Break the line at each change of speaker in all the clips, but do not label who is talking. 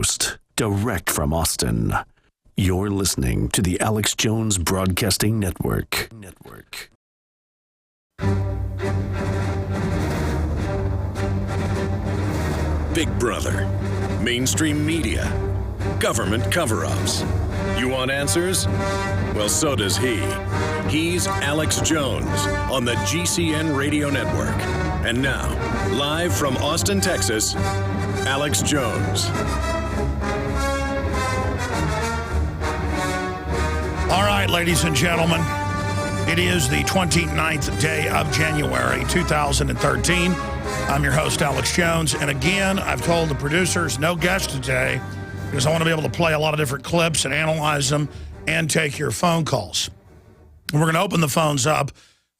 Coast, direct from Austin. You're listening to the Alex Jones Broadcasting Network.
Big Brother, mainstream media, government cover-ups. You want answers? Well, so does he. He's Alex Jones on the GCN Radio Network. And now, live from Austin, Texas, Alex Jones.
All right, ladies and gentlemen, it is the 29th day of January, 2013. I'm your host, Alex Jones, and again, I've told the producers no guest today because I want to be able to play a lot of different clips and analyze them and take your phone calls. And we're going to open the phones up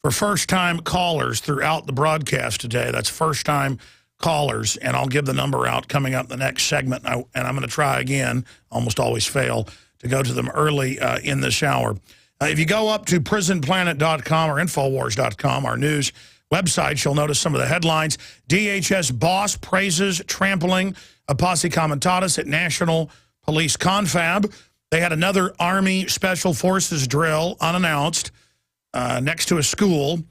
for first-time callers throughout the broadcast today. That's first-time callers, and I'll give the number out coming up in the next segment, and I'm going to try again, almost always fail, to go to them early in this hour. If you go up to prisonplanet.com or Infowars.com, our news websites, you'll notice some of the headlines. DHS boss praises trampling of Posse Comitatus at National Police Confab. They had another Army Special Forces drill unannounced next to a school,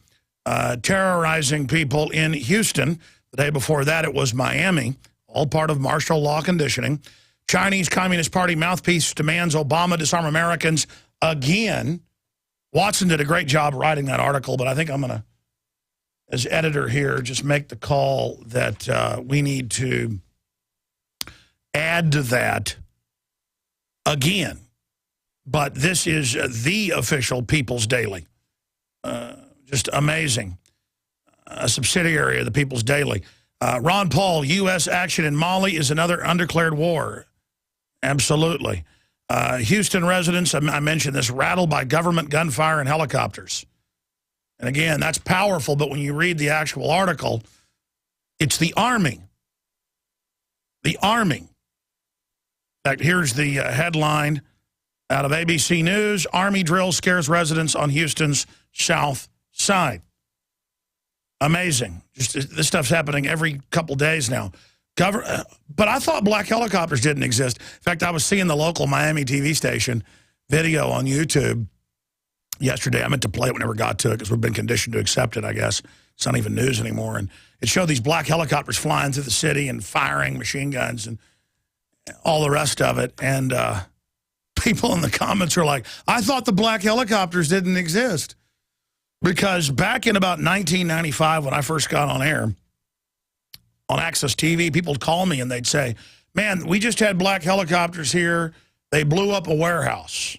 terrorizing people in Houston. The day before that, it was Miami, all part of martial law conditioning. Chinese Communist Party mouthpiece demands Obama disarm Americans again. Watson did a great job writing that article, but I think I'm going to, as editor here, just make the call that we need to add to that again. But this is the official People's Daily. Just amazing. A subsidiary of the People's Daily. Ron Paul, U.S. action in Mali is another undeclared war. Absolutely. Houston residents, I mentioned this, rattled by government gunfire and helicopters. And again, that's powerful, but when you read the actual article, it's the Army. The Army. In fact, here's the headline out of ABC News. Army drill scares residents on Houston's south side. Amazing. Just this stuff's happening every couple days now. But I thought black helicopters didn't exist. In fact, I was seeing the local Miami TV station video on YouTube yesterday. I meant to play it when I never got to it because we've been conditioned to accept it, I guess. It's not even news anymore. And it showed these black helicopters flying through the city and firing machine guns and all the rest of it. And people in the comments are like, I thought the black helicopters didn't exist. Because back in about 1995 when I first got on air, on Access TV, people would call me and they'd say, man, we just had black helicopters here. They blew up a warehouse.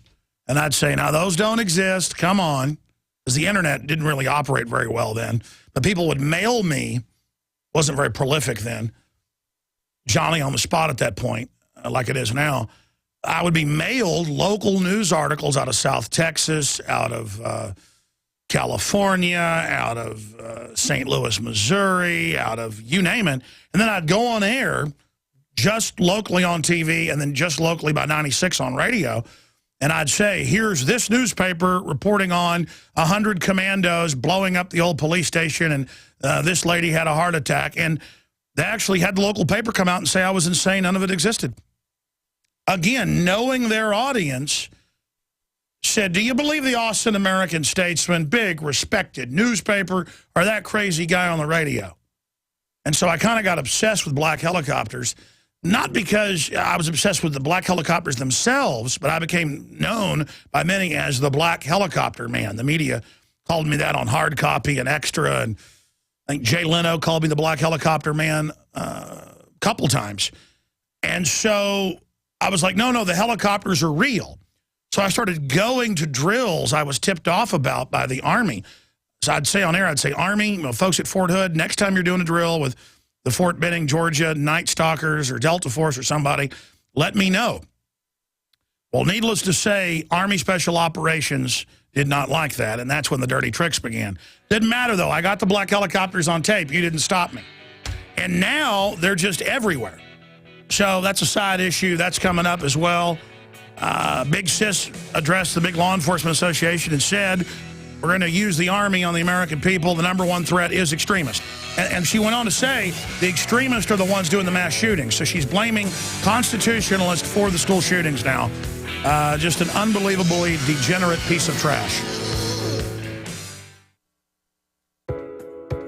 And I'd say, now those don't exist. Come on. Because the internet didn't really operate very well then. But people would mail me. Wasn't very prolific then. Johnny on the spot at that point, like it is now. I would be mailed local news articles out of South Texas, out of California, out of St. Louis, Missouri, out of you name it. And then I'd go on air just locally on TV and then just locally by 96 on radio. And I'd say, here's this newspaper reporting on 100 commandos blowing up the old police station and this lady had a heart attack. And they actually had the local paper come out and say I was insane, none of it existed. Again, knowing their audience, said, do you believe the Austin American-Statesman, big, respected newspaper, or that crazy guy on the radio? And so I kind of got obsessed with black helicopters, not because I was obsessed with the black helicopters themselves, but I became known by many as the Black Helicopter Man. The media called me that on hard copy and extra, and I think Jay Leno called me the Black Helicopter Man a couple times. And so I was like, no, the helicopters are real. So I started going to drills I was tipped off about by the Army. So I'd say on air, I'd say, Army, folks at Fort Hood, next time you're doing a drill with the Fort Benning, Georgia Night Stalkers or Delta Force or somebody, let me know. Well, needless to say, Army Special Operations did not like that, and that's when the dirty tricks began. Didn't matter, though. I got the black helicopters on tape. You didn't stop me. And now they're just everywhere. So that's a side issue. That's coming up as well. Big Sis addressed the big law enforcement association and said We're going to use the army on the American people. The number one threat is extremists. And she went on to say the extremists are the ones doing the mass shootings. So she's blaming constitutionalists for the school shootings now. Just an unbelievably degenerate piece of trash.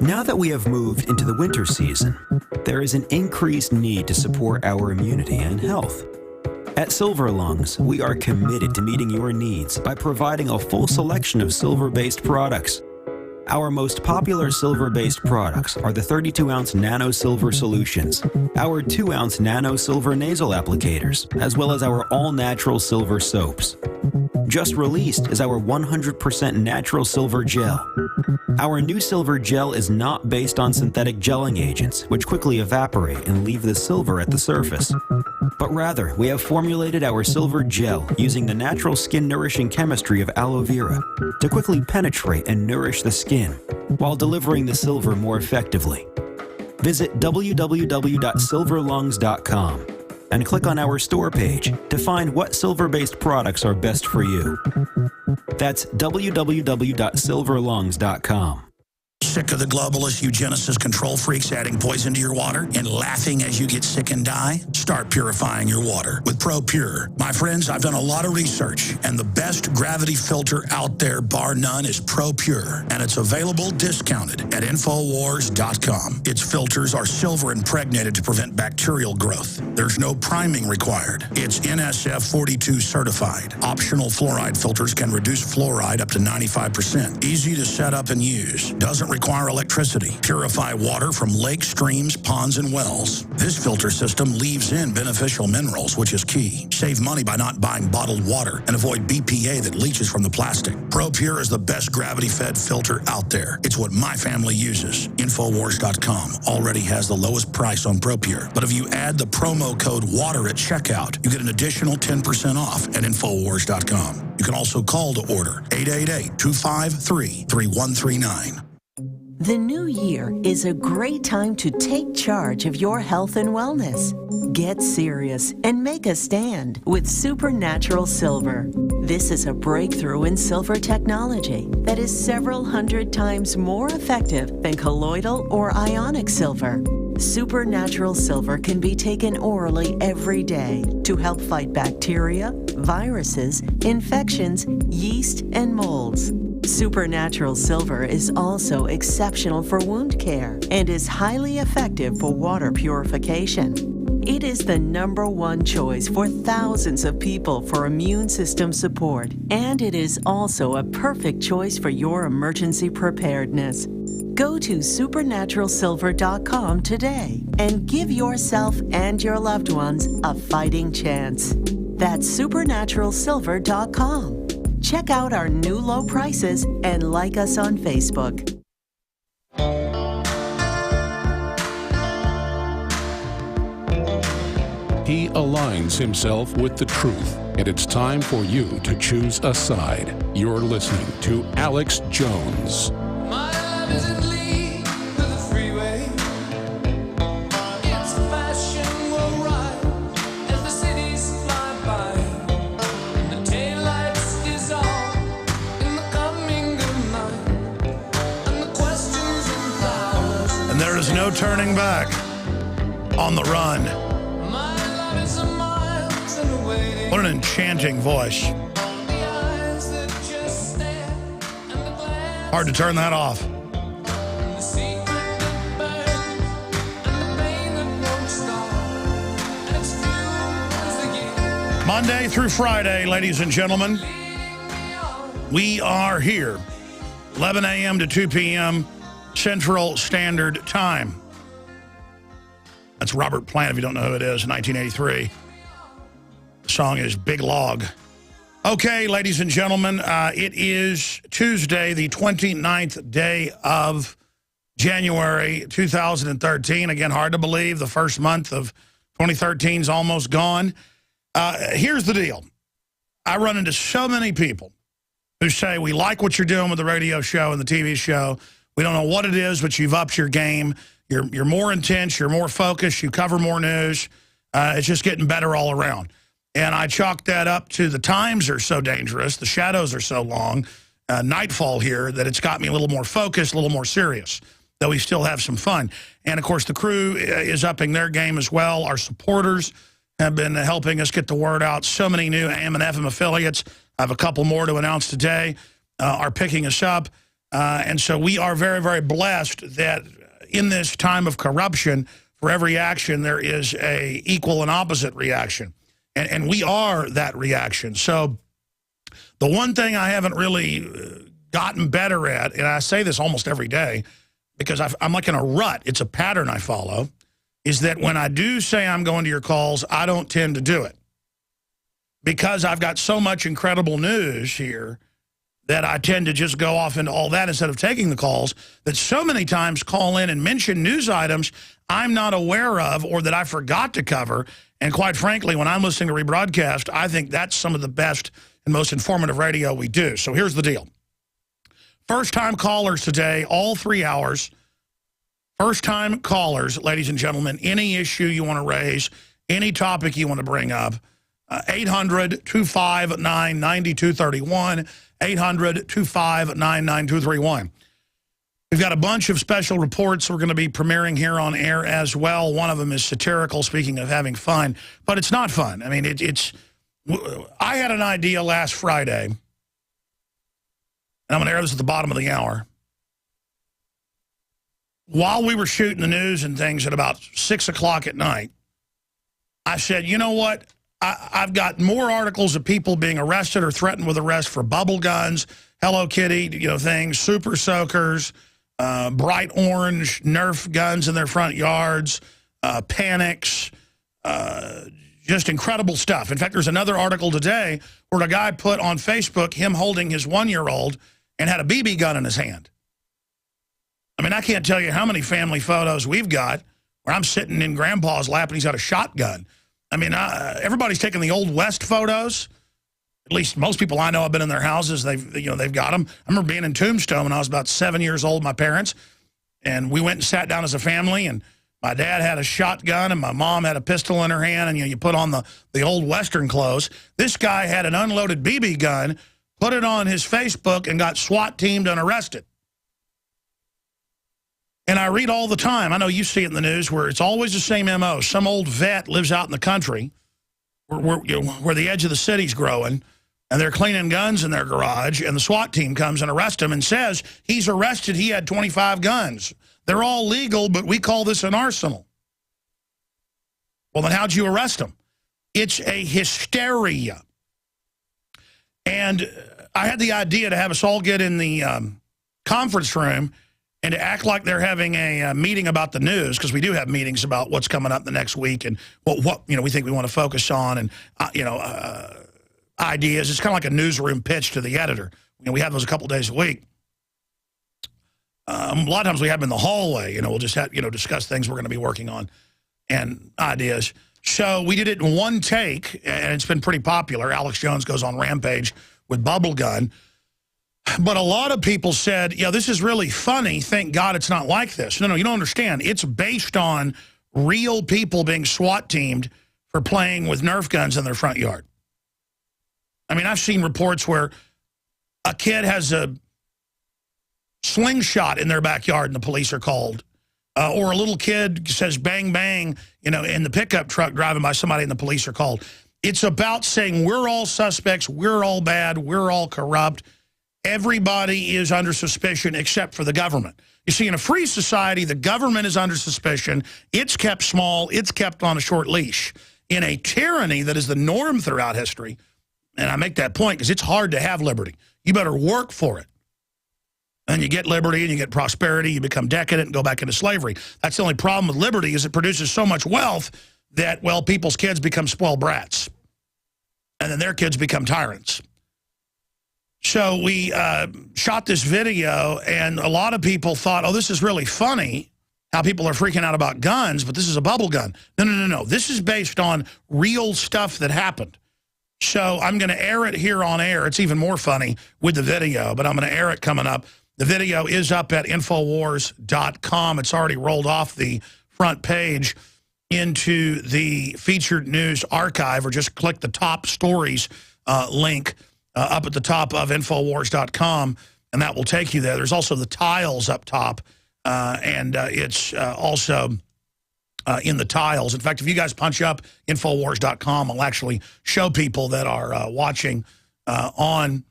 Now that we have moved into the winter season, there is an increased need to support our immunity and health. At Silver Lungs, we are committed to meeting your needs by providing a full selection of silver-based products. Our most popular silver-based products are the 32-ounce Nano Silver Solutions, our 2-ounce Nano Silver Nasal Applicators, as well as our all-natural silver soaps. Just released is our 100% natural silver gel. Our new silver gel is not based on synthetic gelling agents, which quickly evaporate and leave the silver at the surface. But rather, we have formulated our silver gel using the natural skin-nourishing chemistry of aloe vera to quickly penetrate and nourish the skin, while delivering the silver more effectively. Visit www.silverlungs.com and click on our store page to find what silver-based products are best for you. That's www.silverlungs.com.
Sick of the globalist eugenicist control freaks adding poison to your water and laughing as you get sick and die? Start purifying your water with ProPure. My friends, I've done a lot of research, and the best gravity filter out there, bar none, is ProPure, and it's available discounted at Infowars.com. Its filters are silver impregnated to prevent bacterial growth. There's no priming required. It's NSF 42 certified. Optional fluoride filters can reduce fluoride up to 95%. Easy to set up and use. Doesn't require electricity. Purify water from lakes, streams, ponds, and wells. This filter system leaves in beneficial minerals, which is key. Save money by not buying bottled water and avoid BPA that leaches from the plastic. ProPure is the best gravity-fed filter out there. It's what my family uses. Infowars.com already has the lowest price on ProPure. But if you add the promo code WATER at checkout, you get an additional 10% off at Infowars.com. You can also call to order 888-253-3139.
The new year is a great time to take charge of your health and wellness. Get serious and make a stand with Supernatural Silver. This is a breakthrough in silver technology that is several hundred times more effective than colloidal or ionic silver. Supernatural Silver can be taken orally every day to help fight bacteria, viruses, infections, yeast, and molds. Supernatural Silver is also exceptional for wound care and is highly effective for water purification. It is the #1 choice for thousands of people for immune system support, and it is also a perfect choice for your emergency preparedness. Go to supernaturalsilver.com today and give yourself and your loved ones a fighting chance. That's supernaturalsilver.com. Check out our new low prices and like us on Facebook.
He aligns himself with the truth, and it's time for you to choose a side. You're listening to Alex Jones.
My love is in league with the freeway. Its fashion will ride as the cities fly by. And the taillights dissolve in the coming good night. And the questions and flowers.
And there is no turning back. On the run.
My love is a miles and awaiting.
What an enchanting voice.
The eyes that just stare and the glance.
Hard to turn that off.
The secret that burns and the pain that won't stop. And it's fuel as the year
Monday through Friday, ladies and gentlemen,
leading me on.
we are here. 11 a.m. to 2 p.m. Central Standard Time. That's Robert Plant, if you don't know who it is, 1983. The song is Big Log. Okay, ladies and gentlemen, it is Tuesday, the 29th day of January 2013. Again, hard to believe the first month of 2013 is almost gone. Here's the deal. I run into so many people who say, we like what you're doing with the radio show and the TV show. We don't know what it is, but you've upped your game. You're more intense. You're more focused. You cover more news. It's just getting better all around. And I chalk that up to the times are so dangerous. The shadows are so long. nightfall here that it's got me a little more focused, a little more serious, though we still have some fun. And, of course, the crew is upping their game as well. Our supporters have been helping us get the word out. So many new AM and FM affiliates. I have a couple more to announce today, are picking us up. And so we are very, very blessed that in this time of corruption, for every action, there is a equal and opposite reaction. And we are that reaction. So the one thing I haven't really gotten better at, and I say this almost every day, because I'm like in a rut, it's a pattern I follow, is that when I do say I'm going to your calls, I don't tend to do it. Because I've got so much incredible news here that I tend to just go off into all that instead of taking the calls, that so many times call in and mention news items I'm not aware of or that I forgot to cover. And quite frankly, when I'm listening to rebroadcast, I think that's some of the best and most informative radio we do. So here's the deal. First-time callers today, all 3 hours. First-time callers, ladies and gentlemen, any issue you want to raise, any topic you want to bring up, 800-259-9231, 800-259-9231. We've got a bunch of special reports we're going to be premiering here on air as well. One of them is satirical, speaking of having fun. But it's not fun. I mean, I had an idea last Friday, and I'm going to air this at the bottom of the hour. While we were shooting the news and things at about 6 o'clock at night, I said, you know what? I've got more articles of people being arrested or threatened with arrest for bubble guns, Hello Kitty, things, super soakers, bright orange Nerf guns in their front yards, panics, just incredible stuff. In fact, there's another article today where a guy put on Facebook him holding his 1-year-old and had a BB gun in his hand. I mean, I can't tell you how many family photos we've got where I'm sitting in Grandpa's lap and he's got a shotgun. I mean, everybody's taking the Old West photos. At least most people I know have been in their houses. They've got them. I remember being in Tombstone when I was about 7 years old, my parents, and we went and sat down as a family, and my dad had a shotgun and my mom had a pistol in her hand, and you put on the old Western clothes. This guy had an unloaded BB gun, put it on his Facebook, and got SWAT teamed and arrested. And I read all the time, I know you see it in the news, where it's always the same MO. Some old vet lives out in the country where the edge of the city's growing, and they're cleaning guns in their garage, and the SWAT team comes and arrests him and says he's arrested, he had 25 guns. They're all legal, but we call this an arsenal. Well, then how'd you arrest him? It's a hysteria. And I had the idea to have us all get in the conference room and to act like they're having a meeting about the news, because we do have meetings about what's coming up the next week and what we think we want to focus on, and ideas. It's kind of like a newsroom pitch to the editor. We have those a couple days a week. A lot of times we have them in the hallway. We'll just have, discuss things we're going to be working on and ideas. So we did it in one take, and it's been pretty popular. Alex Jones goes on Rampage with Bubblegun. But a lot of people said, this is really funny. Thank God it's not like this. No, you don't understand. It's based on real people being SWAT teamed for playing with Nerf guns in their front yard. I mean, I've seen reports where a kid has a slingshot in their backyard and the police are called. Or a little kid says bang, bang, in the pickup truck driving by somebody and the police are called. It's about saying we're all suspects, we're all bad, we're all corrupt. Everybody is under suspicion except for the government. You see, in a free society, the government is under suspicion. It's kept small. It's kept on a short leash. In a tyranny that is the norm throughout history, and I make that point because it's hard to have liberty. You better work for it. And you get liberty and you get prosperity, you become decadent and go back into slavery. That's the only problem with liberty, is it produces so much wealth that, people's kids become spoiled brats. And then their kids become tyrants. So we shot this video, and a lot of people thought, this is really funny, how people are freaking out about guns, but this is a bubble gun. No. This is based on real stuff that happened. So I'm going to air it here on air. It's even more funny with the video, but I'm going to air it coming up. The video is up at Infowars.com. It's already rolled off the front page into the featured news archive, or just click the top stories link up at the top of Infowars.com, and that will take you there. There's also the tiles up top, and it's also in the tiles. In fact, if you guys punch up Infowars.com, I'll actually show people that are watching on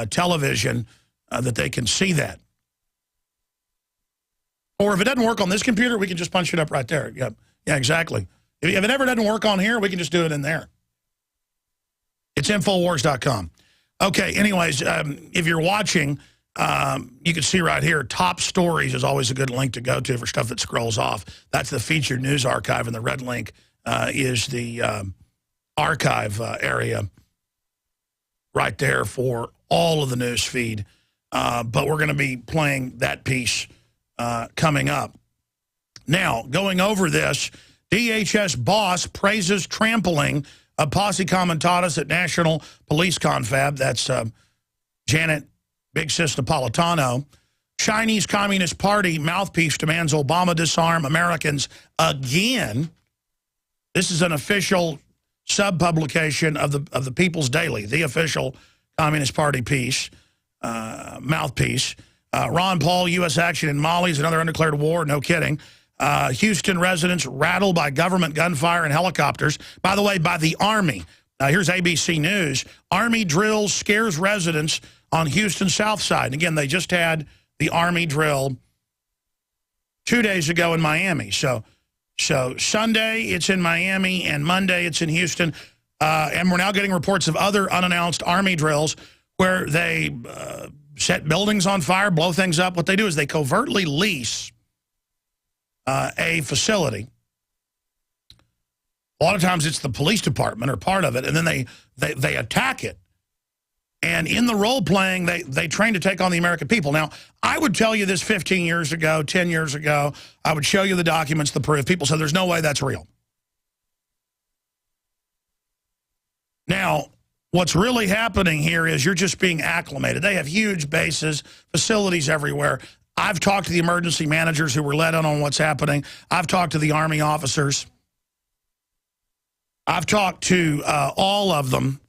television that they can see that. Or if it doesn't work on this computer, we can just punch it up right there. Yeah, exactly. If it ever doesn't work on here, we can just do it in there. It's Infowars.com. Okay, anyways, if you're watching, you can see right here, top stories is always a good link to go to for stuff that scrolls off. That's the featured news archive, and the red link is the archive area right there for all of the news feed. But we're going to be playing that piece coming up. Now, going over this, DHS boss praises trampling of Posse Comitatus at National Police Confab. That's Janet Big Sis Napolitano. Chinese Communist Party mouthpiece demands Obama disarm Americans again. This is an official sub-publication of the People's Daily, the official Communist Party piece, mouthpiece. Ron Paul, U.S. action in Mali is another undeclared war. No kidding. Houston residents rattled by government gunfire and helicopters. By the way, by the Army. Here's ABC News. Army drills scares residents on Houston's south side. And again, they just had the Army drill 2 days ago in Miami. So Sunday it's in Miami and Monday it's in Houston. And we're now getting reports of other unannounced Army drills where they set buildings on fire, blow things up. What they do is they covertly lease a facility. A lot of times it's the police department or part of it, and then they attack it. And in the role-playing, they train to take on the American people. Now, I would tell you this 15 years ago, 10 years ago. I would show you the documents, the proof. People said, there's no way that's real. Now, what's really happening here is you're just being acclimated. They have huge bases, facilities everywhere. I've talked to the emergency managers who were let in on what's happening. I've talked to the Army officers. I've talked to all of them,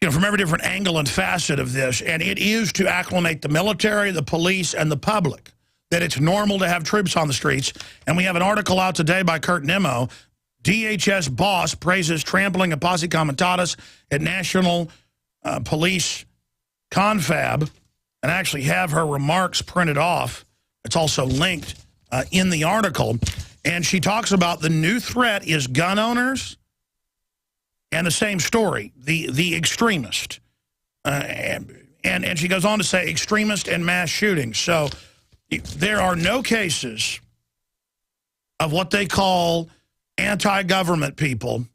you know, from every different angle and facet of this. And it is to acclimate the military, the police, and the public that it's normal to have troops on the streets. And we have an article out today by Kurt Nimmo. DHS boss praises trampling of Posse Comitatus at National Police Confab. And I actually have her remarks printed off. It's also linked in the article. And she talks about the new threat is gun owners and the same story, the extremist. And she goes on to say extremist and mass shootings. So there are no cases of what they call anti-government people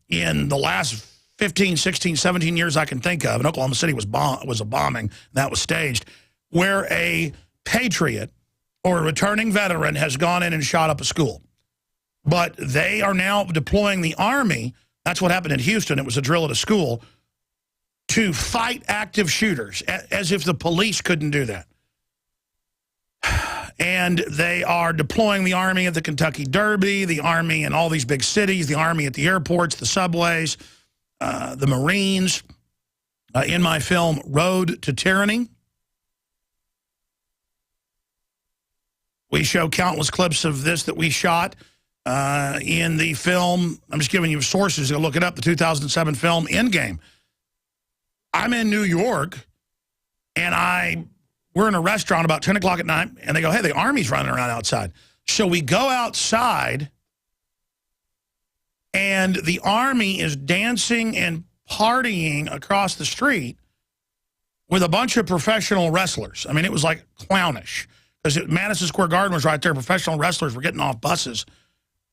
in the last 15, 16, 17 years I can think of, and Oklahoma City was a bombing, that was staged, where a patriot or a returning veteran has gone in and shot up a school. But they are now deploying the Army, that's what happened in Houston, it was a drill at a school, to fight active shooters, as if the police couldn't do that. And they are deploying the Army at the Kentucky Derby, the Army in all these big cities, the Army at the airports, the subways, the Marines. In my film, Road to Tyranny, we show countless clips of this that we shot in the film. I'm just giving you sources to look it up, the 2007 film, Endgame. I'm in New York, and we're in a restaurant about 10 o'clock at night, and they go, hey, the Army's running around outside. So we go outside, and the Army is dancing and partying across the street with a bunch of professional wrestlers. I mean, it was like clownish. Because Madison Square Garden was right there. Professional wrestlers were getting off buses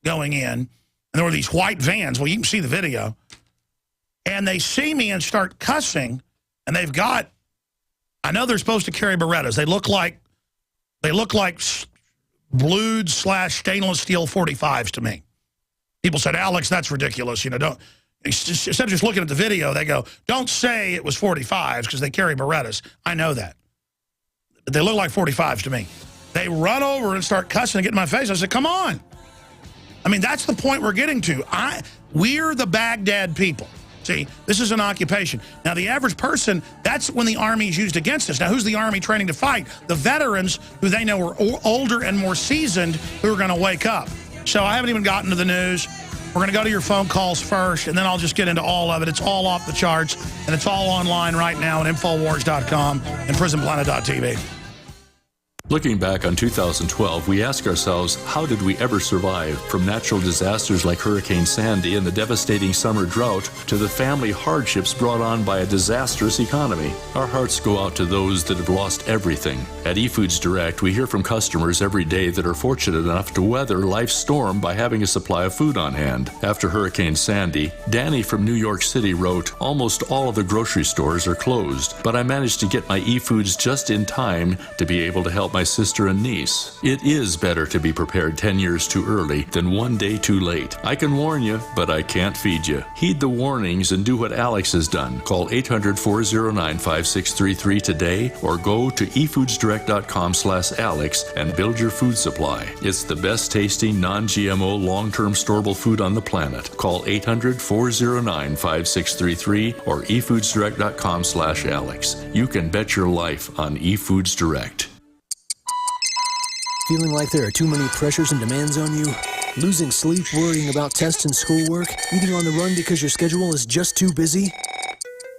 going in. And there were these white vans. Well, you can see the video. And they see me and start cussing. And they've got, I know they're supposed to carry Berettas. They look like blued / stainless steel 45s to me. People said, Alex, that's ridiculous. You know, don't, instead of just looking at the video, they go, don't say it was 45s because they carry Berettas. I know that. They look like 45s to me. They run over and start cussing and get in my face. I said, come on. I mean, that's the point we're getting to. We're the Baghdad people. See, this is an occupation. Now, the average person, that's when the Army is used against us. Now, who's the Army training to fight? The veterans who they know are older and more seasoned who are going to wake up. So I haven't even gotten to the news. We're going to go to your phone calls first, and then I'll just get into all of it. It's all off the charts, and it's all online right now at Infowars.com and PrisonPlanet.tv.
Looking back on 2012, we ask ourselves, how did we ever survive? From natural disasters like Hurricane Sandy and the devastating summer drought to the family hardships brought on by a disastrous economy. Our hearts go out to those that have lost everything. At eFoods Direct, we hear from customers every day that are fortunate enough to weather life's storm by having a supply of food on hand. After Hurricane Sandy, Danny from New York City wrote, almost all of the grocery stores are closed, but I managed to get my eFoods just in time to be able to help my sister and niece. It is better to be prepared 10 years too early than one day too late. I can warn you, but I can't feed you. Heed the warnings and do what Alex has done. Call 800-409-5633 today or go to efoodsdirect.com/Alex and build your food supply. It's the best tasting, non-GMO, long-term storable food on the planet. Call 800-409-5633 or efoodsdirect.com/Alex. You can bet your life on eFoods Direct.
Feeling like there are too many pressures and demands on you? Losing sleep worrying about tests and schoolwork? Eating on the run because your schedule is just too busy?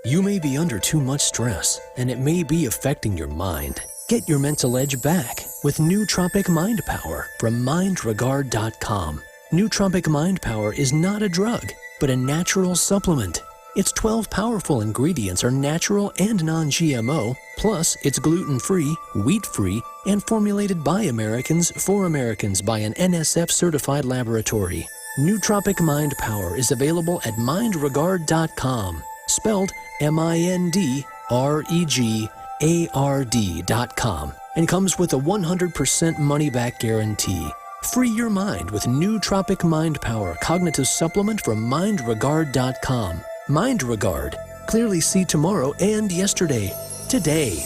You may be under too much stress, and it may be affecting your mind. Get your mental edge back with Nootropic Mind Power from MindRegard.com. Nootropic Mind Power is not a drug, but a natural supplement. Its 12 powerful ingredients are natural and non-GMO, plus it's gluten-free, wheat-free, and formulated by Americans for Americans by an NSF-certified laboratory. Nootropic Mind Power is available at MindRegard.com, spelled MindRegard.com, and comes with a 100% money-back guarantee. Free your mind with Nootropic Mind Power Cognitive Supplement from MindRegard.com. MindRegard. Clearly see tomorrow and yesterday. Today.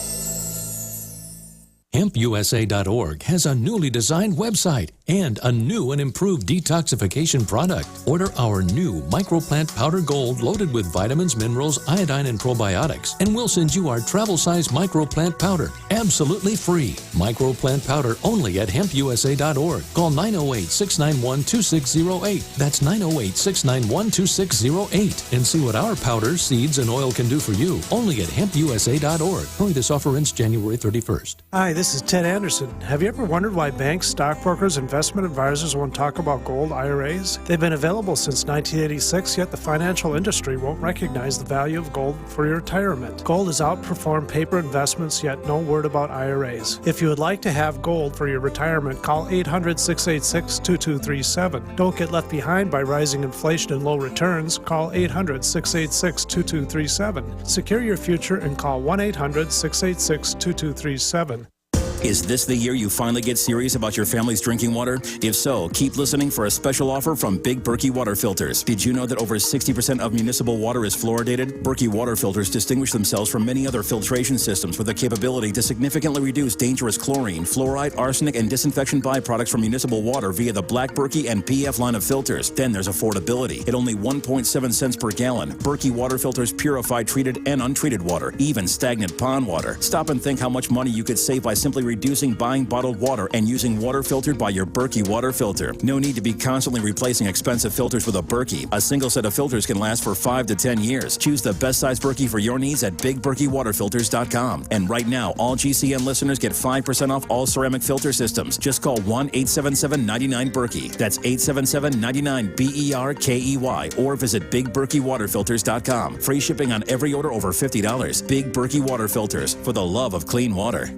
HempUSA.org has a newly designed website and a new and improved detoxification product. Order our new Microplant Powder Gold loaded with vitamins, minerals, iodine, and probiotics, and we'll send you our travel-size Microplant Powder absolutely free. Microplant Powder only at HempUSA.org. Call 908-691-2608. That's 908-691-2608. And see what our powders, seeds, and oil can do for you only at HempUSA.org. Hurry, this offer ends January 31st.
Hi, this is Ted Anderson. Have you ever wondered why banks, stockbrokers, investment advisors won't talk about gold IRAs? They've been available since 1986, yet the financial industry won't recognize the value of gold for your retirement. Gold has outperformed paper investments, yet no word about IRAs. If you would like to have gold for your retirement, call 800-686-2237. Don't get left behind by rising inflation and low returns. Call 800-686-2237. Secure your future and call 1-800-686-2237.
Is this the year you finally get serious about your family's drinking water? If so, keep listening for a special offer from Big Berkey Water Filters. Did you know that over 60% of municipal water is fluoridated? Berkey Water Filters distinguish themselves from many other filtration systems with the capability to significantly reduce dangerous chlorine, fluoride, arsenic, and disinfection byproducts from municipal water via the Black Berkey and PF line of filters. Then there's affordability. At only 1.7 cents per gallon, Berkey Water Filters purify treated and untreated water, even stagnant pond water. Stop and think how much money you could save by simply reducing buying bottled water and using water filtered by your Berkey water filter. No need to be constantly replacing expensive filters with a Berkey. A single set of filters can last for 5 to 10 years. Choose the best size Berkey for your needs at BigBerkeyWaterFilters.com. And right now, all GCN listeners get 5% off all ceramic filter systems. Just call 1-877-99-BERKEY. That's 877-99-BERKEY or visit BigBerkeyWaterFilters.com. Free shipping on every order over $50. Big Berkey Water Filters, for the love of clean water.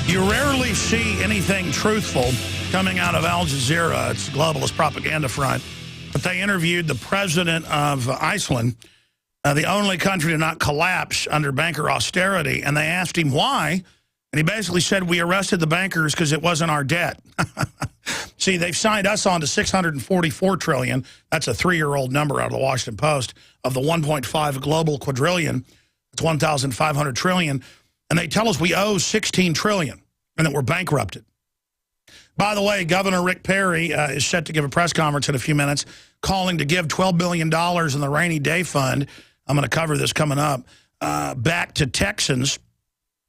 You rarely see anything truthful coming out of Al Jazeera. It's a globalist propaganda front. but they interviewed the president of Iceland, the only country to not collapse under banker austerity, and they asked him why, and he basically said, we arrested the bankers because it wasn't our debt. See, they've signed us on to $644 trillion. That's a 3-year-old number out of the Washington Post of the 1.5 global quadrillion. It's 1,500 trillion, and they tell us we owe $16 trillion and that we're bankrupted. By the way, Governor Rick Perry is set to give a press conference in a few minutes, calling to give $12 billion in the rainy day fund. I'm going to cover this coming up, back to Texans.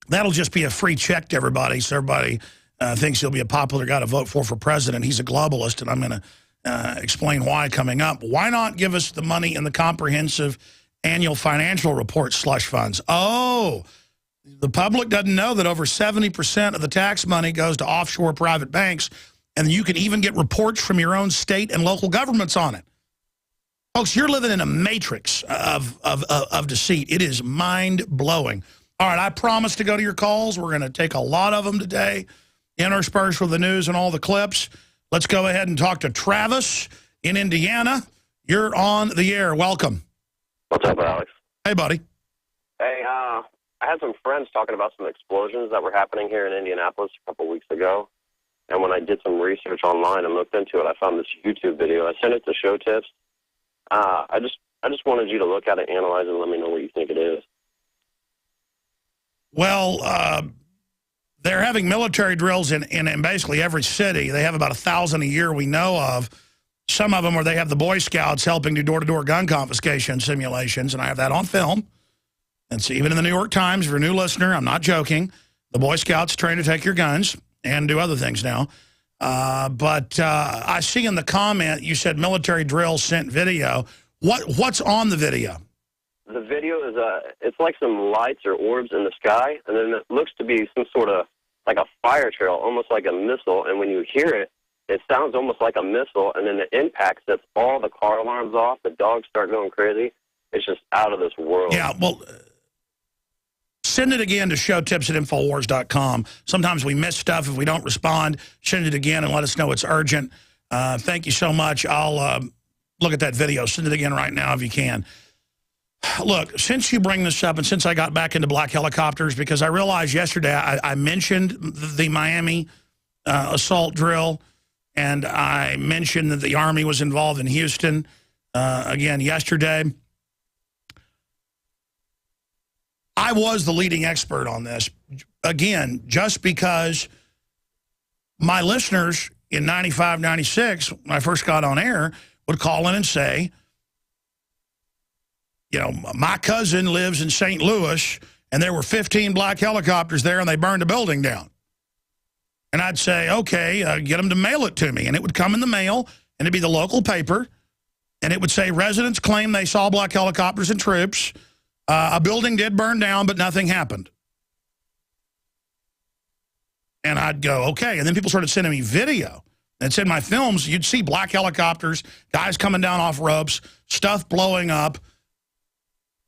That'll just be a free check to everybody, so everybody thinks he'll be a popular guy to vote for president. He's a globalist, and I'm going to explain why coming up. Why not give us the money in the comprehensive annual financial report slush funds? Oh, the public doesn't know that over 70% of the tax money goes to offshore private banks, and you can even get reports from your own state and local governments on it. Folks, you're living in a matrix of deceit. It is mind-blowing. All right, I promise to go to your calls. We're going to take a lot of them today, interspersed with the news and all the clips. Let's go ahead and talk to Travis in Indiana. You're on the air. Welcome.
What's up, Alex?
Hey, buddy.
Hey, I had some friends talking about some explosions that were happening here in Indianapolis a couple weeks ago. And when I did some research online and looked into it, I found this YouTube video. I sent it to Show Tips. I just wanted you to look at it, analyze it, and let me know what you think it is.
Well, they're having military drills in basically every city. They have about 1,000 a year we know of. Some of them where they have the Boy Scouts helping do door-to-door gun confiscation simulations, and I have that on film. And so even in the New York Times, if you're a new listener, I'm not joking, the Boy Scouts train to take your guns and do other things now. But I see in the comment you said military drills sent video. What's on the video?
The video is it's like some lights or orbs in the sky, and then it looks to be some sort of like a fire trail, almost like a missile. And when you hear it, it sounds almost like a missile, and then the impact sets all the car alarms off. The dogs start going crazy. It's just out of this world.
Yeah, well, send it again to showtips@infowars.com. Sometimes we miss stuff if we don't respond. Send it again and let us know it's urgent. Thank you so much. I'll look at that video. Send it again right now if you can. Look, since you bring this up and since I got back into black helicopters, because I realized yesterday I mentioned the Miami assault drill, and I mentioned that the Army was involved in Houston again yesterday. I was the leading expert on this, again, just because my listeners in 95, 96, when I first got on air, would call in and say, you know, my cousin lives in St. Louis, and there were 15 black helicopters there, and they burned a building down. And I'd say, okay, get them to mail it to me. And it would come in the mail, and it'd be the local paper, and it would say, residents claim they saw black helicopters and troops. A building did burn down, but nothing happened. And I'd go, okay. And then people started sending me video. And in my films, you'd see black helicopters, guys coming down off ropes, stuff blowing up.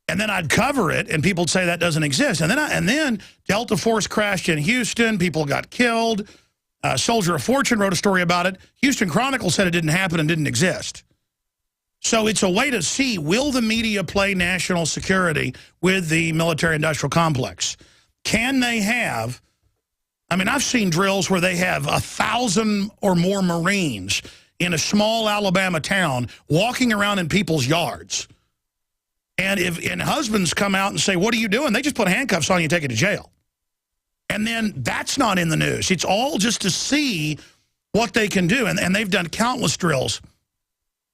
And then I'd cover it, and people would say that doesn't exist. And then Delta Force crashed in Houston. People got killed. Soldier of Fortune wrote a story about it. Houston Chronicle said it didn't happen and didn't exist. So it's a way to see, will the media play national security with the military-industrial complex? Can they have, I mean, I've seen drills where they have 1,000 or more Marines in a small Alabama town walking around in people's yards. And husbands come out and say, what are you doing? They just put handcuffs on you and take you to jail. And then that's not in the news. It's all just to see what they can do. And they've done countless drills.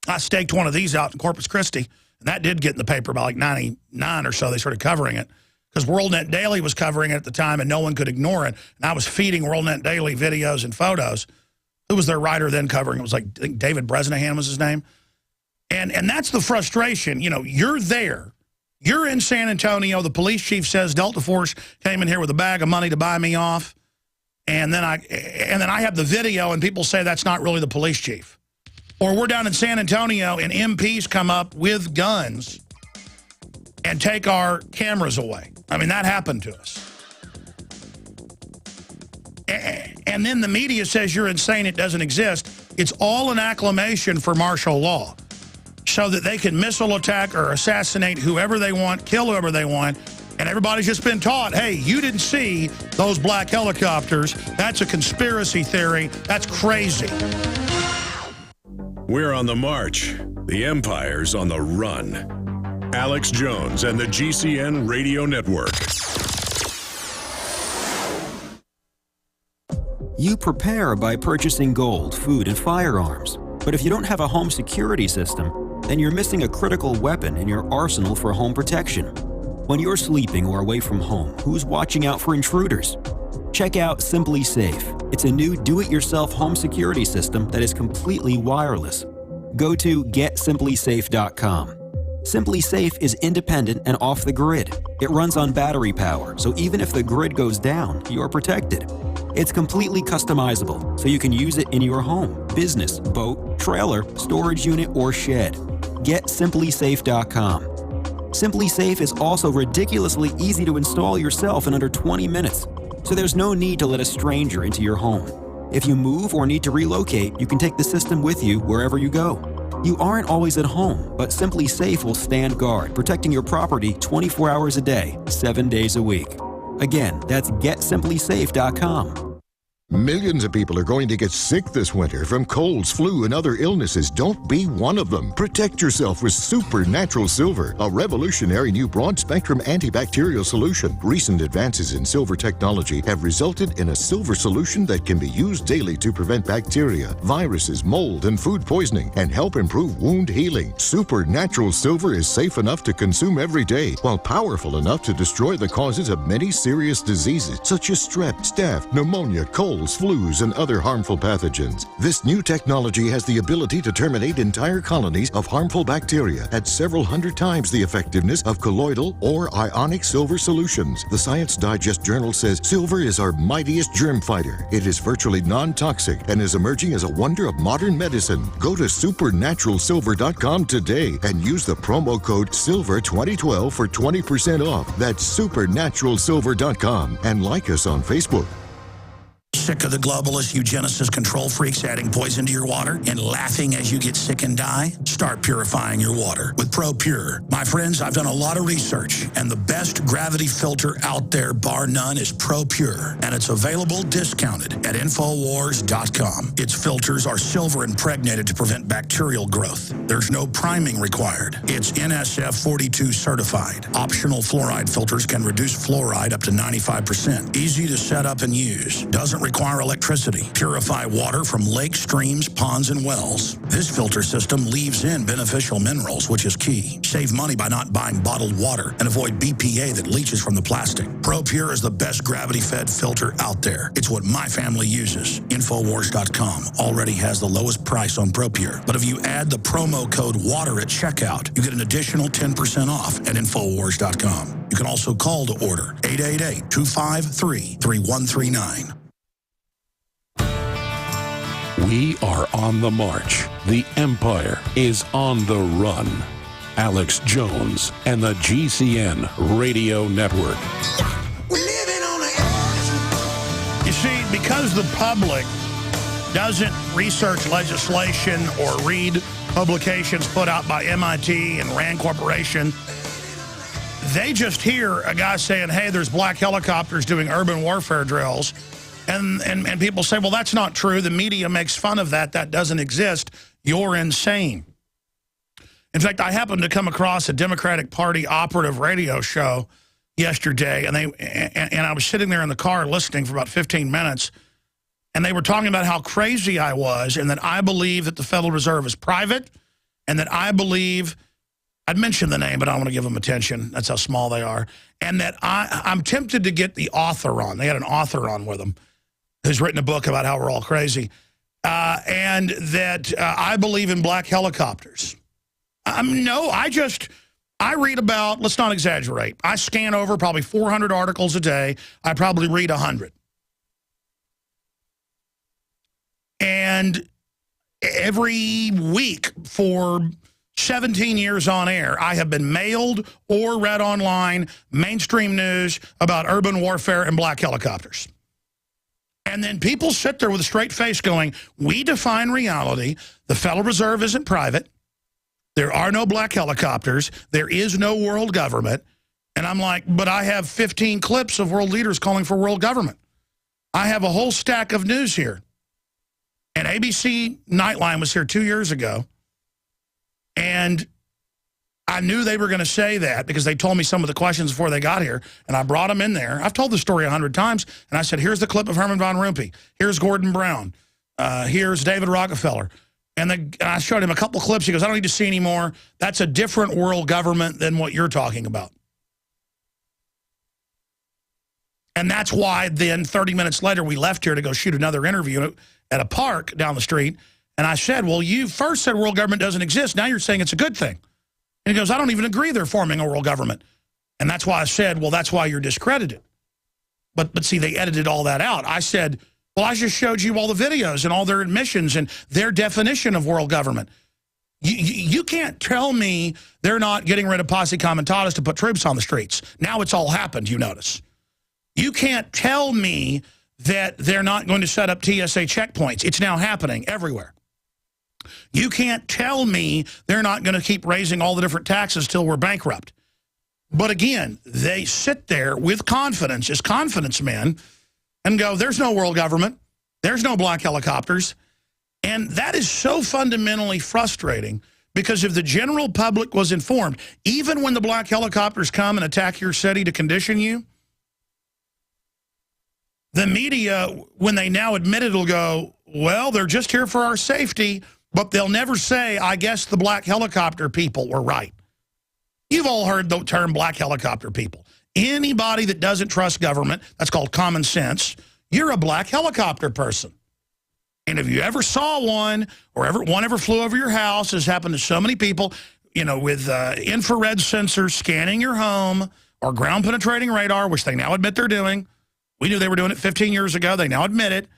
I staked one of these out in Corpus Christi, and that did get in the paper by like 99 or so. They started covering it because WorldNet Daily was covering it at the time, and no one could ignore it. And I was feeding WorldNet Daily videos and photos. Who was their writer then covering? It was like, I think David Bresnahan was his name. And that's the frustration. You know, you're there. You're in San Antonio. The police chief says Delta Force came in here with a bag of money to buy me off. And then I have the video, and people say that's not really the police chief. Or we're down in San Antonio, and MPs come up with guns and take our cameras away. I mean, that happened to us. And then the media says you're insane, it doesn't exist. It's all an acclamation for martial law. so that they can missile attack or assassinate whoever they want, kill whoever they want. And everybody's just been taught, hey, you didn't see those black helicopters. That's a conspiracy theory. That's crazy.
We're on the march. The empire's on the run. Alex Jones and the GCN Radio Network.
You prepare by purchasing gold, food, and firearms. But if you don't have a home security system, then you're missing a critical weapon in your arsenal for home protection. When you're sleeping or away from home, who's watching out for intruders? Check out Simply Safe. It's a new do-it-yourself home security system that is completely wireless. Go to GetSimplySafe.com. Simply Safe is independent and off the grid. It runs on battery power, so even if the grid goes down, you're protected. It's completely customizable, so you can use it in your home, business, boat, trailer, storage unit, or shed. GetSimplySafe.com. Simply Safe is also ridiculously easy to install yourself in under 20 minutes, so there's no need to let a stranger into your home. If you move or need to relocate, you can take the system with you wherever you go. You aren't always at home, but Simply Safe will stand guard, protecting your property 24 hours a day, 7 days a week. Again, that's GetSimplySafe.com.
Millions of people are going to get sick this winter from colds, flu, and other illnesses. Don't be one of them. Protect yourself with Supernatural Silver, a revolutionary new broad-spectrum antibacterial solution. Recent advances in silver technology have resulted in a silver solution that can be used daily to prevent bacteria, viruses, mold, and food poisoning, and help improve wound healing. Supernatural Silver is safe enough to consume every day, while powerful enough to destroy the causes of many serious diseases, such as strep, staph, pneumonia, colds, flus, and other harmful pathogens. This new technology has the ability to terminate entire colonies of harmful bacteria at several hundred times the effectiveness of colloidal or ionic silver solutions. The Science Digest Journal says silver is our mightiest germ fighter. It is virtually non-toxic and is emerging as a wonder of modern medicine. Go to supernaturalsilver.com today and use the promo code SILVER2012 for 20% off. That's supernaturalsilver.com, and like us on Facebook.
Sick of the globalist eugenicist control freaks adding poison to your water and laughing as you get sick and die? Start purifying your water with ProPure. My friends, I've done a lot of research, and the best gravity filter out there, bar none, is ProPure. And it's available discounted at Infowars.com. Its filters are silver impregnated to prevent bacterial growth. There's no priming required. It's NSF 42 certified. Optional fluoride filters can reduce fluoride up to 95%. Easy to set up and use. Doesn't require electricity. Purify water from lakes, streams, ponds, and wells. This filter system leaves in beneficial minerals, which is key. Save money by not buying bottled water and avoid BPA that leaches from the plastic. ProPure is the best gravity-fed filter out there. It's what my family uses. Infowars.com already has the lowest price on ProPure. But if you add the promo code WATER at checkout, you get an additional 10% off at Infowars.com. You can also call to order 888-253-3139.
We are on the march. The empire is on the run. Alex Jones and the GCN Radio Network.
You see, because the public doesn't research legislation or read publications put out by MIT and RAND Corporation, they just hear a guy saying, hey, there's black helicopters doing urban warfare drills. And people say, well, that's not true. The media makes fun of that. That doesn't exist. You're insane. In fact, I happened to come across a Democratic Party operative radio show yesterday, and I was sitting there in the car listening for about 15 minutes, and they were talking about how crazy I was and that I believe that the Federal Reserve is private, and that I believe, I'd mention the name, but I don't want to give them attention. That's how small they are. And that I'm tempted to get the author on. They had an author on with them who's written a book about how we're all crazy, and that I believe in black helicopters. No, I read about, let's not exaggerate, I scan over probably 400 articles a day. I probably read 100. And every week for 17 years on air, I have been mailed or read online mainstream news about urban warfare and black helicopters. And then people sit there with a straight face going, we define reality. The Federal Reserve isn't private. There are no black helicopters. There is no world government. And I'm like, but I have 15 clips of world leaders calling for world government. I have a whole stack of news here. And ABC Nightline was here 2 years ago. And I knew they were going to say that because they told me some of the questions before they got here. And I brought them in there. I've told the story 100 times. And I said, here's the clip of Herman von Rompuy. Here's Gordon Brown. Here's David Rockefeller. And I showed him a couple clips. He goes, I don't need to see any more. That's a different world government than what you're talking about. And that's why then 30 minutes later we left here to go shoot another interview at a park down the street. And I said, well, you first said world government doesn't exist. Now you're saying it's a good thing. And he goes, I don't even agree they're forming a world government. And that's why I said, well, that's why you're discredited. But see, they edited all that out. I said, well, I just showed you all the videos and all their admissions and their definition of world government. You can't tell me they're not getting rid of posse comitatus to put troops on the streets. Now it's all happened, you notice. You can't tell me that they're not going to set up TSA checkpoints. It's now happening everywhere. You can't tell me they're not going to keep raising all the different taxes till we're bankrupt. But again, they sit there with confidence as confidence men and go, there's no world government. There's no black helicopters. And that is so fundamentally frustrating because if the general public was informed, even when the black helicopters come and attack your city to condition you, the media, when they now admit it, will go, well, they're just here for our safety, but they'll never say, I guess the black helicopter people were right. You've all heard the term black helicopter people. Anybody that doesn't trust government, that's called common sense, you're a black helicopter person. And if you ever saw one or one ever flew over your house, as happened to so many people, you know, with infrared sensors scanning your home or ground penetrating radar, which they now admit they're doing. We knew they were doing it 15 years ago. They now admit it.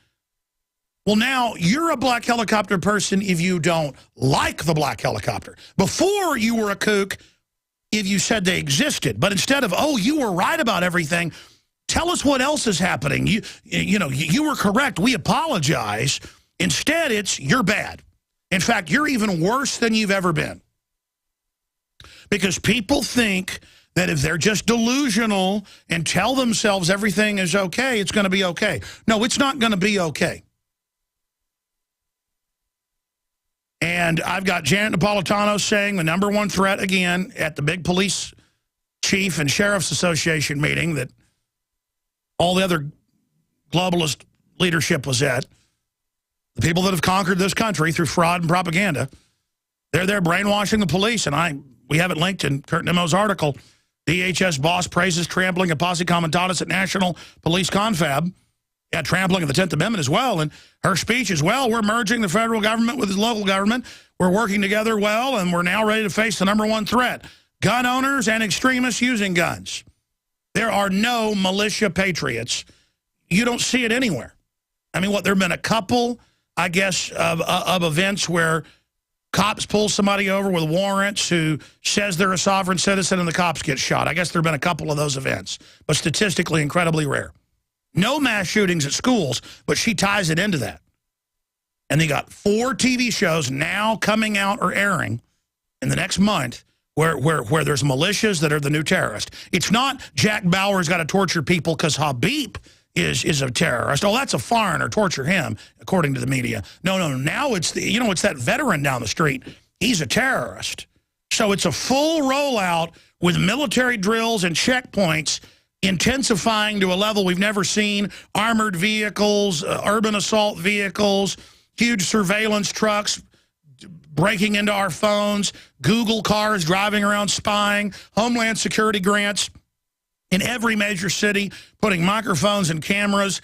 Well, now you're a black helicopter person if you don't like the black helicopter. Before you were a kook if you said they existed. But instead of, oh, you were right about everything, tell us what else is happening. You were correct. We apologize. Instead, it's you're bad. In fact, you're even worse than you've ever been. Because people think that if they're just delusional and tell themselves everything is okay, it's going to be okay. No, it's not going to be okay. And I've got Janet Napolitano saying the #1 threat again at the big police chief and sheriff's association meeting that all the other globalist leadership was at. The people that have conquered this country through fraud and propaganda, they're there brainwashing the police. And we have it linked in Kurt Nemo's article. DHS boss praises trampling of posse comitatus at National Police Confab. Yeah, trampling of the 10th Amendment as well. And her speech is, well, we're merging the federal government with the local government. We're working together well, and we're now ready to face the #1 threat. Gun owners and extremists using guns. There are no militia patriots. You don't see it anywhere. I mean, there have been a couple, I guess, of events where cops pull somebody over with warrants who says they're a sovereign citizen and the cops get shot. I guess there have been a couple of those events, but statistically incredibly rare. No mass shootings at schools, but she ties it into that. And they got 4 TV shows now coming out or airing in the next month where there's militias that are the new terrorists. It's not Jack Bauer's got to torture people because Habib is a terrorist. Oh, that's a foreigner. Torture him, according to the media. No. Now it's it's that veteran down the street. He's a terrorist. So it's a full rollout with military drills and checkpoints intensifying to a level we've never seen. Armored vehicles, urban assault vehicles, huge surveillance trucks breaking into our phones, Google cars driving around spying, Homeland Security grants in every major city, putting microphones and cameras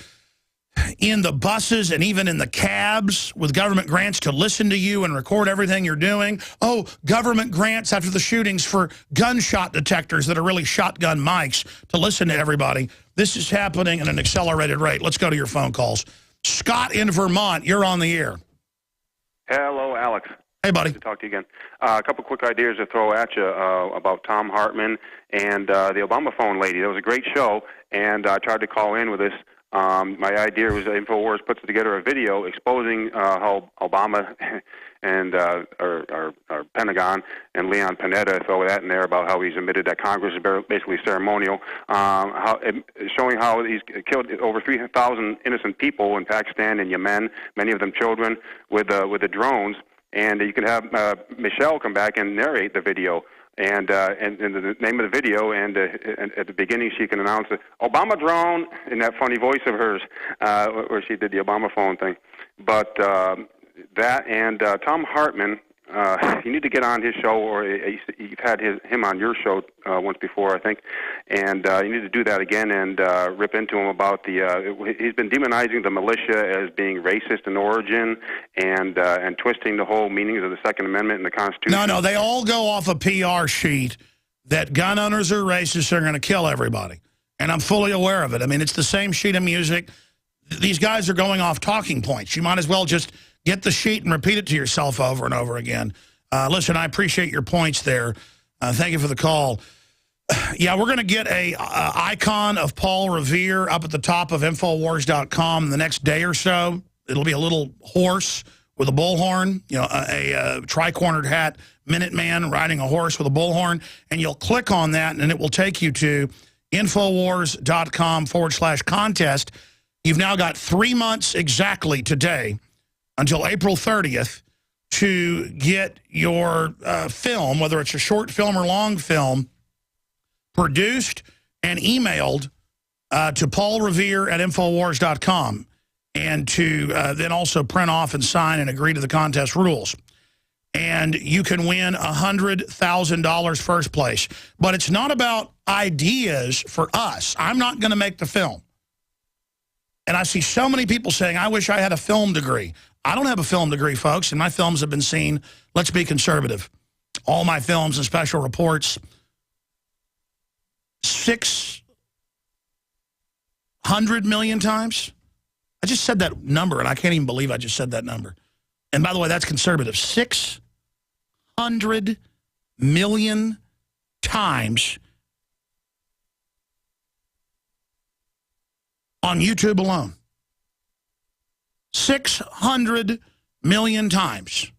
in the buses and even in the cabs with government grants to listen to you and record everything you're doing. Oh, government grants after the shootings for gunshot detectors that are really shotgun mics to listen to everybody. This is happening at an accelerated rate. Let's go to your phone calls. Scott in Vermont, you're on the air.
Hello, Alex.
Hey, buddy.
Good to talk to you again. A couple quick ideas to throw at you about Tom Hartman and the Obama phone lady. That was a great show, and I tried to call in with this. My idea was that InfoWars puts together a video exposing how Obama and our Pentagon and Leon Panetta, throw that in there about how he's admitted that Congress is basically ceremonial, showing how he's killed over 3,000 innocent people in Pakistan and Yemen, many of them children, with the drones. And you can have Michelle come back and narrate the video. And the name of the video, and at the beginning she can announce it, Obama drone, in that funny voice of hers, where she did the Obama phone thing. But that and Tom Hartman, you need to get on his show, or you've had him on your show once before, I think, and you need to do that again and rip into him about he's been demonizing the militia as being racist in origin and twisting the whole meanings of the Second Amendment and the Constitution.
No, they all go off a PR sheet that gun owners are racist, are going to kill everybody. And I'm fully aware of it. I mean, it's the same sheet of music. These guys are going off talking points. You might as well just get the sheet and repeat it to yourself over and over again. Listen, I appreciate your points there. Thank you for the call. Yeah, we're going to get a icon of Paul Revere up at the top of Infowars.com the next day or so. It'll be a little horse with a bullhorn, you know, a tri-cornered hat Minuteman riding a horse with a bullhorn. And you'll click on that, and it will take you to Infowars.com/contest. You've now got 3 months exactly today until April 30th to get your film, whether it's a short film or long film, produced and emailed to Paul Revere at Infowars.com, and to then also print off and sign and agree to the contest rules. And you can win $100,000 first place. But it's not about ideas for us. I'm not going to make the film. And I see so many people saying, I wish I had a film degree. I don't have a film degree, folks, and my films have been seen, let's be conservative, all my films and special reports, 600 million times. I just said that number, and I can't even believe I just said that number. And by the way, that's conservative. 600 million times on YouTube alone. 600 million times.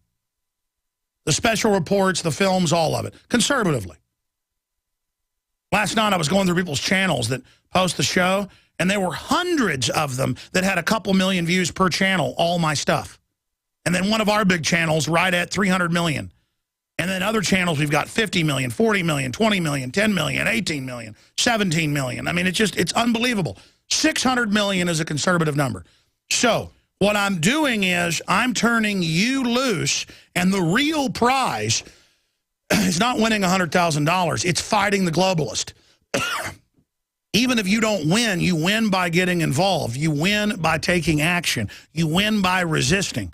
The special reports, the films, all of it, conservatively. Last night I was going through people's channels that post the show, and there were hundreds of them that had a couple million views per channel, all my stuff. And then one of our big channels right at 300 million. And then other channels, we've got 50 million, 40 million, 20 million, 10 million, 18 million, 17 million. I mean, it's unbelievable. 600 million is a conservative number. So what I'm doing is I'm turning you loose, and the real prize is not winning $100,000. It's fighting the globalist. Even if you don't win, you win by getting involved. You win by taking action. You win by resisting.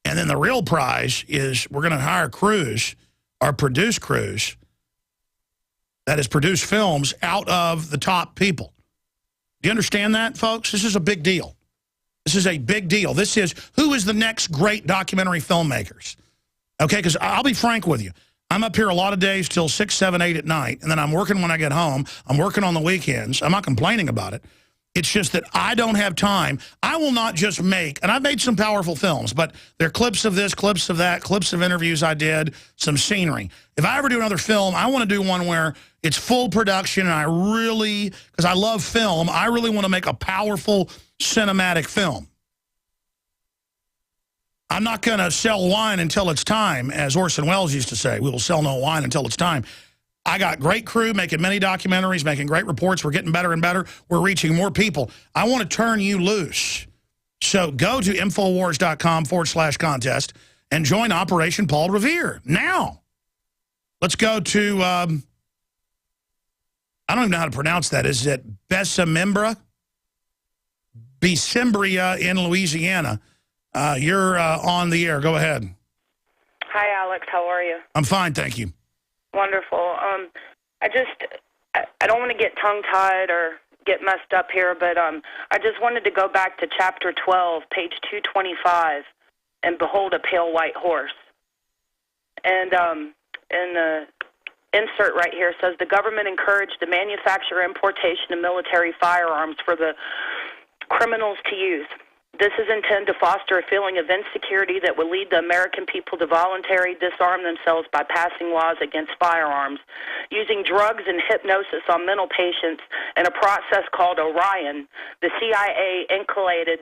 And then the real prize is we're going to hire crews or produce crews that is produce films out of the top people. Do you understand that, folks? This is a big deal. This is a big deal. This is who is the next great documentary filmmakers. Okay, because I'll be frank with you. I'm up here a lot of days till 6, 7, 8 at night, and then I'm working when I get home. I'm working on the weekends. I'm not complaining about it. It's just that I don't have time. I will not just make, and I've made some powerful films, but there are clips of this, clips of that, clips of interviews I did, some scenery. If I ever do another film, I want to do one where it's full production, and I really, because I love film, I really want to make a powerful cinematic film. I'm not going to sell wine until it's time, as Orson Welles used to say. We will sell no wine until it's time. I got great crew making many documentaries, making great reports. We're getting better and better. We're reaching more people. I want to turn you loose. So go to Infowars.com/contest and join Operation Paul Revere now. Let's go to, I don't even know how to pronounce that. Is it Besembria in Louisiana? You're on the air. Go ahead.
Hi, Alex. How are you?
I'm fine, thank you.
Wonderful. I don't want to get tongue-tied or get messed up here, but I just wanted to go back to Chapter 12, page 225, and behold a pale white horse. And in the insert right here says, the government encouraged the manufacture, importation of military firearms for the criminals to use. This is intended to foster a feeling of insecurity that will lead the American people to voluntarily disarm themselves by passing laws against firearms, using drugs and hypnosis on mental patients in a process called Orion. The CIA inculcated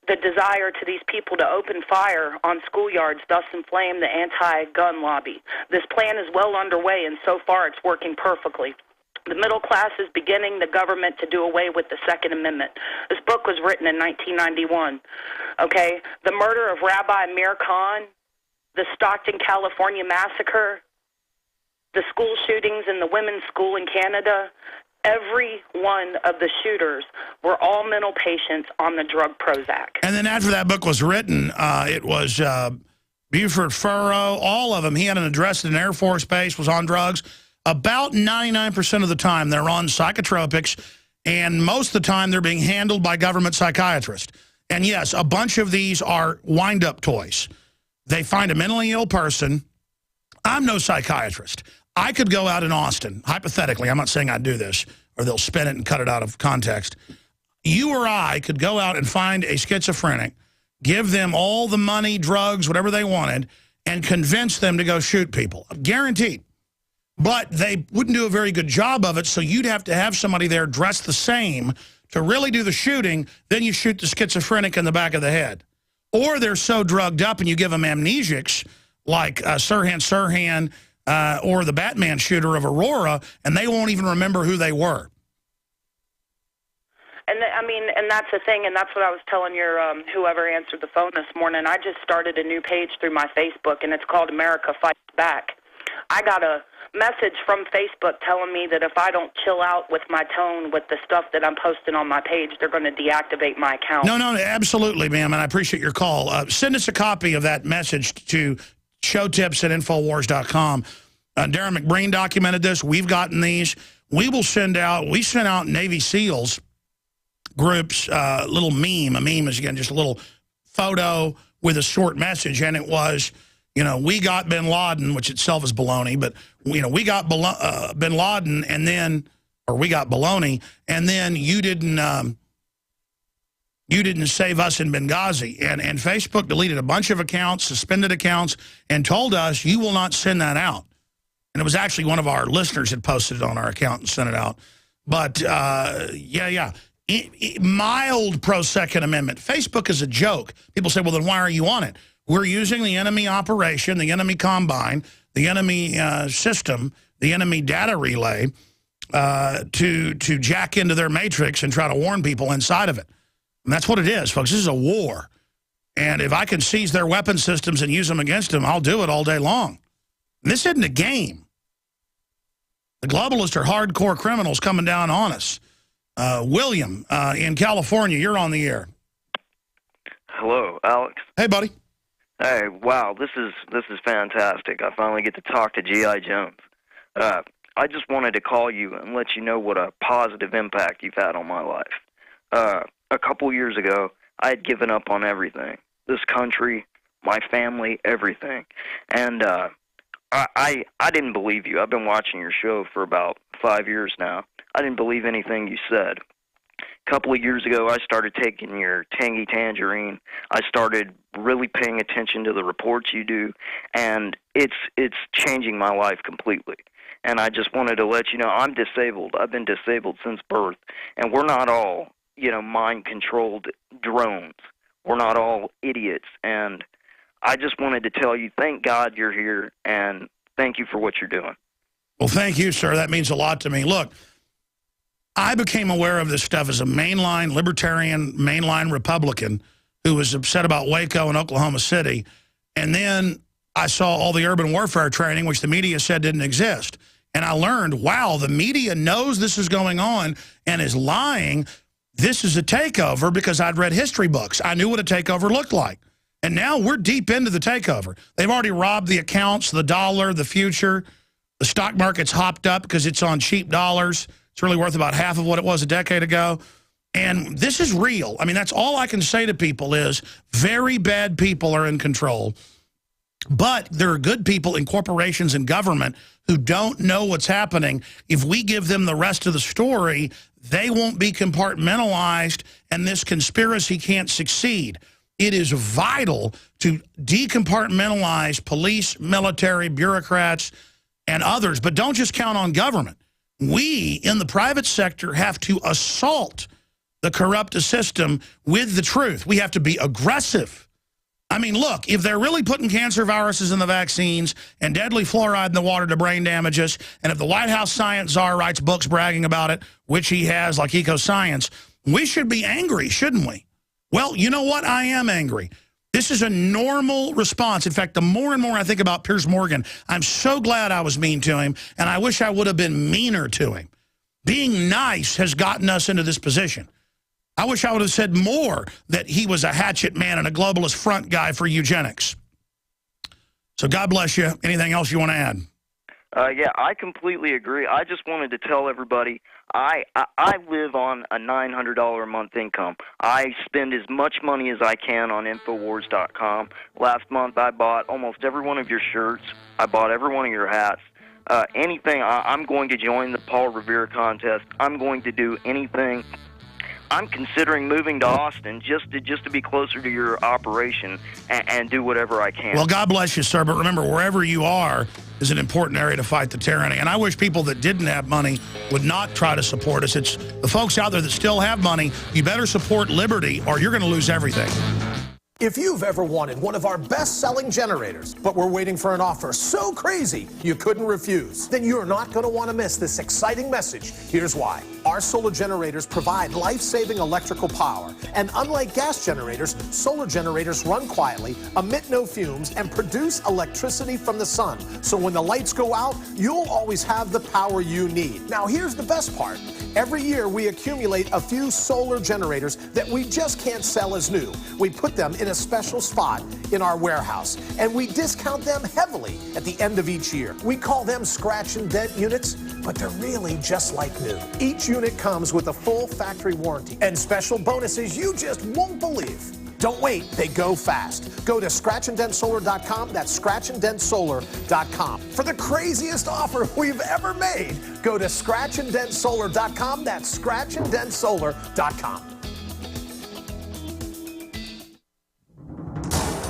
the desire to these people to open fire on schoolyards, thus inflame the anti-gun lobby. This plan is well underway, and so far it's working perfectly. The middle class is beginning the government to do away with the Second Amendment. This book was written in 1991. Okay? The murder of Rabbi Mir Khan, the Stockton, California massacre, the school shootings in the women's school in Canada, every one of the shooters were all mental patients on the drug Prozac.
And then after that book was written, it was Buford Furrow, all of them. He had an address at an Air Force base, was on drugs. About 99% of the time, they're on psychotropics, and most of the time they're being handled by government psychiatrists. And yes, a bunch of these are wind-up toys. They find a mentally ill person. I'm no psychiatrist. I could go out in Austin, hypothetically, I'm not saying I'd do this, or they'll spin it and cut it out of context. You or I could go out and find a schizophrenic, give them all the money, drugs, whatever they wanted, and convince them to go shoot people. Guaranteed. But they wouldn't do a very good job of it, so you'd have to have somebody there dressed the same to really do the shooting, then you shoot the schizophrenic in the back of the head. Or they're so drugged up and you give them amnesics, like Sirhan Sirhan or the Batman shooter of Aurora, and they won't even remember who they were.
And and that's the thing, and that's what I was telling your whoever answered the phone this morning. I just started a new page through my Facebook, and it's called America Fights Back. I got a message from Facebook telling me that if I don't chill out with my tone with the stuff that I'm posting on my page, they're going to deactivate my account.
No, absolutely, ma'am, and I appreciate your call. Send us a copy of that message to showtips@infowars.com. Darren McBreen documented this. We've gotten these. We sent out Navy SEALs groups, little meme. A meme is, again, just a little photo with a short message, and it was, we got bin Laden, which itself is baloney, but, we got bin Laden, and then, or we got baloney, and then you didn't save us in Benghazi. And Facebook deleted a bunch of accounts, suspended accounts, and told us you will not send that out. And it was actually one of our listeners that posted it on our account and sent it out. But, mild pro-Second Amendment. Facebook is a joke. People say, well, then why are you on it? We're using the enemy operation, the enemy combine, the enemy system, the enemy data relay to jack into their matrix and try to warn people inside of it. And that's what it is, folks. This is a war. And if I can seize their weapon systems and use them against them, I'll do it all day long. And this isn't a game. The globalists are hardcore criminals coming down on us. William, in California, you're on the air.
Hello, Alex.
Hey, buddy.
Hey, wow, this is fantastic. I finally get to talk to G.I. Jones. I just wanted to call you and let you know what a positive impact you've had on my life. A couple years ago, I had given up on everything. This country, my family, everything. And I didn't believe you. I've been watching your show for about 5 years now. I didn't believe anything you said. A couple of years ago, I started taking your Tangy Tangerine. I started really paying attention to the reports you do, and it's changing my life completely. And I just wanted to let you know I'm disabled. I've been disabled since birth, and we're not all, mind-controlled drones. We're not all idiots, and I just wanted to tell you, thank God you're here, and thank you for what you're doing.
Well, thank you, sir. That means a lot to me. Look, I became aware of this stuff as a mainline libertarian, mainline Republican who was upset about Waco and Oklahoma City. And then I saw all the urban warfare training, which the media said didn't exist. And I learned, wow, the media knows this is going on and is lying. This is a takeover because I'd read history books. I knew what a takeover looked like. And now we're deep into the takeover. They've already robbed the accounts, the dollar, the future. The stock market's hopped up because it's on cheap dollars. It's really worth about half of what it was a decade ago. And this is real. I mean, that's all I can say to people is very bad people are in control. But there are good people in corporations and government who don't know what's happening. If we give them the rest of the story, they won't be compartmentalized, and this conspiracy can't succeed. It is vital to decompartmentalize police, military, bureaucrats, and others. But don't just count on government. We, in the private sector, have to assault the corrupt system with the truth. We have to be aggressive. I mean, look, if they're really putting cancer viruses in the vaccines and deadly fluoride in the water to brain damage us, and if the White House science czar writes books bragging about it, which he has, like Eco-Science, we should be angry, shouldn't we? Well, you know what? I am angry. This is a normal response. In fact, the more and more I think about Piers Morgan, I'm so glad I was mean to him, and I wish I would have been meaner to him. Being nice has gotten us into this position. I wish I would have said more that he was a hatchet man and a globalist front guy for eugenics. So God bless you. Anything else you want to add?
Yeah, I completely agree. I just wanted to tell everybody I live on a $900 a month income. I spend as much money as I can on Infowars.com. Last month I bought almost every one of your shirts. I bought every one of your hats. Anything, I'm going to join the Paul Revere contest. I'm going to do anything. I'm considering moving to Austin just to be closer to your operation and do whatever I can.
Well, God bless you, sir. But remember, wherever you are is an important area to fight the tyranny. And I wish people that didn't have money would not try to support us. It's the folks out there that still have money. You better support liberty or you're going to lose everything.
If you've ever wanted one of our best-selling generators, but were waiting for an offer so crazy you couldn't refuse, then you're not going to want to miss this exciting message. Here's why. Our solar generators provide life-saving electrical power. And unlike gas generators, solar generators run quietly, emit no fumes, and produce electricity from the sun. So when the lights go out, you'll always have the power you need. Now, here's the best part. Every year, we accumulate a few solar generators that we just can't sell as new. We put them in a special spot in our warehouse, and we discount them heavily at the end of each year. We call them scratch and dent units, but they're really just like new. Each unit comes with a full factory warranty and special bonuses you just won't believe. Don't wait, they go fast. Go to scratchanddentsolar.com, that's scratchanddentsolar.com. For the craziest offer we've ever made, go to scratchanddentsolar.com, that's scratchanddentsolar.com.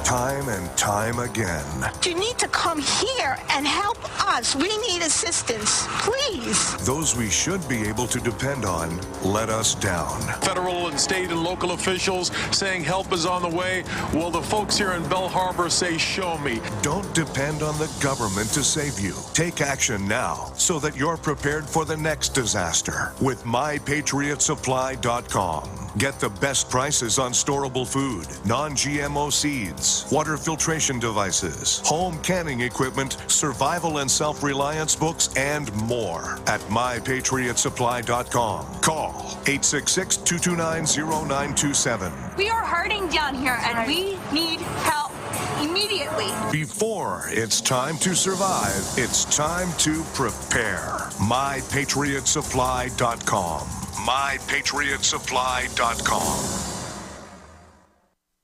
Time and time again.
You need to come here and help us. We need assistance, please.
Those we should be able to depend on let us down.
Federal and state and local officials saying help is on the way. Well, the folks here in Bell Harbor say, show me.
Don't depend on the government to save you. Take action now so that you're prepared for the next disaster with MyPatriotSupply.com. Get the best prices on storable food, non-GMO seeds, water filtration devices, home canning equipment, survival and self-reliance books, and more at MyPatriotSupply.com. Call 866-229-0927.
We are hurting down here, and we need help immediately.
Before it's time to survive, it's time to prepare. MyPatriotSupply.com. MyPatriotSupply.com.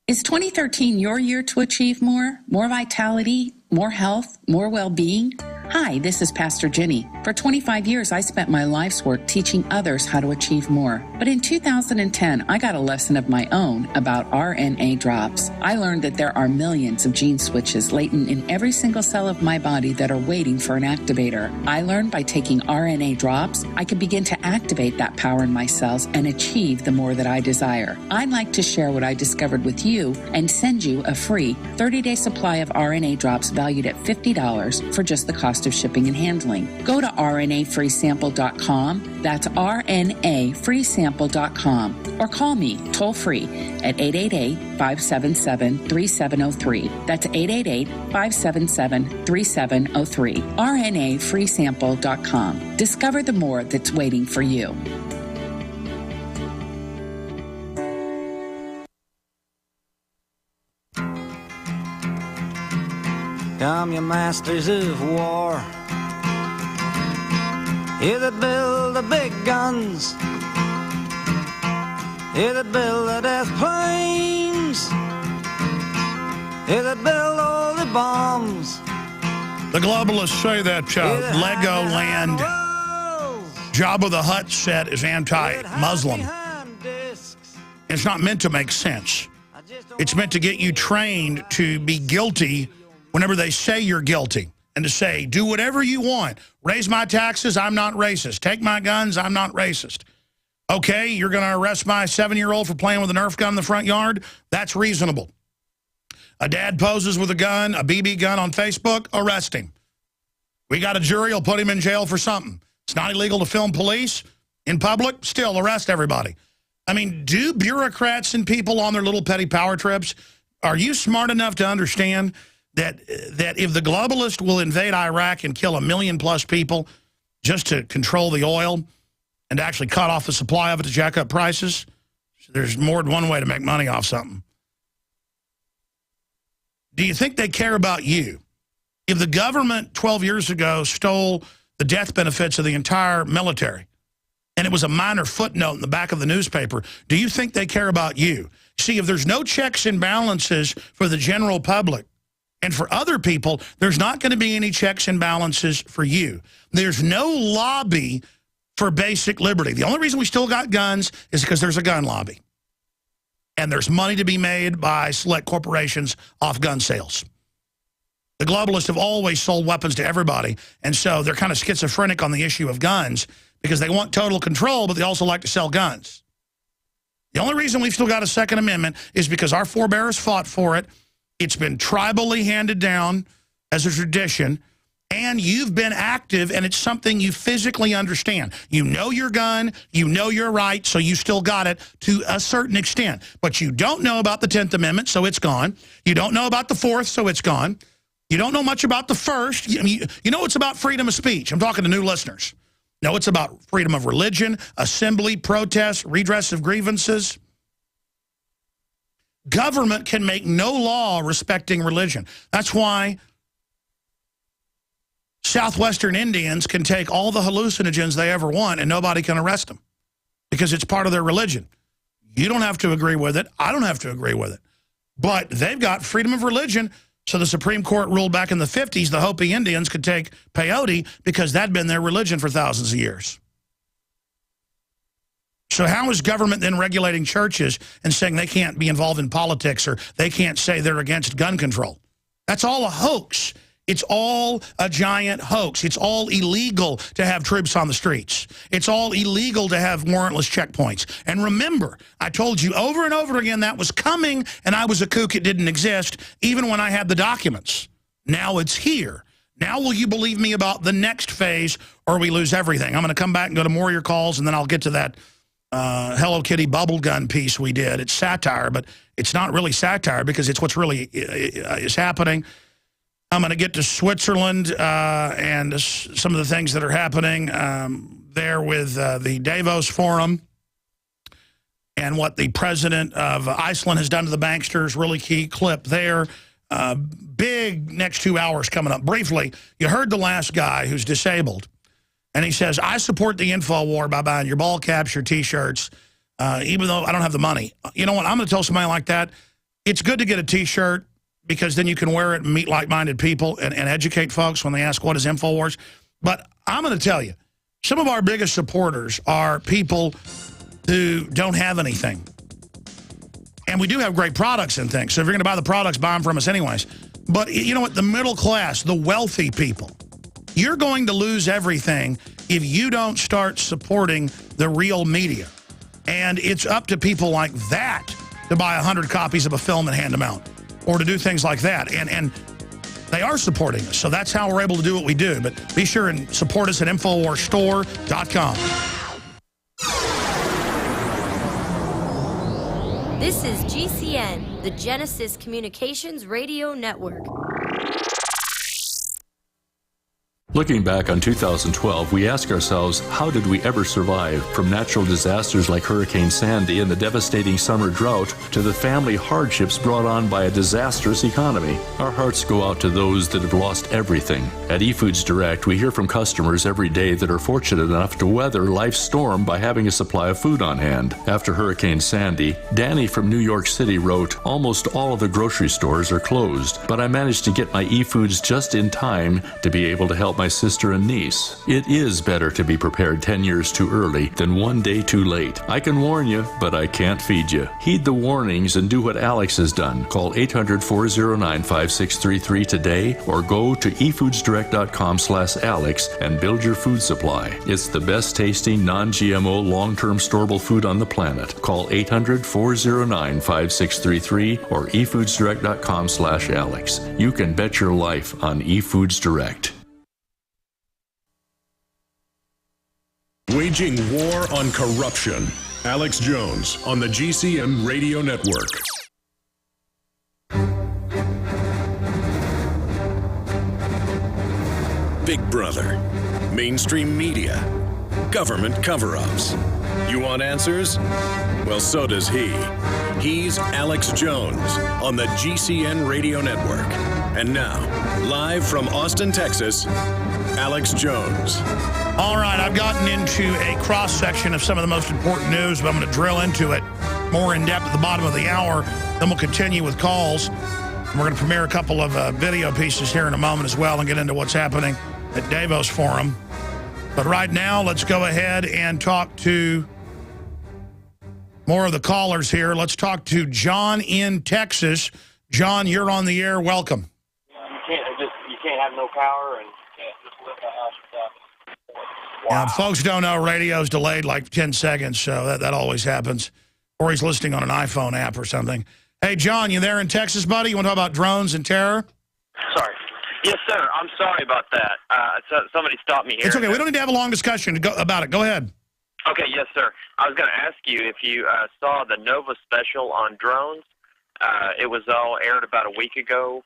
Is 2013 your year to achieve more? More vitality, more health, more well-being? Hi, this is Pastor Jenny. For 25 years, I spent my life's work teaching others how to achieve more. But in 2010, I got a lesson of my own about RNA drops. I learned that there are millions of gene switches latent in every single cell of my body that are waiting for an activator. I learned by taking RNA drops, I could begin to activate that power in my cells and achieve the more that I desire. I'd like to share what I discovered with you and send you a free 30-day supply of RNA drops valued at $50 for just the cost of shipping and handling. Go to RNAfreesample.com. That's RNAfreesample.com. Or call me toll free at 888-577-3703. That's 888-577-3703. RNAfreesample.com. Discover the more that's waiting for you.
Come, you masters of war, you that build the big guns, you that build the death planes, you that build all the bombs.
The globalists say that Legoland Jabba the Hutt set is anti-Muslim. It's not meant to make sense. It's meant to get you trained to be guilty whenever they say you're guilty. And to say, do whatever you want. Raise my taxes, I'm not racist. Take my guns, I'm not racist. Okay, you're going to arrest my 7-year-old for playing with a Nerf gun in the front yard? That's reasonable. A dad poses with a gun, a BB gun on Facebook, arrest him. We got a jury, will put him in jail for something. It's not illegal to film police in public, still arrest everybody. I mean, do bureaucrats and people on their little petty power trips, are you smart enough to understand that if the globalist will invade Iraq and kill 1 million+ people just to control the oil and to actually cut off the supply of it to jack up prices, there's more than one way to make money off something. Do you think they care about you? If the government 12 years ago stole the death benefits of the entire military, and it was a minor footnote in the back of the newspaper, do you think they care about you? See, if there's no checks and balances for the general public, and for other people, there's not going to be any checks and balances for you. There's no lobby for basic liberty. The only reason we still got guns is because there's a gun lobby. And there's money to be made by select corporations off gun sales. The globalists have always sold weapons to everybody, and so they're kind of schizophrenic on the issue of guns because they want total control, but they also like to sell guns. The only reason we've still got a Second Amendment is because our forebears fought for it. It's been tribally handed down as a tradition, and you've been active, and it's something you physically understand. You know your gun, you know your right, so you still got it to a certain extent. But you don't know about the 10th Amendment, so it's gone. You don't know about the 4th, so it's gone. You don't know much about the 1st. You know it's about freedom of speech. I'm talking to new listeners. No, it's about freedom of religion, assembly, protest, redress of grievances. Government can make no law respecting religion. That's why Southwestern Indians can take all the hallucinogens they ever want and nobody can arrest them because it's part of their religion. You don't have to agree with it. I don't have to agree with it. But they've got freedom of religion, so the Supreme Court ruled back in the 50s the Hopi Indians could take peyote because that'd been their religion for thousands of years. So how is government then regulating churches and saying they can't be involved in politics or they can't say they're against gun control? That's all a hoax. It's all a giant hoax. It's all illegal to have troops on the streets. It's all illegal to have warrantless checkpoints. And remember, I told you over and over again that was coming, and I was a kook. It didn't exist, even when I had the documents. Now it's here. Now will you believe me about the next phase, or we lose everything? I'm going to come back and go to more of your calls, and then I'll get to that Hello Kitty bubble gun piece we did. It's satire, but it's not really satire because it's what's really is happening. I'm going to get to Switzerland and some of the things that are happening there with the Davos Forum and what the president of Iceland has done to the banksters. Really key clip there. Big next 2 hours coming up. Briefly, you heard the last guy who's disabled. And he says, I support the info war by buying your ball caps, your T-shirts, even though I don't have the money. You know what? I'm going to tell somebody like that, it's good to get a T-shirt because then you can wear it and meet like-minded people and educate folks when they ask, what is InfoWars? But I'm going to tell you, some of our biggest supporters are people who don't have anything. And we do have great products and things. So if you're going to buy the products, buy them from us anyways. But you know what? The middle class, the wealthy people, you're going to lose everything if you don't start supporting the real media. And it's up to people like that to buy 100 copies of a film and hand them out, or to do things like that. And they are supporting us. So that's how we're able to do what we do. But be sure and support us at InfoWarsStore.com.
This is GCN, the Genesis Communications Radio Network.
Looking back on 2012, we ask ourselves, how did we ever survive? From natural disasters like Hurricane Sandy and the devastating summer drought to the family hardships brought on by a disastrous economy. Our hearts go out to those that have lost everything. At eFoods Direct, we hear from customers every day that are fortunate enough to weather life's storm by having a supply of food on hand. After Hurricane Sandy, Danny from New York City wrote, almost all of the grocery stores are closed, but I managed to get my eFoods just in time to be able to help my sister and niece. It is better to be prepared 10 years too early than one day too late. I can warn you, but I can't feed you. Heed the warnings and do what Alex has done. Call 800-409-5633 today or go to efoodsdirect.com/Alex and build your food supply. It's the best tasting, non-GMO, long-term storable food on the planet. Call 800-409-5633 or efoodsdirect.com/Alex. You can bet your life on eFoods Direct.
Waging war on corruption. Alex Jones on the GCN Radio Network. Big Brother, mainstream media, government cover-ups. You want answers? Well, so does he. He's Alex Jones on the GCN Radio Network. And now, live from Austin, Texas, Alex Jones.
All right, I've gotten into a cross-section of some of the most important news, but I'm going to drill into it more in depth at the bottom of the hour. Then we'll continue with calls. And we're going to premiere a couple of video pieces here in a moment as well and get into what's happening at Davos Forum. But right now, let's go ahead and talk to more of the callers here. Let's talk to John in Texas. John, you're on the air. Welcome.
You can't have no power and just live
Wow. Folks don't know radio's delayed like 10 seconds, so that always happens. Or he's listening on an iPhone app or something. Hey, John, you there in Texas, buddy? You want to talk about drones and terror?
Sorry. Yes, sir. I'm sorry about that. Somebody stopped me here.
It's okay. We don't need to have a long discussion about it. Go ahead.
Okay, yes, sir. I was going to ask you if you saw the Nova special on drones. It was all aired about a week ago.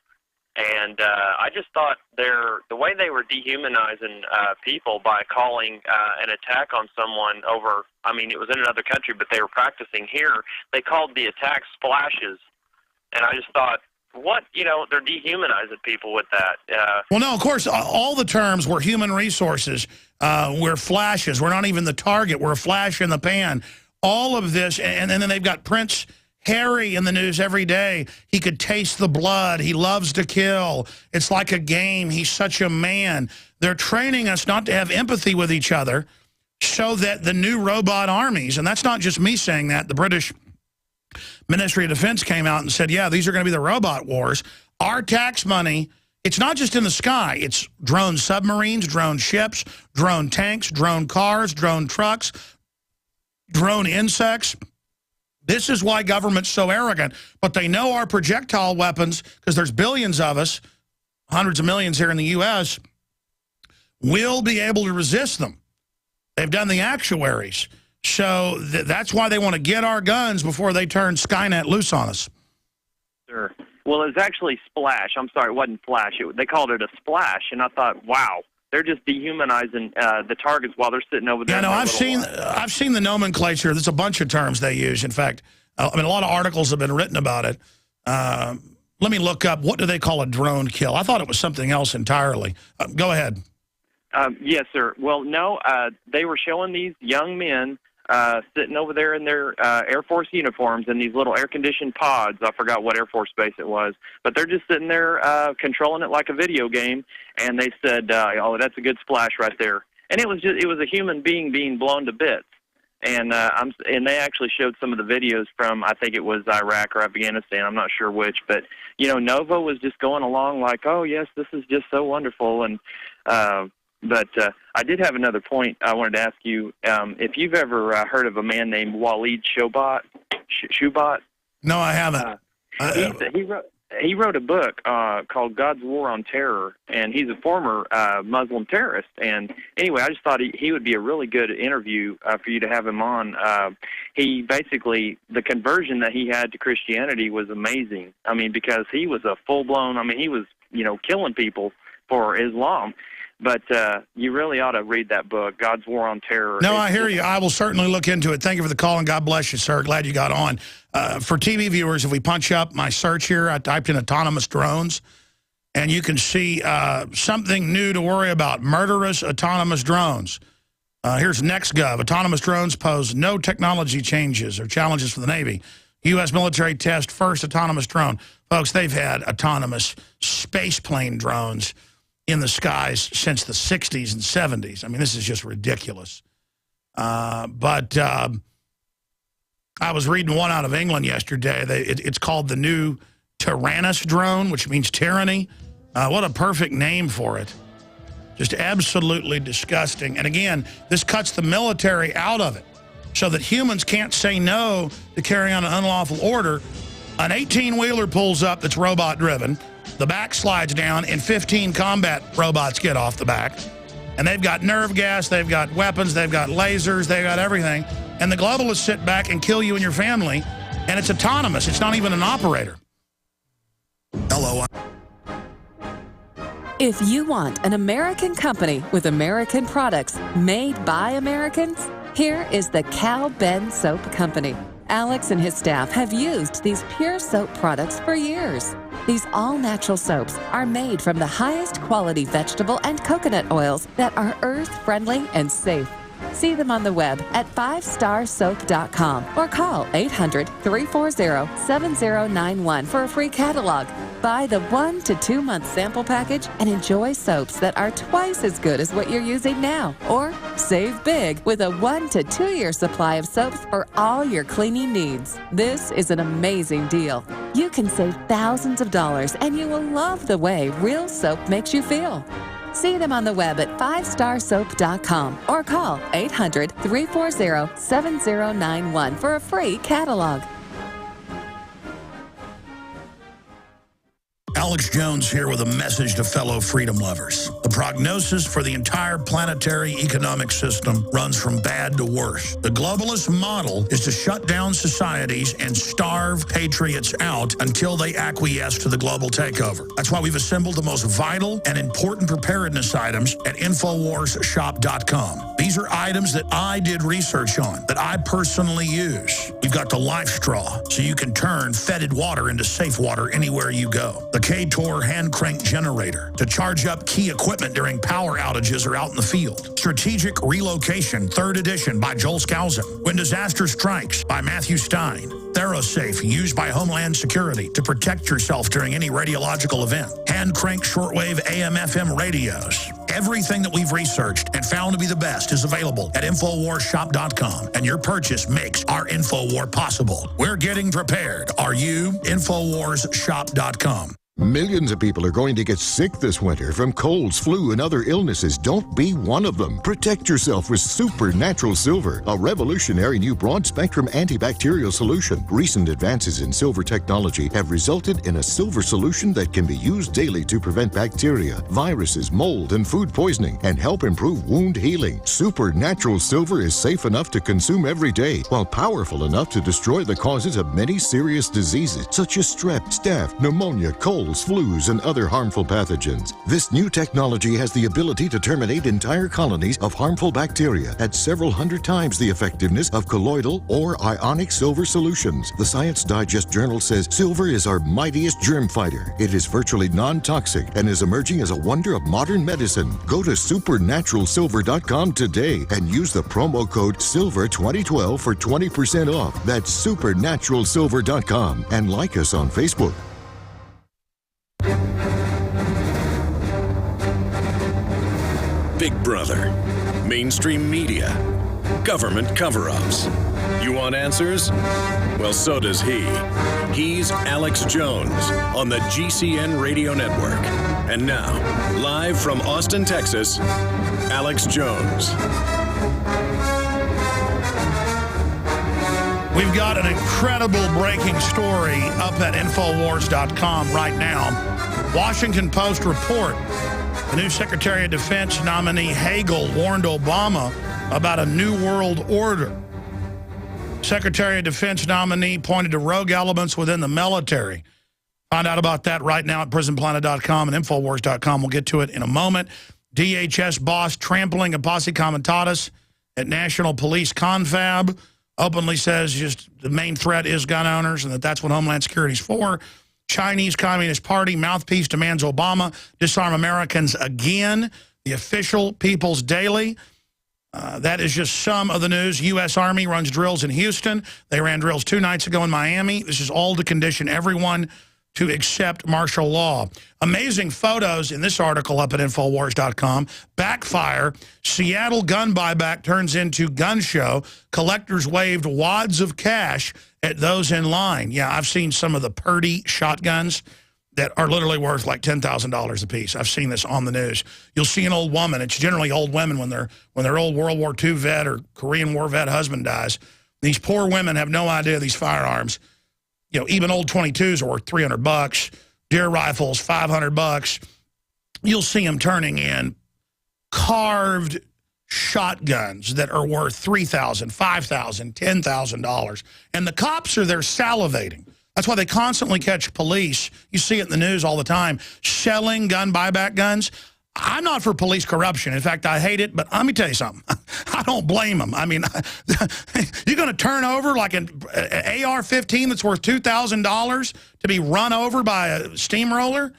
And I just thought the way they were dehumanizing people by calling an attack on someone over, I mean, it was in another country, but they were practicing here. They called the attack splashes. And I just thought, they're dehumanizing people with that.
Well, no, of course, all the terms were human resources. We're flashes. We're not even the target. We're a flash in the pan. All of this, and then they've got Prince Harry in the news every day. He could taste the blood. He loves to kill. It's like a game. He's such a man. They're training us not to have empathy with each other so that the new robot armies, and that's not just me saying that, the British Ministry of Defense came out and said, yeah, these are going to be the robot wars. Our tax money, it's not just in the sky. It's drone submarines, drone ships, drone tanks, drone cars, drone trucks, drone insects. This is why government's so arrogant. But they know our projectile weapons, because there's billions of us, hundreds of millions here in the U.S., will be able to resist them. They've done the actuaries. So that's why they want to get our guns before they turn Skynet loose on us.
Sure. Well, it's actually Splash. I'm sorry, it wasn't Flash. They called it a splash, and I thought, wow, they're just dehumanizing the targets while they're sitting over there.
Yeah, no, I've seen the nomenclature. There's a bunch of terms they use. In fact, I mean, a lot of articles have been written about it. Let me look up, what do they call a drone kill? I thought it was something else entirely. Go ahead.
Yes, sir. Well, no, they were showing these young men sitting over there in their Air Force uniforms in these little air-conditioned pods. I forgot what Air Force base it was. But they're just sitting there controlling it like a video game. And they said, oh, that's a good splash right there. And it was a human being being blown to bits. And they actually showed some of the videos from, I think it was Iraq or Afghanistan, I'm not sure which. But, Nova was just going along like, oh, yes, this is just so wonderful. And But I did have another point I wanted to ask you. If you've ever heard of a man named Walid Shoebat?
No, I haven't.
He wrote a book called God's War on Terror, and he's a former Muslim terrorist. And anyway, I just thought he would be a really good interview for you to have him on. He basically, the conversion that he had to Christianity was amazing. I mean, because he was a full-blown, he was, killing people for Islam. But you really ought to read that book, God's War on Terror.
No, I hear you. I will certainly look into it. Thank you for the call, and God bless you, sir. Glad you got on. For TV viewers, if we punch up my search here, I typed in autonomous drones, and you can see something new to worry about, murderous autonomous drones. Here's NextGov. Autonomous drones pose no technology changes or challenges for the Navy. U.S. military test first autonomous drone. Folks, they've had autonomous spaceplane drones in the skies since the 60s and 70s. I mean, this is just ridiculous. But I was reading one out of England yesterday. It's called the new Tyrannus drone, which means tyranny. What a perfect name for it. Just absolutely disgusting. And again, this cuts the military out of it so that humans can't say no to carrying on an unlawful order. An 18-wheeler pulls up that's robot-driven. The back slides down, and 15 combat robots get off the back. And they've got nerve gas, they've got weapons, they've got lasers, they've got everything. And the globalists sit back and kill you and your family, and it's autonomous. It's not even an operator. Hello.
If you want an American company with American products made by Americans, here is the Cal Ben Soap Company. Alex and his staff have used these pure soap products for years. These all-natural soaps are made from the highest quality vegetable and coconut oils that are earth-friendly and safe. See them on the web at 5starsoap.com or call 800-340-7091 for a free catalog. Buy the 1 to 2 month sample package and enjoy soaps that are twice as good as what you're using now. Or save big with a 1 to 2 year supply of soaps for all your cleaning needs. This is an amazing deal. You can save thousands of dollars, and you will love the way real soap makes you feel. See them on the web at 5starsoap.com or call 800-340-7091 for a free catalog.
Alex Jones here with a message to fellow freedom lovers. The prognosis for the entire planetary economic system runs from bad to worse. The globalist model is to shut down societies and starve patriots out until they acquiesce to the global takeover. That's why we've assembled the most vital and important preparedness items at InfoWarsShop.com. These are items that I did research on, that I personally use. We've got the Life Straw, so you can turn fetid water into safe water anywhere you go. The K-Tor hand crank generator to charge up key equipment during power outages or out in the field. Strategic Relocation, 3rd edition by Joel Skousen. When Disaster Strikes by Matthew Stein. ThyroSafe, used by Homeland Security to protect yourself during any radiological event. Hand crank shortwave AM/FM radios. Everything that we've researched and found to be the best is available at InfoWarsShop.com, and your purchase makes our InfoWar possible. We're getting prepared. Are you? InfoWarsShop.com.
Millions of people are going to get sick this winter from colds, flu, and other illnesses. Don't be one of them. Protect yourself with Supernatural Silver, a revolutionary new broad-spectrum antibacterial solution. Recent advances in silver technology have resulted in a silver solution that can be used daily to prevent bacteria, viruses, mold, and food poisoning, and help improve wound healing. Supernatural Silver is safe enough to consume every day, while powerful enough to destroy the causes of many serious diseases, such as strep, staph, pneumonia, colds, flus, and other harmful pathogens. This new technology has the ability to terminate entire colonies of harmful bacteria at several hundred times the effectiveness of colloidal or ionic silver solutions. The Science Digest journal says silver is our mightiest germ fighter. It is virtually non-toxic and is emerging as a wonder of modern medicine. Go to supernaturalsilver.com today and use the promo code SILVER2012 for 20% off. That's supernaturalsilver.com, and like us on Facebook.
Big Brother, mainstream media, government cover-ups. You want answers? Well, so does he. He's Alex Jones on the GCN Radio Network. And now, live from Austin, Texas, Alex Jones.
We've got an incredible breaking story up at Infowars.com right now. Washington Post report. The new Secretary of Defense nominee Hagel warned Obama about a new world order. Secretary of Defense nominee pointed to rogue elements within the military. Find out about that right now at PrisonPlanet.com and Infowars.com. We'll get to it in a moment. DHS boss trampling a posse comitatus at National Police confab. Openly says just the main threat is gun owners and that's what Homeland Security is for. Chinese Communist Party mouthpiece demands Obama disarm Americans again. The official People's Daily. That is just some of the news. U.S. Army runs drills in Houston. They ran drills 2 nights ago in Miami. This is all to condition everyone to accept martial law. Amazing photos in this article up at Infowars.com. Backfire. Seattle gun buyback turns into gun show. Collectors waved wads of cash at those in line. Yeah, I've seen some of the Purdy shotguns that are literally worth like $10,000 a piece. I've seen this on the news. You'll see an old woman. It's generally old women when their old World War II vet or Korean War vet husband dies. These poor women have no idea these firearms. You know, even old 22s are worth $300. Deer rifles, $500. You'll see them turning in carved shotguns that are worth $3,000, $5,000, $10,000. And the cops are there salivating. That's why they constantly catch police. You see it in the news all the time, selling gun buyback guns. I'm not for police corruption. In fact, I hate it, but let me tell you something. I don't blame them. I mean, you're going to turn over like an AR-15 that's worth $2,000 to be run over by a steamroller?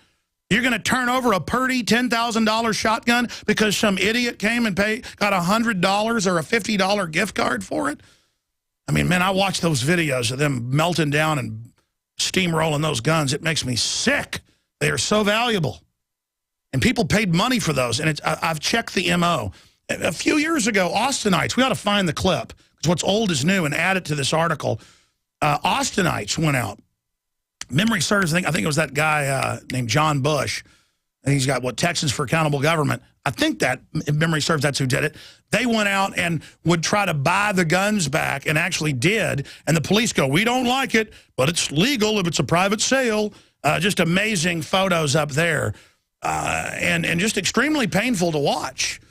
You're going to turn over a Purdy $10,000 shotgun because some idiot came and got $100 or a $50 gift card for it? I mean, man, I watch those videos of them melting down and steamrolling those guns. It makes me sick. They are so valuable. And people paid money for those. And I've checked the MO. A few years ago, Austinites, we ought to find the clip, because what's old is new, and add it to this article. Austinites went out. Memory serves, I think it was that guy named John Bush. And he's got, Texans for Accountable Government. I think that, if memory serves, that's who did it. They went out and would try to buy the guns back, and actually did. And the police go, we don't like it, but it's legal if it's a private sale. Just amazing photos up there. And just extremely painful to watch.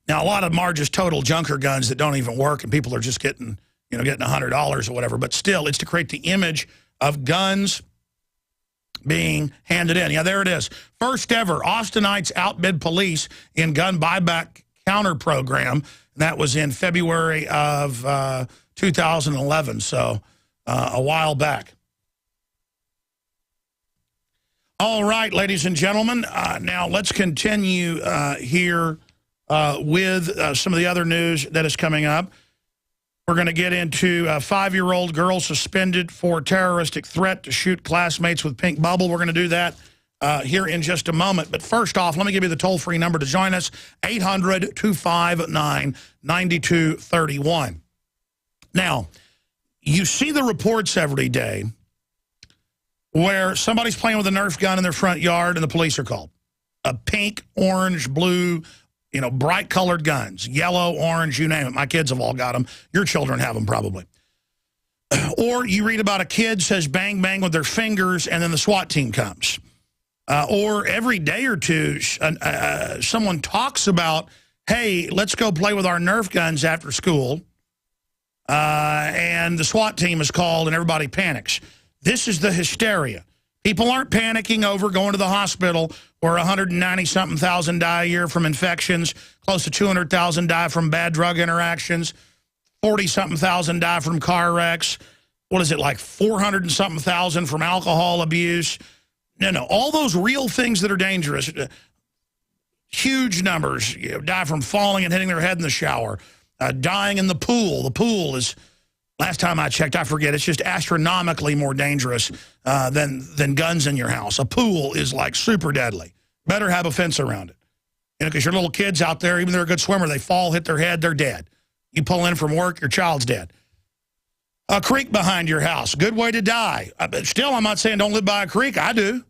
Now, a lot of them are just total junker guns that don't even work, and people are just getting $100 or whatever. But still, it's to create the image of guns being handed in. Yeah, there it is. First ever, Austinites outbid police in gun buyback counter program. That was in February of 2011, so a while back. All right, ladies and gentlemen, now let's continue here with some of the other news that is coming up. We're going to get into a 5-year-old girl suspended for terroristic threat to shoot classmates with pink bubble. We're going to do that here in just a moment. But first off, let me give you the toll-free number to join us, 800-259-9231. Now, you see the reports every day where somebody's playing with a Nerf gun in their front yard and the police are called. A pink, orange, blue, bright colored guns, yellow, orange, you name it. My kids have all got them. Your children have them probably. Or you read about a kid says bang, bang with their fingers and then the SWAT team comes. Or every day or two, someone talks about, hey, let's go play with our Nerf guns after school. And the SWAT team is called and everybody panics. This is the hysteria. People aren't panicking over going to the hospital where 190-something thousand die a year from infections, close to 200,000 die from bad drug interactions, 40-something thousand die from car wrecks. What is it, like 400-something thousand from alcohol abuse? No, all those real things that are dangerous, huge numbers, die from falling and hitting their head in the shower, dying in the pool. The pool is... Last time I checked, I forget, it's just astronomically more dangerous than guns in your house. A pool is like super deadly. Better have a fence around it. Because your little kids out there, even if they're a good swimmer, they fall, hit their head, they're dead. You pull in from work, your child's dead. A creek behind your house, good way to die. But still, I'm not saying don't live by a creek. I do.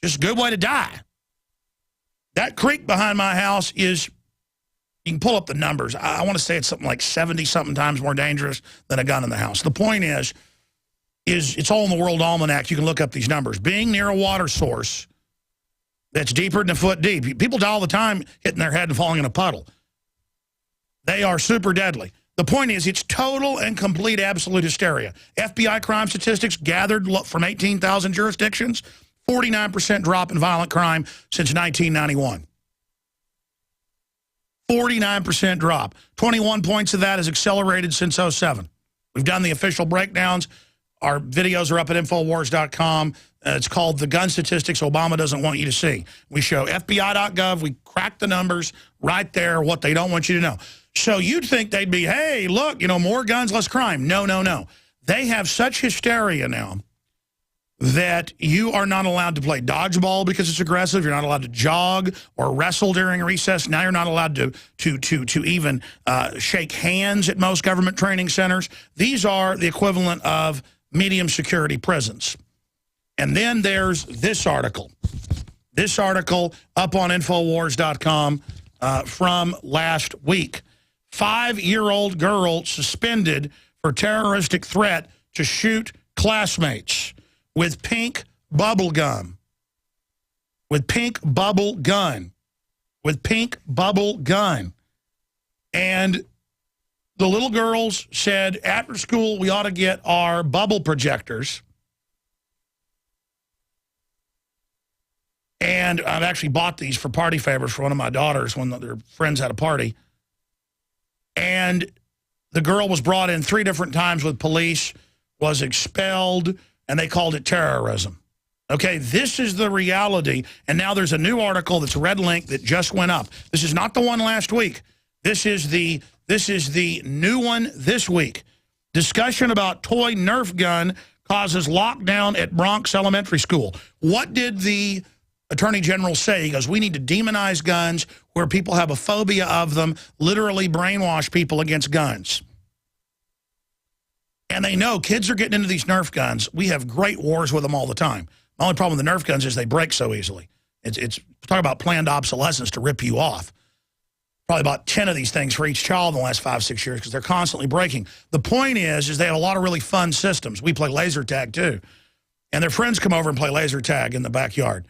Just a good way to die. That creek behind my house is... You can pull up the numbers. I want to say it's something like 70-something times more dangerous than a gun in the house. The point is it's all in the World Almanac. You can look up these numbers. Being near a water source that's deeper than a foot deep. People die all the time hitting their head and falling in a puddle. They are super deadly. The point is it's total and complete absolute hysteria. FBI crime statistics gathered from 18,000 jurisdictions, 49% drop in violent crime since 1991. 49% drop. 21 points of that is accelerated since 07. We've done the official breakdowns. Our videos are up at Infowars.com. It's called The Gun Statistics Obama Doesn't Want You to See. We show FBI.gov. We crack the numbers right there, what they don't want you to know. So you'd think they'd be, hey, look, you know, more guns, less crime. No, no, no. They have such hysteria now that you are not allowed to play dodgeball because it's aggressive. You're not allowed to jog or wrestle during recess. Now you're not allowed to even shake hands at most government training centers. These are the equivalent of medium security prisons. And then there's this article. This article up on Infowars.com from last week. 5-year-old girl suspended for terroristic threat to shoot classmates with pink bubble gum. With pink bubble gun. With pink bubble gun. And the little girls said, after school, we ought to get our bubble projectors. And I've actually bought these for party favors for one of my daughters when their friends had a party. And the girl was brought in 3 different times with police, was expelled, and they called it terrorism. Okay, this is the reality. And now there's a new article that's red link that just went up. This is not the one last week. This is the new one this week. Discussion about toy Nerf gun causes lockdown at Bronx Elementary School. What did the Attorney General say? He goes, we need to demonize guns where people have a phobia of them, literally brainwash people against guns. And they know kids are getting into these Nerf guns. We have great wars with them all the time. The only problem with the Nerf guns is they break so easily. It's talk about planned obsolescence to rip you off. Probably about 10 of these things for each child in the last 5-6 years because they're constantly breaking. The point is they have a lot of really fun systems. We play laser tag too. And their friends come over and play laser tag in the backyard.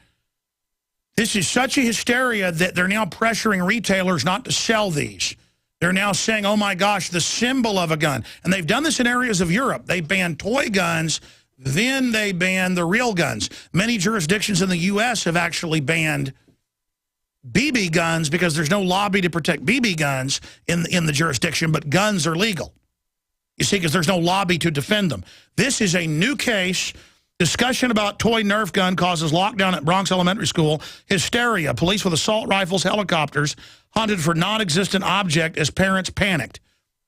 This is such a hysteria that they're now pressuring retailers not to sell these. They're now saying, oh my gosh, the symbol of a gun. And they've done this in areas of Europe. They banned toy guns, then they banned the real guns. Many jurisdictions in the U.S. have actually banned BB guns because there's no lobby to protect BB guns in the jurisdiction, but guns are legal. You see, because there's no lobby to defend them. This is a new case. Discussion about toy Nerf gun causes lockdown at Bronx Elementary School. Hysteria. Police with assault rifles, helicopters hunted for non-existent object as parents panicked.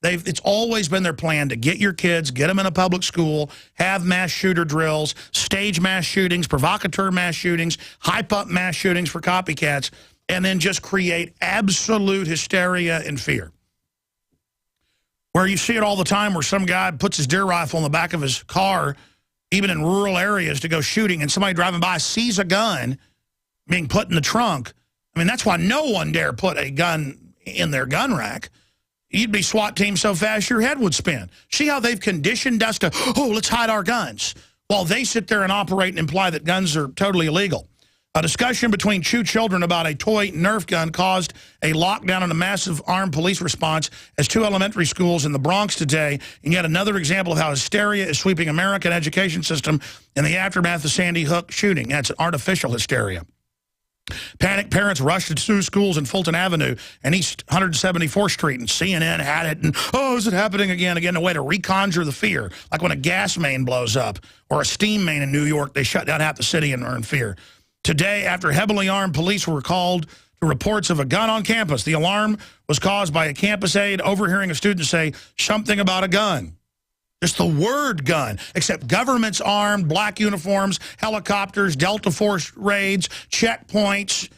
It's always been their plan to get your kids, get them in a public school, have mass shooter drills, stage mass shootings, provocateur mass shootings, hype up mass shootings for copycats, and then just create absolute hysteria and fear. Where you see it all the time where some guy puts his deer rifle in the back of his car, even in rural areas, to go shooting, and somebody driving by sees a gun being put in the trunk. I mean, that's why no one dare put a gun in their gun rack. You'd be SWAT team so fast your head would spin. See how they've conditioned us to, oh, let's hide our guns, while they sit there and operate and imply that guns are totally illegal. A discussion between two children about a toy Nerf gun caused a lockdown and a massive armed police response as 2 elementary schools in the Bronx today. And yet another example of how hysteria is sweeping American education system in the aftermath of Sandy Hook shooting. That's an artificial hysteria. Panicked parents rushed to 2 schools in Fulton Avenue and East 174th Street, and CNN had it, and, oh, is it happening again? Again, a way to reconjure the fear. Like when a gas main blows up or a steam main in New York, they shut down half the city and are in fear. Today, after heavily armed police were called to reports of a gun on campus, the alarm was caused by a campus aide overhearing a student say something about a gun. Just the word gun, except government's armed, black uniforms, helicopters, Delta Force raids, checkpoints,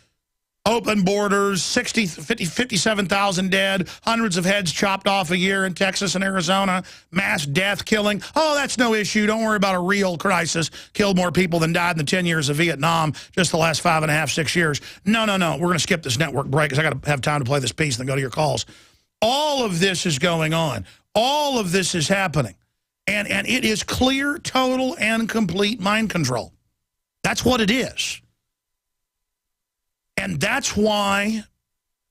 open borders, 57,000 dead, hundreds of heads chopped off a year in Texas and Arizona, mass death, killing. Oh, that's no issue. Don't worry about a real crisis. Killed more people than died in the 10 years of Vietnam, just the last 5.5, 6 years. No. We're going to skip this network break because I got to have time to play this piece and then go to your calls. All of this is going on. All of this is happening. And it is clear, total, and complete mind control. That's what it is. And that's why,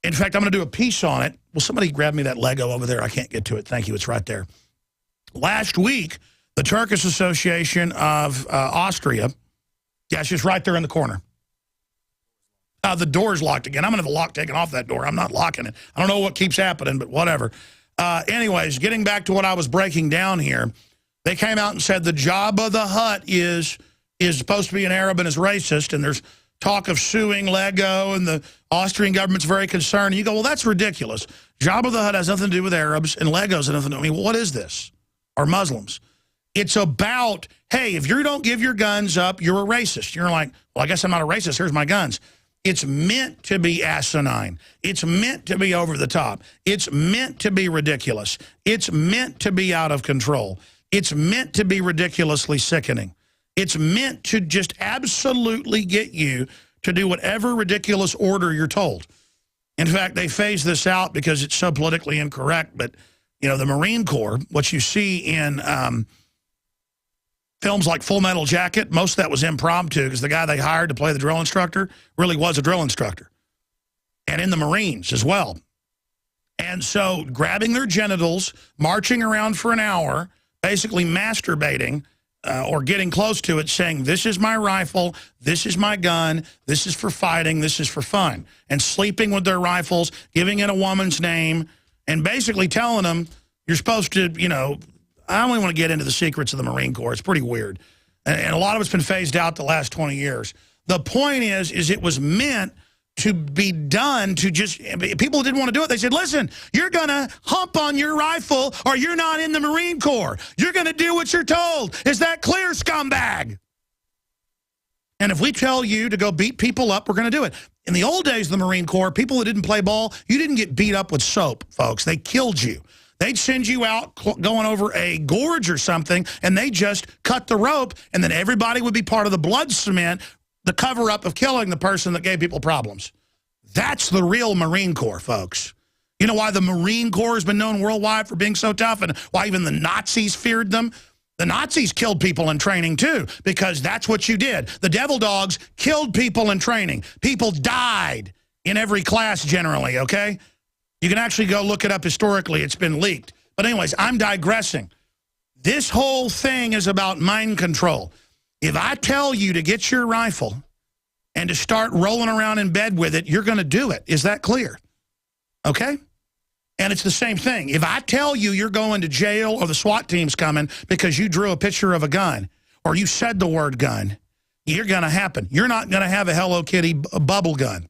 in fact, I'm going to do a piece on it. Will somebody grab me that Lego over there? I can't get to it. Thank you. It's right there. Last week, the Turkish Association of Austria, yeah, it's just right there in the corner. The door's locked again. I'm going to have the lock taken off that door. I'm not locking it. I don't know what keeps happening, but whatever. Anyways, getting back to what I was breaking down here, they came out and said the Jabba the Hutt is supposed to be an Arab and is racist, and there's talk of suing Lego, and the Austrian government's very concerned. And you go, well, that's ridiculous. Jabba the Hutt has nothing to do with Arabs, and Legos has nothing to do. I mean, what is this? Or Muslims? It's about, hey, if you don't give your guns up, you're a racist. You're like, well, I guess I'm not a racist. Here's my guns. It's meant to be asinine. It's meant to be over the top. It's meant to be ridiculous. It's meant to be out of control. It's meant to be ridiculously sickening. It's meant to just absolutely get you to do whatever ridiculous order you're told. In fact, they phase this out because it's so politically incorrect. But, you know, the Marine Corps, what you see in films like Full Metal Jacket, most of that was impromptu because the guy they hired to play the drill instructor really was a drill instructor. And in the Marines as well. And so grabbing their genitals, marching around for an hour, basically masturbating or getting close to it, saying, this is my rifle, this is my gun, this is for fighting, this is for fun. And sleeping with their rifles, giving it a woman's name, and basically telling them, you're supposed to, you know, I don't even want to get into the secrets of the Marine Corps. It's pretty weird. And a lot of it's been phased out the last 20 years. The point is it was meant to be done to just, people didn't want to do it. They said, listen, you're going to hump on your rifle or you're not in the Marine Corps. You're going to do what you're told. Is that clear, scumbag? And if we tell you to go beat people up, we're going to do it. In the old days of the Marine Corps, people that didn't play ball, you didn't get beat up with soap, folks. They killed you. They'd send you out going over a gorge or something, and they just cut the rope, and then everybody would be part of the blood cement, the cover-up of killing the person that gave people problems. That's the real Marine Corps, folks. You know why the Marine Corps has been known worldwide for being so tough and why even the Nazis feared them? The Nazis killed people in training, too, because that's what you did. The Devil Dogs killed people in training. People died in every class generally, okay? You can actually go look it up historically. It's been leaked. But anyways, I'm digressing. This whole thing is about mind control. If I tell you to get your rifle and to start rolling around in bed with it, you're going to do it. Is that clear? Okay? And it's the same thing. If I tell you you're going to jail or the SWAT team's coming because you drew a picture of a gun or you said the word gun, you're going to happen. You're not going to have a Hello Kitty bubble gun.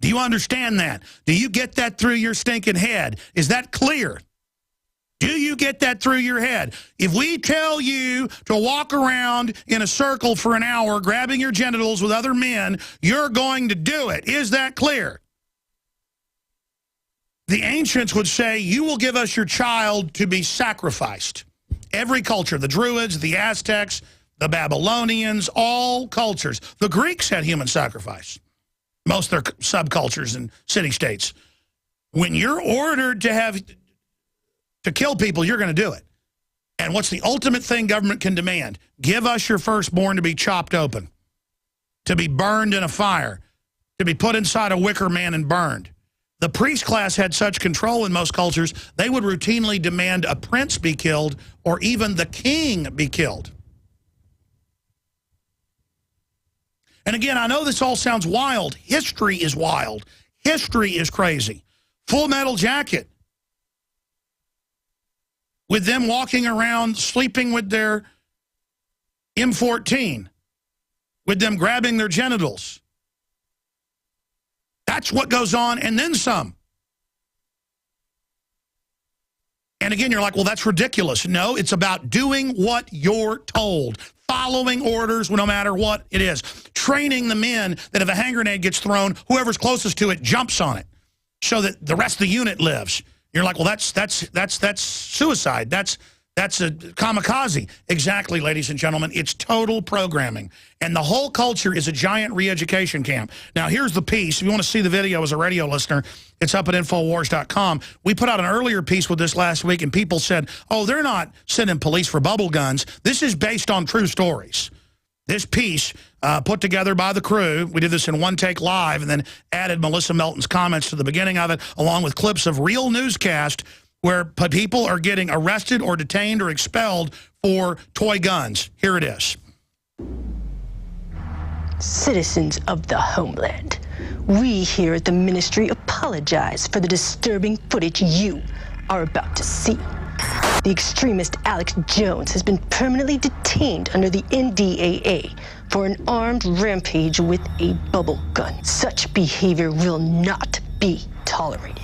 Do you understand that? Do you get that through your stinking head? Is that clear? Do you get that through your head? If we tell you to walk around in a circle for an hour grabbing your genitals with other men, you're going to do it. Is that clear? The ancients would say, you will give us your child to be sacrificed. Every culture, the Druids, the Aztecs, the Babylonians, all cultures. The Greeks had human sacrifice. Most of their subcultures and city-states. When you're ordered to kill people, you're going to do it. And what's the ultimate thing government can demand? Give us your firstborn to be chopped open, to be burned in a fire, to be put inside a wicker man and burned. The priest class had such control in most cultures, they would routinely demand a prince be killed or even the king be killed. And again, I know this all sounds wild. History is wild. History is crazy. Full Metal Jacket. With them walking around, sleeping with their M14. With them grabbing their genitals. That's what goes on, and then some. And again, you're like, well, that's ridiculous. No, it's about doing what you're told. Following orders, no matter what it is. Training the men that if a hand grenade gets thrown, whoever's closest to it jumps on it so that the rest of the unit lives. You're like, well, that's suicide. That's a kamikaze. Exactly, ladies and gentlemen. It's total programming. And the whole culture is a giant re-education camp. Now, here's the piece. If you want to see the video as a radio listener, it's up at Infowars.com. We put out an earlier piece with this last week, and people said, oh, they're not sending police for bubble guns. This is based on true stories. This piece, put together by the crew, we did this in one take live and then added Melissa Melton's comments to the beginning of it, along with clips of real newscast where people are getting arrested or detained or expelled for toy guns. Here it is.
Citizens of the homeland, we here at the ministry apologize for the disturbing footage you are about to see. The extremist Alex Jones has been permanently detained under the NDAA for an armed rampage with a bubble gun. Such behavior will not be tolerated.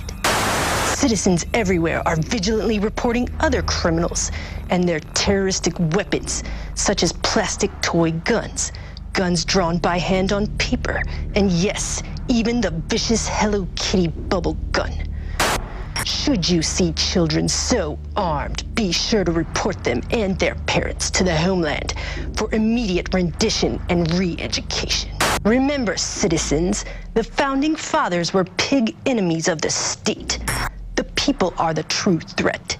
Citizens everywhere are vigilantly reporting other criminals and their terroristic weapons, such as plastic toy guns, guns drawn by hand on paper, and yes, even the vicious Hello Kitty bubble gun. Should you see children so armed, be sure to report them and their parents to the homeland for immediate rendition and re-education. Remember, citizens, the founding fathers were pig enemies of the state. The people are the true threat.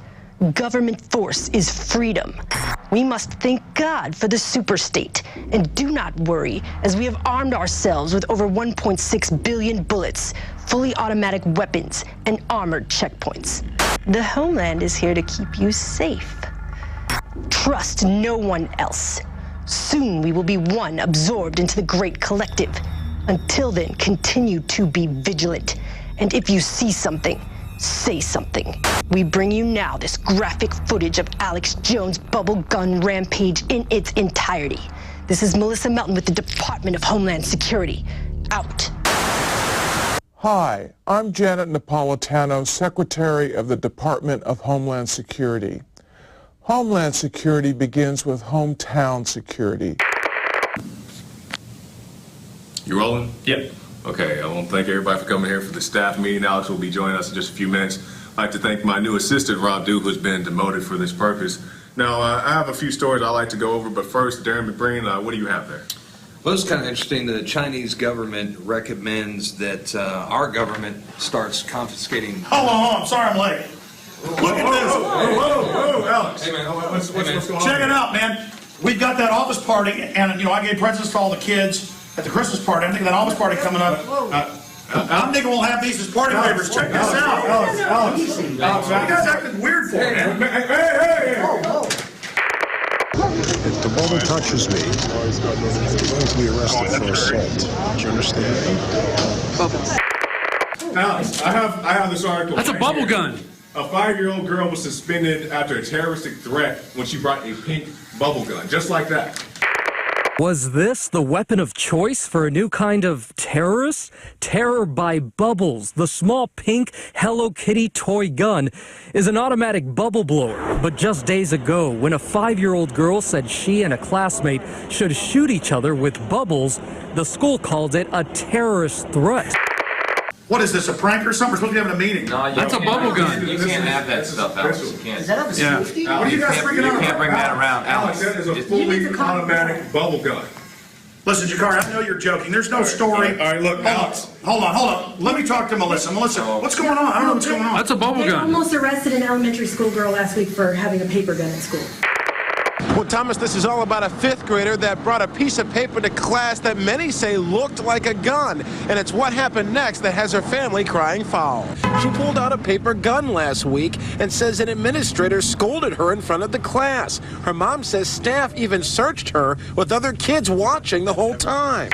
Government force is freedom. We must thank God for the superstate, and do not worry, as we have armed ourselves with over 1.6 billion bullets, fully automatic weapons, and armored checkpoints. The homeland is here to keep you safe. Trust no one else. Soon we will be one absorbed into the great collective. Until then, continue to be vigilant, and if you see something, say something. We bring you now this graphic footage of Alex Jones' bubble gun rampage in its entirety. This is Melissa Melton with the Department of Homeland Security. Out.
Hi, I'm Janet Napolitano, Secretary of the Department of Homeland Security. Homeland Security begins with hometown security.
You rolling? Yep. Okay, I want to thank everybody for coming here for the staff meeting. Alex will be joining us in just a few minutes. I'd like to thank my new assistant, Rob Duke, who's been demoted for this purpose. Now, I have a few stories I'd like to go over, but first, Darren McBreen, what do you have there?
Well, it's kind of interesting. The Chinese government recommends that our government starts confiscating...
Hold on, sorry I'm late. Look at this.
Whoa, Alex. Hey, man, what's going on?
Check it out, man. We've got that office party, and, I gave presents to all the kids at the Christmas party. I'm thinking that office party coming up. I'm thinking we'll have these as party favors. Check this out. Alex. You guys acting weird for me, man. Hey.
If the bubble touches me, I'm going to be arrested for assault. Do you understand?
Bubbles. Alex, I have this article.
That's a bubble gun.
A 5-year-old girl was suspended after a terroristic threat when she brought a pink bubble gun, just like that.
Was this the weapon of choice for a new kind of terrorist? Terror by Bubbles, the small pink Hello Kitty toy gun, is an automatic bubble blower. But just days ago, when a 5-year-old girl said she and a classmate should shoot each other with bubbles, the school called it a terrorist threat.
What is this, a prank or something? We're supposed to be having a meeting.
No, that's a bubble gun.
You can't have that stuff, Alex. You can't.
Is that a safety? Yeah. What are you guys freaking out about?
You can't bring that around,
Alex. That is a fully automatic bubble gun.
Listen, Jakari, I know you're joking. There's no story.
All right, look, Alex.
Hold on. Let me talk to Melissa. Melissa, what's going on? I don't know what's going on.
That's a bubble
They
gun.
almost arrested an elementary school girl last week for having a paper gun in school.
Well, Thomas, this is all about a 5th grader that brought a piece of paper to class that many say looked like a gun. And it's what happened next that has her family crying foul. She pulled out a paper gun last week and says an administrator scolded her in front of the class. Her mom says staff even searched her with other kids watching the whole time.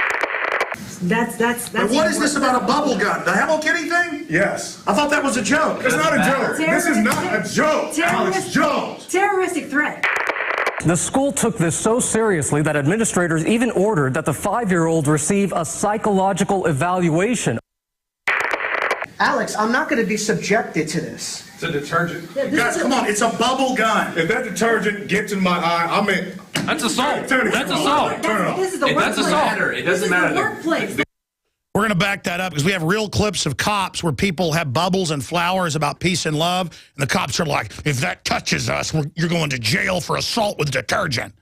That's
But what is this about a bubble gun? The Hello Kitty thing?
Yes.
I thought that was a joke.
It's not a joke. This is not a joke, Alex Jones.
Terroristic threat.
The school took this so seriously that administrators even ordered that the 5-year-old receive a psychological evaluation.
Alex, I'm not going to be subjected to this.
It's a detergent.
Yeah,
Guys, come on. It's a bubble gun.
If that detergent gets in my eye, I mean...
That's assault. That's assault.
Turn it off.
This is the
Hey, that's
workplace.
assault.
It doesn't matter.
Workplace.
We're going to back that up because we have real clips of cops where people have bubbles and flowers about peace and love. And the cops are like, if that touches us, you're going to jail for assault with detergent.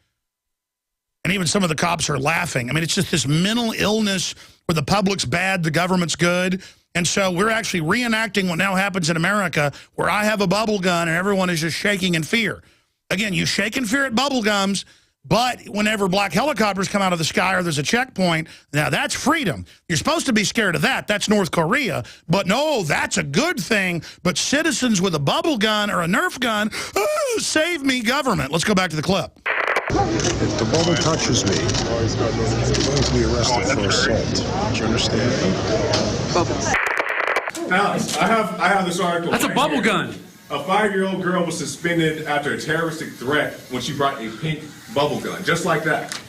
And even some of the cops are laughing. I mean, it's just this mental illness where the public's bad, the government's good. And so we're actually reenacting what now happens in America where I have a bubble gun and everyone is just shaking in fear. Again, you shake in fear at bubble gums. But whenever black helicopters come out of the sky or there's a checkpoint, now that's freedom. You're supposed to be scared of that. That's North Korea. But no, that's a good thing. But citizens with a bubble gun or a Nerf gun, save me, government. Let's go back to the clip.
If the bubble touches me, I'm going to be arrested for assault. Do you understand?
Alex, I have this article.
That's a
right
bubble
here.
gun.
A 5-year-old girl was suspended after a terroristic threat when she brought a pink bubble gun, just like that.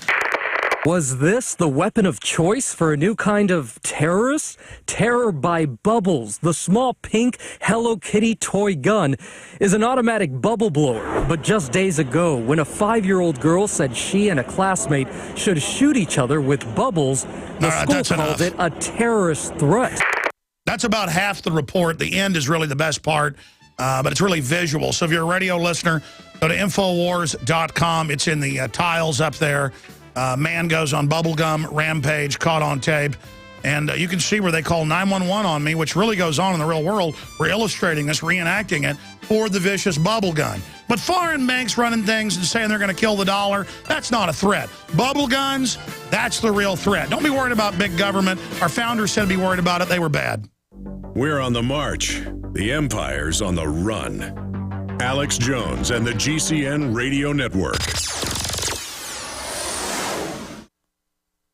Was this the weapon of choice for a new kind of terrorist? Terror by Bubbles, the small pink Hello Kitty toy gun, is an automatic bubble blower. But just days ago, when a 5-year-old girl said she and a classmate should shoot each other with bubbles, the school called it a terrorist threat.
That's about half the report. The end is really the best part, but it's really visual. So if you're a radio listener, go to Infowars.com. It's in the tiles up there. Man goes on bubblegum rampage, caught on tape. And you can see where they call 911 on me, which really goes on in the real world. We're illustrating this, reenacting it for the vicious bubble gun. But foreign banks running things and saying they're going to kill the dollar, that's not a threat. Bubble guns, that's the real threat. Don't be worried about big government. Our founders said to be worried about it. They were bad.
We're on the march. The empire's on the run. Alex Jones and the GCN Radio Network.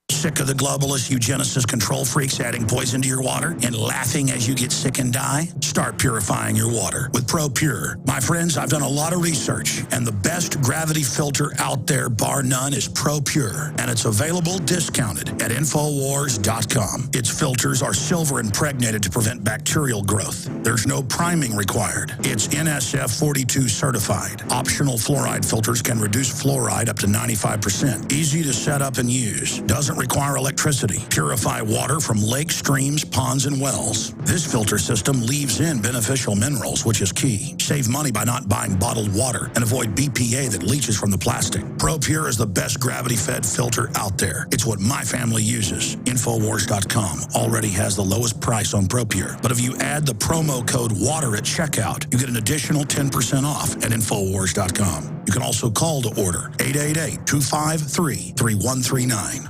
Sick of the globalist eugenicist control freaks adding poison to your water and laughing as you get sick and die? Start purifying your water with ProPure. My friends, I've done a lot of research, and the best gravity filter out there, bar none, is ProPure, and it's available discounted at Infowars.com. Its filters are silver impregnated to prevent bacterial growth. There's no priming required. It's NSF 42 certified. Optional fluoride filters can reduce fluoride up to 95%. Easy to set up and use. Doesn't require electricity. Purify water from lakes, streams, ponds, and wells. This filter system leaves in beneficial minerals, which is key. Save money by not buying bottled water and avoid BPA that leaches from the plastic. ProPure is the best gravity-fed filter out there. It's what my family uses. Infowars.com already has the lowest price on ProPure. But if you add the promo code WATER at checkout, you get an additional 10% off at Infowars.com. You can also call to order 888-253-3139.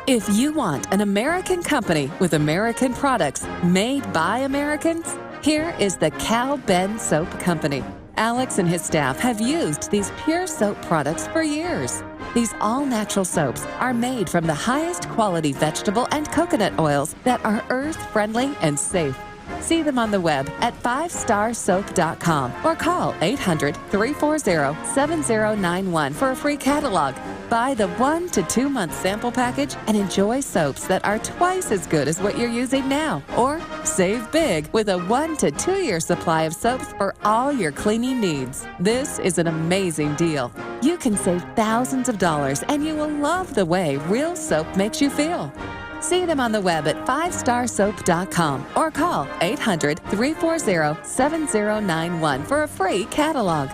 If you want an American company with American products made by Americans, here is the Cal Ben Soap Company. Alex and his staff have used these pure soap products for years. These all-natural soaps are made from the highest quality vegetable and coconut oils that are earth-friendly and safe. See them on the web at 5starsoap.com or call 800-340-7091 for a free catalog. Buy the 1 to 2 month sample package and enjoy soaps that are twice as good as what you're using now. Or save big with a 1 to 2 year supply of soaps for all your cleaning needs. This is an amazing deal. You can save thousands of dollars and you will love the way real soap makes you feel. See them on the web at 5starsoap.com or call 800-340-7091 for a free catalog.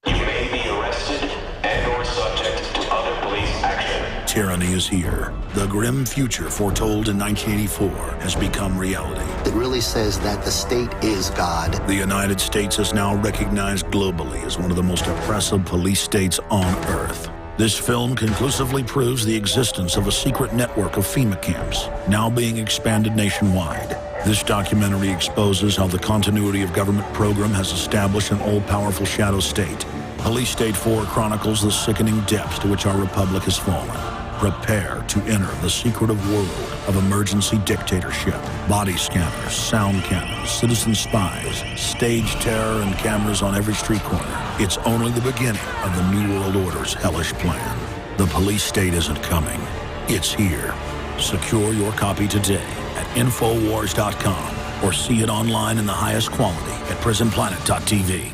You may be arrested and/or subject to other police action.
Tyranny is here. The grim future foretold in 1984 has become reality.
It really says that the state is God.
The United States is now recognized globally as one of the most oppressive police states on earth. This film conclusively proves the existence of a secret network of FEMA camps, now being expanded nationwide. This documentary exposes how the continuity of government program has established an all-powerful shadow state. Police State 4 chronicles the sickening depths to which our republic has fallen. Prepare to enter the secretive world of emergency dictatorship. Body scanners, sound cannons, citizen spies, stage terror, and cameras on every street corner. It's only the beginning of the New World Order's hellish plan. The police state isn't coming. It's here. Secure your copy today at Infowars.com or see it online in the highest quality at PrisonPlanet.tv.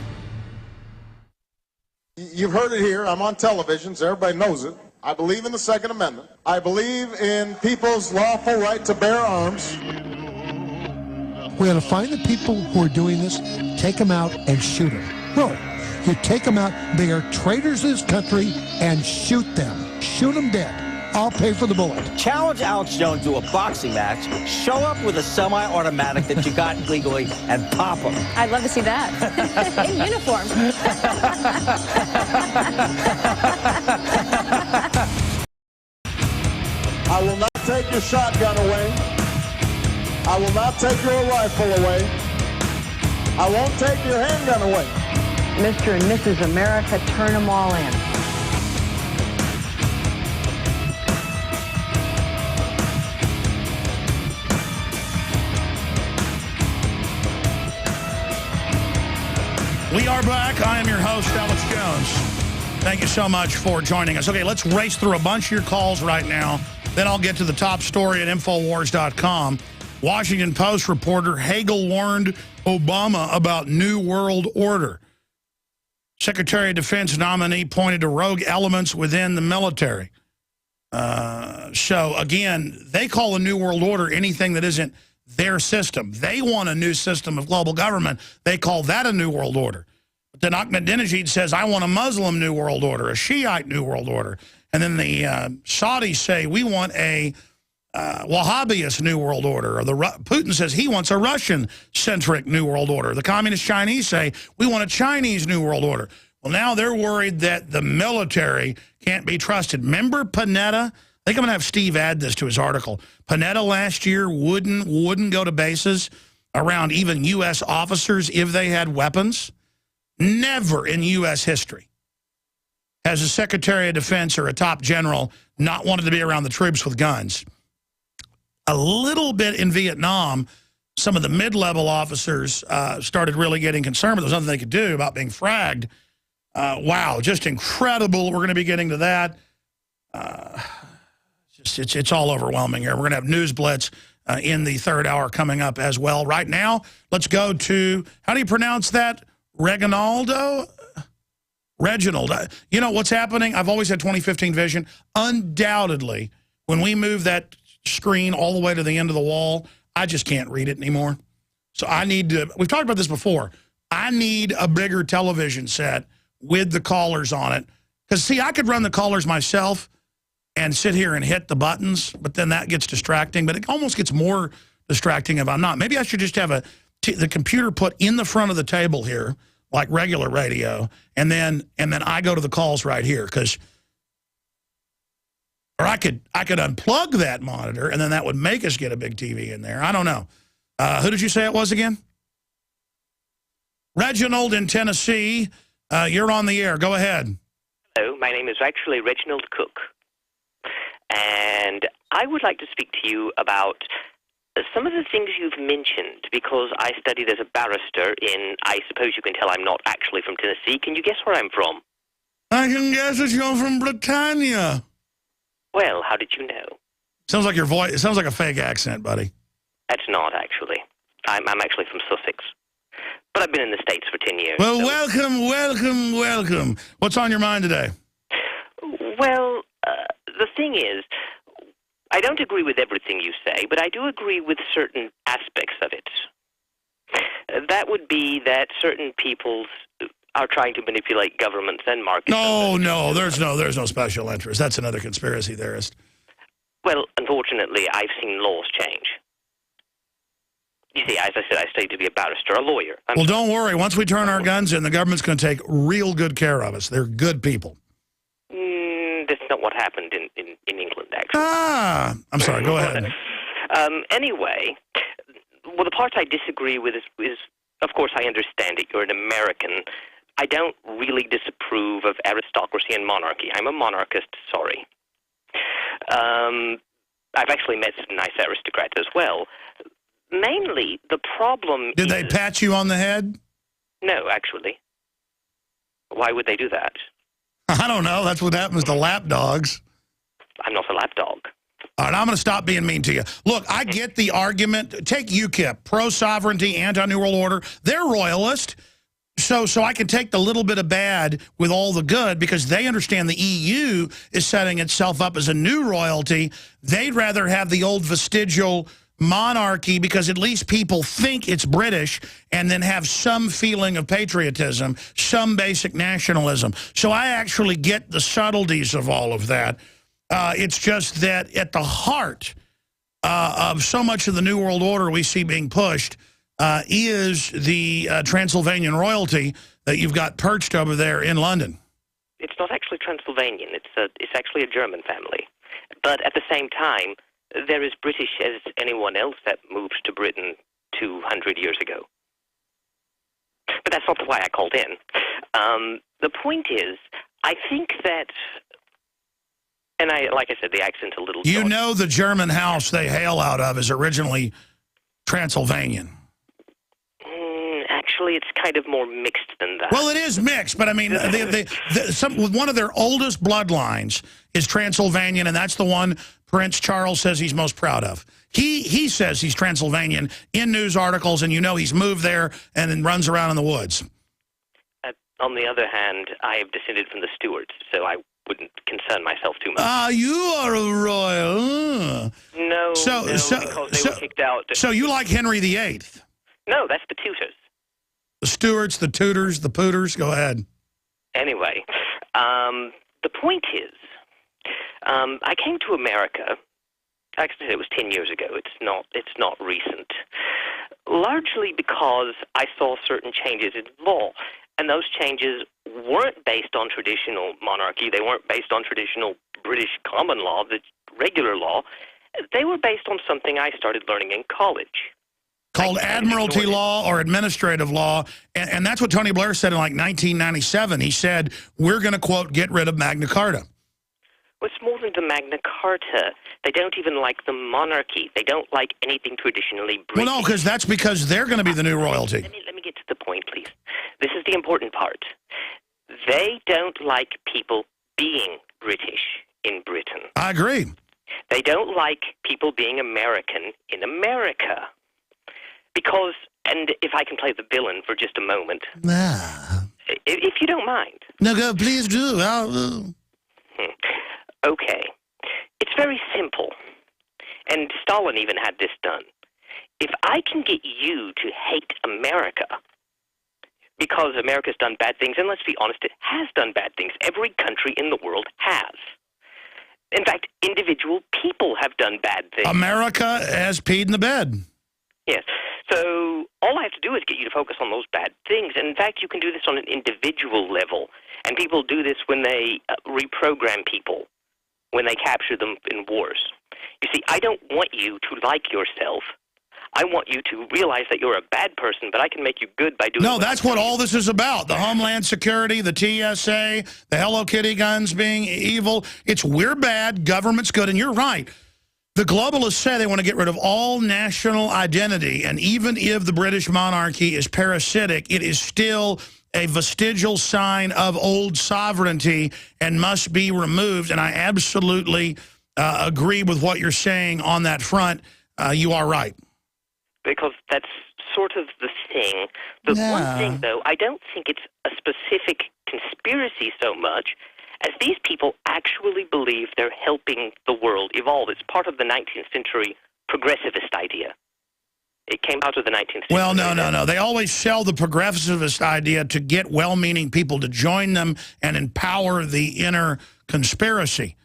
You've heard it here. I'm on television, so everybody knows it. I believe in the Second Amendment. I believe in people's lawful right to bear arms.
We're going to find the people who are doing this, take them out, and shoot them. No, you take them out. They are traitors to this country, and shoot them. Shoot them dead. I'll pay for the bullet.
Challenge Alex Jones to a boxing match. Show up with a semi-automatic that you got legally and pop him.
I'd love to see that. In uniform.
I will not take your shotgun away. I will not take your rifle away. I won't take your handgun away.
Mr. and Mrs. America, turn them all in.
We are back. I am your host, Alex Jones. Thank you so much for joining us. Okay, let's race through a bunch of your calls right now. Then I'll get to the top story at Infowars.com. Washington Post reporter Hagel warned Obama about New World Order. Secretary of Defense nominee pointed to rogue elements within the military. So, again, they call a New World Order anything that isn't their system. They want a new system of global government. They call that a New World Order. But then Ahmadinejad says, I want a Muslim New World Order, a Shiite New World Order. And then the Saudis say, we want a Wahhabist New World Order. Or Putin says he wants a Russian-centric New World Order. The Communist Chinese say, we want a Chinese New World Order. Well, now they're worried that the military can't be trusted. Remember Panetta? I think I'm going to have Steve add this to his article. Panetta last year wouldn't go to bases around even U.S. officers if they had weapons. Never in U.S. history has a Secretary of Defense or a top general not wanted to be around the troops with guns. A little bit in Vietnam, some of the mid-level officers started really getting concerned, but there was nothing they could do about being fragged. Wow, just incredible. We're going to be getting to that. It's all overwhelming here. We're going to have News Blitz in the third hour coming up as well. Right now, let's go to, how do you pronounce that? Reginald. You know what's happening? I've always had 2015 vision. Undoubtedly, when we move that screen all the way to the end of the wall, I just can't read it anymore. So I need to, we've talked about this before, I need a bigger television set with the callers on it. Because, see, I could run the callers myself and sit here and hit the buttons, but then that gets distracting. But it almost gets more distracting if I'm not. Maybe I should just have the computer put in the front of the table here, like regular radio, and then I go to the calls right here, or I could unplug that monitor, and then that would make us get a big TV in there. I don't know. Who did you say it was again? Reginald in Tennessee. You're on the air. Go ahead.
Hello, my name is actually Reginald Cook, and I would like to speak to you about some of the things you've mentioned, because I studied as a barrister in, I suppose you can tell I'm not actually from Tennessee. Can you guess where I'm from?
I can guess that you're from Britannia.
Well, how did you know?
Sounds like your voice. It sounds like a fake accent, buddy.
That's not, actually. I'm actually from Sussex. But I've been in the States for 10 years.
Well,
so.
welcome. What's on your mind today?
Well, the thing is, I don't agree with everything you say, but I do agree with certain aspects of it. That would be that certain peoples are trying to manipulate governments and markets.
No, there's no special interest. That's another conspiracy theorist.
Well, unfortunately, I've seen laws change. You see, as I said, I studied to be a barrister, a lawyer.
Well, don't worry. Once we turn our guns in, the government's going to take real good care of us. They're good people.
That's not what happened in England, actually.
I'm sorry. Go ahead.
Anyway, well, the parts I disagree with is, of course, I understand it. You're an American. I don't really disapprove of aristocracy and monarchy. I'm a monarchist, sorry. I've actually met some nice aristocrats as well. Mainly, the problem
Did they pat you on the head?
No, actually. Why would they do that?
I don't know. That's what happens to lapdogs.
I'm not a lapdog.
All right, I'm going to stop being mean to you. Look, I get the argument. Take UKIP, pro-sovereignty, anti-New World Order. They're royalist. So I can take the little bit of bad with all the good, because they understand the EU is setting itself up as a new royalty. They'd rather have the old vestigial monarchy, because at least people think it's British, and then have some feeling of patriotism, some basic nationalism. So I actually get the subtleties of all of that. It's just that at the heart of so much of the New World Order we see being pushed is the Transylvanian royalty that you've got perched over there in London.
It's not actually Transylvanian. It's actually a German family. But at the same time, they're as British as anyone else that moved to Britain 200 years ago. But that's not why I called in. The point is, I think that, and like I said, the accent's a little...
You know the German house they hail out of is originally Transylvanian.
Actually, it's kind of more mixed than that.
Well, it is mixed, but I mean, one of their oldest bloodlines is Transylvanian, and that's the one Prince Charles says he's most proud of. He says he's Transylvanian in news articles, and you know he's moved there and then runs around in the woods.
On the other hand, I have descended from the Stuarts, so I wouldn't concern myself too much.
Ah, you are a royal.
No, because they were kicked out.
So you like Henry VIII?
No, that's the Tudors.
The Stuarts, the Tudors, the Pooters. Go ahead.
Anyway, the point is, I came to America. Actually, it was 10 years ago. It's not recent. Largely because I saw certain changes in law, and those changes weren't based on traditional monarchy. They weren't based on traditional British common law, the regular law. They were based on something I started learning in college.
Called admiralty law or administrative law, and that's what Tony Blair said in like 1997. He said, we're going to, quote, get rid of Magna Carta.
Well, it's more than the Magna Carta. They don't even like the monarchy. They don't like anything traditionally British.
Well, no, because they're going to be the new royalty.
Let me get to the point, please. This is the important part. They don't like people being British in Britain.
I agree.
They don't like people being American in America. Because, and if I can play the villain for just a moment, if you don't mind.
No, go, please do.
Okay. It's very simple. And Stalin even had this done. If I can get you to hate America because America's done bad things, and let's be honest, it has done bad things. Every country in the world has. In fact, individual people have done bad things.
America has peed in the bed.
Yes. So all I have to do is get you to focus on those bad things. And in fact, you can do this on an individual level. And people do this when they reprogram people, when they capture them in wars. You see, I don't want you to like yourself. I want you to realize that you're a bad person, but I can make you good by doing...
No, that's what all this is about. The Homeland Security, the TSA, the Hello Kitty guns being evil. It's we're bad, government's good, and you're right. The globalists say they want to get rid of all national identity, and even if the British monarchy is parasitic, it is still a vestigial sign of old sovereignty and must be removed. And I absolutely agree with what you're saying on that front. You are right.
Because that's sort of the thing. The one thing, though, I don't think it's a specific conspiracy so much as these people actually believe they're helping the world evolve. It's part of the 19th century progressivist idea. It came out of the 19th century.
Well, no. They always sell the progressivist idea to get well-meaning people to join them and empower the inner conspiracy.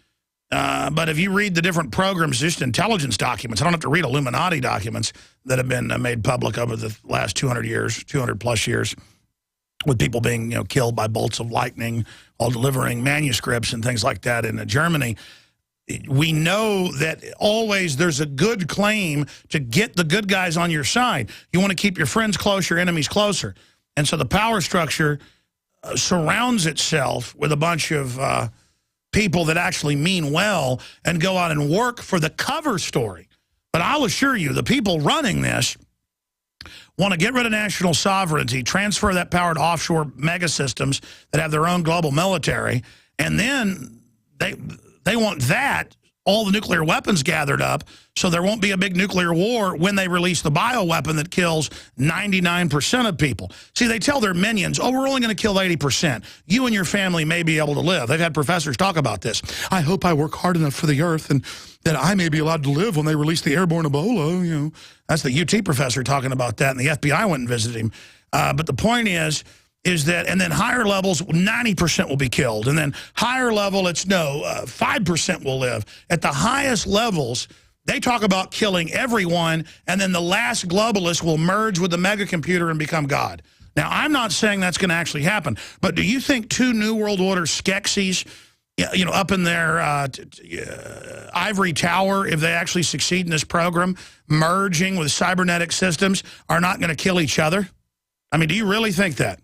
But if you read the different programs, just intelligence documents, I don't have to read Illuminati documents that have been made public over the last 200 years, 200-plus years, with people being killed by bolts of lightning while delivering manuscripts and things like that in Germany. We know that always there's a good claim to get the good guys on your side. You want to keep your friends close, your enemies closer. And so the power structure surrounds itself with a bunch of people that actually mean well and go out and work for the cover story. But I'll assure you, the people running this want to get rid of national sovereignty, transfer that power to offshore megasystems that have their own global military, and then they want that, all the nuclear weapons gathered up, so there won't be a big nuclear war when they release the bioweapon that kills 99% of people. See, they tell their minions, oh, we're only going to kill 80%. You and your family may be able to live. They've had professors talk about this. I hope I work hard enough for the earth and that I may be allowed to live when they release the airborne Ebola. That's the UT professor talking about that, and the FBI went and visited him. But the point is that, and then higher levels, 90% will be killed. And then higher level, it's 5% will live. At the highest levels, they talk about killing everyone, and then the last globalist will merge with the mega computer and become God. Now, I'm not saying that's going to actually happen, but do you think two New World Order Skeksis, up in their ivory tower, if they actually succeed in this program, merging with cybernetic systems, are not going to kill each other? I mean, do you really think that?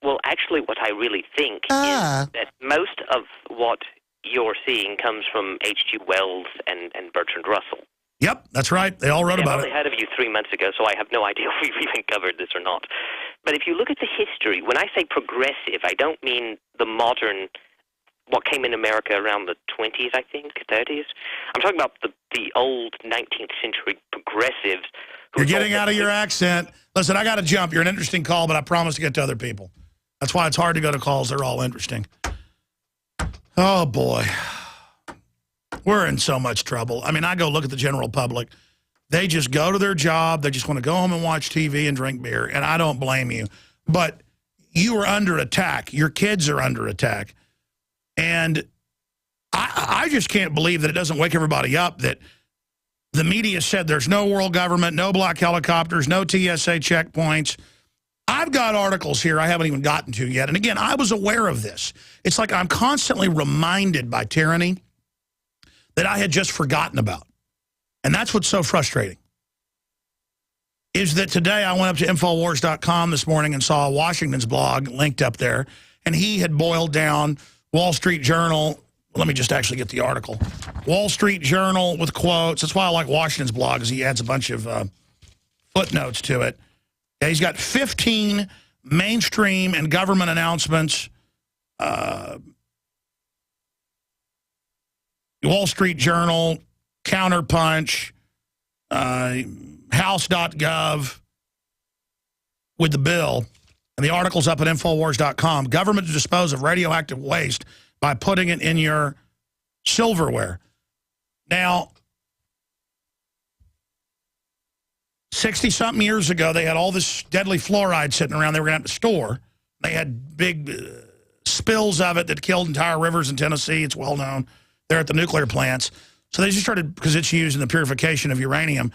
Well, actually, what I really think is that most of what you're seeing comes from H.G. Wells and Bertrand Russell.
Yep, that's right. They all wrote about
I'm
it.
only ahead of you 3 months ago, so I have no idea if we've even covered this or not. But if you look at the history, when I say progressive, I don't mean the modern, what came in America around the 20s, I think, 30s. I'm talking about the old 19th century progressives.
You're getting out of your accent. Listen, I got to jump. You're an interesting call, but I promise to get to other people. That's why it's hard to go to calls. They're all interesting. Oh, boy. We're in so much trouble. I mean, I go look at the general public. They just go to their job. They just want to go home and watch TV and drink beer, and I don't blame you. But you are under attack. Your kids are under attack. And I just can't believe that it doesn't wake everybody up that the media said there's no world government, no black helicopters, no TSA checkpoints. I've got articles here I haven't even gotten to yet. And again, I was aware of this. It's like I'm constantly reminded by tyranny that I had just forgotten about. And that's what's so frustrating. Is that today I went up to Infowars.com this morning and saw Washington's blog linked up there. And he had boiled down Wall Street Journal. Let me just actually get the article. Wall Street Journal with quotes. That's why I like Washington's blog, is he adds a bunch of footnotes to it. Yeah, he's got 15 mainstream and government announcements. Wall Street Journal, Counterpunch, House.gov with the bill. And the article's up at Infowars.com. Government to dispose of radioactive waste by putting it in your silverware. Now, 60-something years ago, they had all this deadly fluoride sitting around they were going to have to store. They had big spills of it that killed entire rivers in Tennessee. It's well known. They're at the nuclear plants. So they just started, because it's used in the purification of uranium,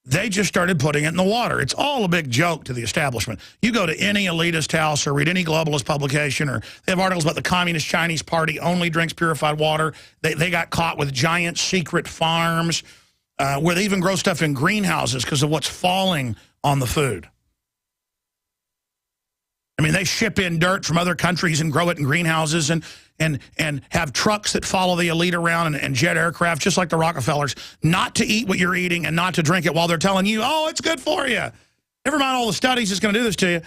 they just started putting it in the water. It's all a big joke to the establishment. You go to any elitist house or read any globalist publication, or they have articles about the Communist Chinese Party only drinks purified water. They got caught with giant secret farms where they even grow stuff in greenhouses because of what's falling on the food. I mean, they ship in dirt from other countries and grow it in greenhouses and have trucks that follow the elite around and jet aircraft, just like the Rockefellers, not to eat what you're eating and not to drink it while they're telling you, oh, it's good for you. Never mind all the studies that's going to do this to you.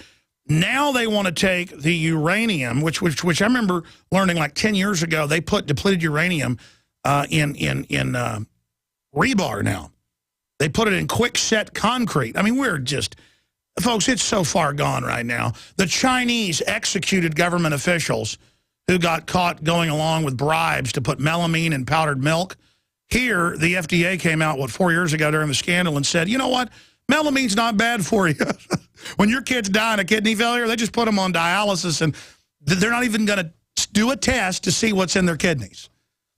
Now they want to take the uranium, which I remember learning like 10 years ago, they put depleted uranium in rebar now. They put it in quick-set concrete. I mean, we're just... Folks, it's so far gone right now. The Chinese executed government officials who got caught going along with bribes to put melamine in powdered milk. Here, the FDA came out, 4 years ago during the scandal and said, you know what? Melamine's not bad for you. When your kids die in a kidney failure, they just put them on dialysis, and they're not even going to do a test to see what's in their kidneys.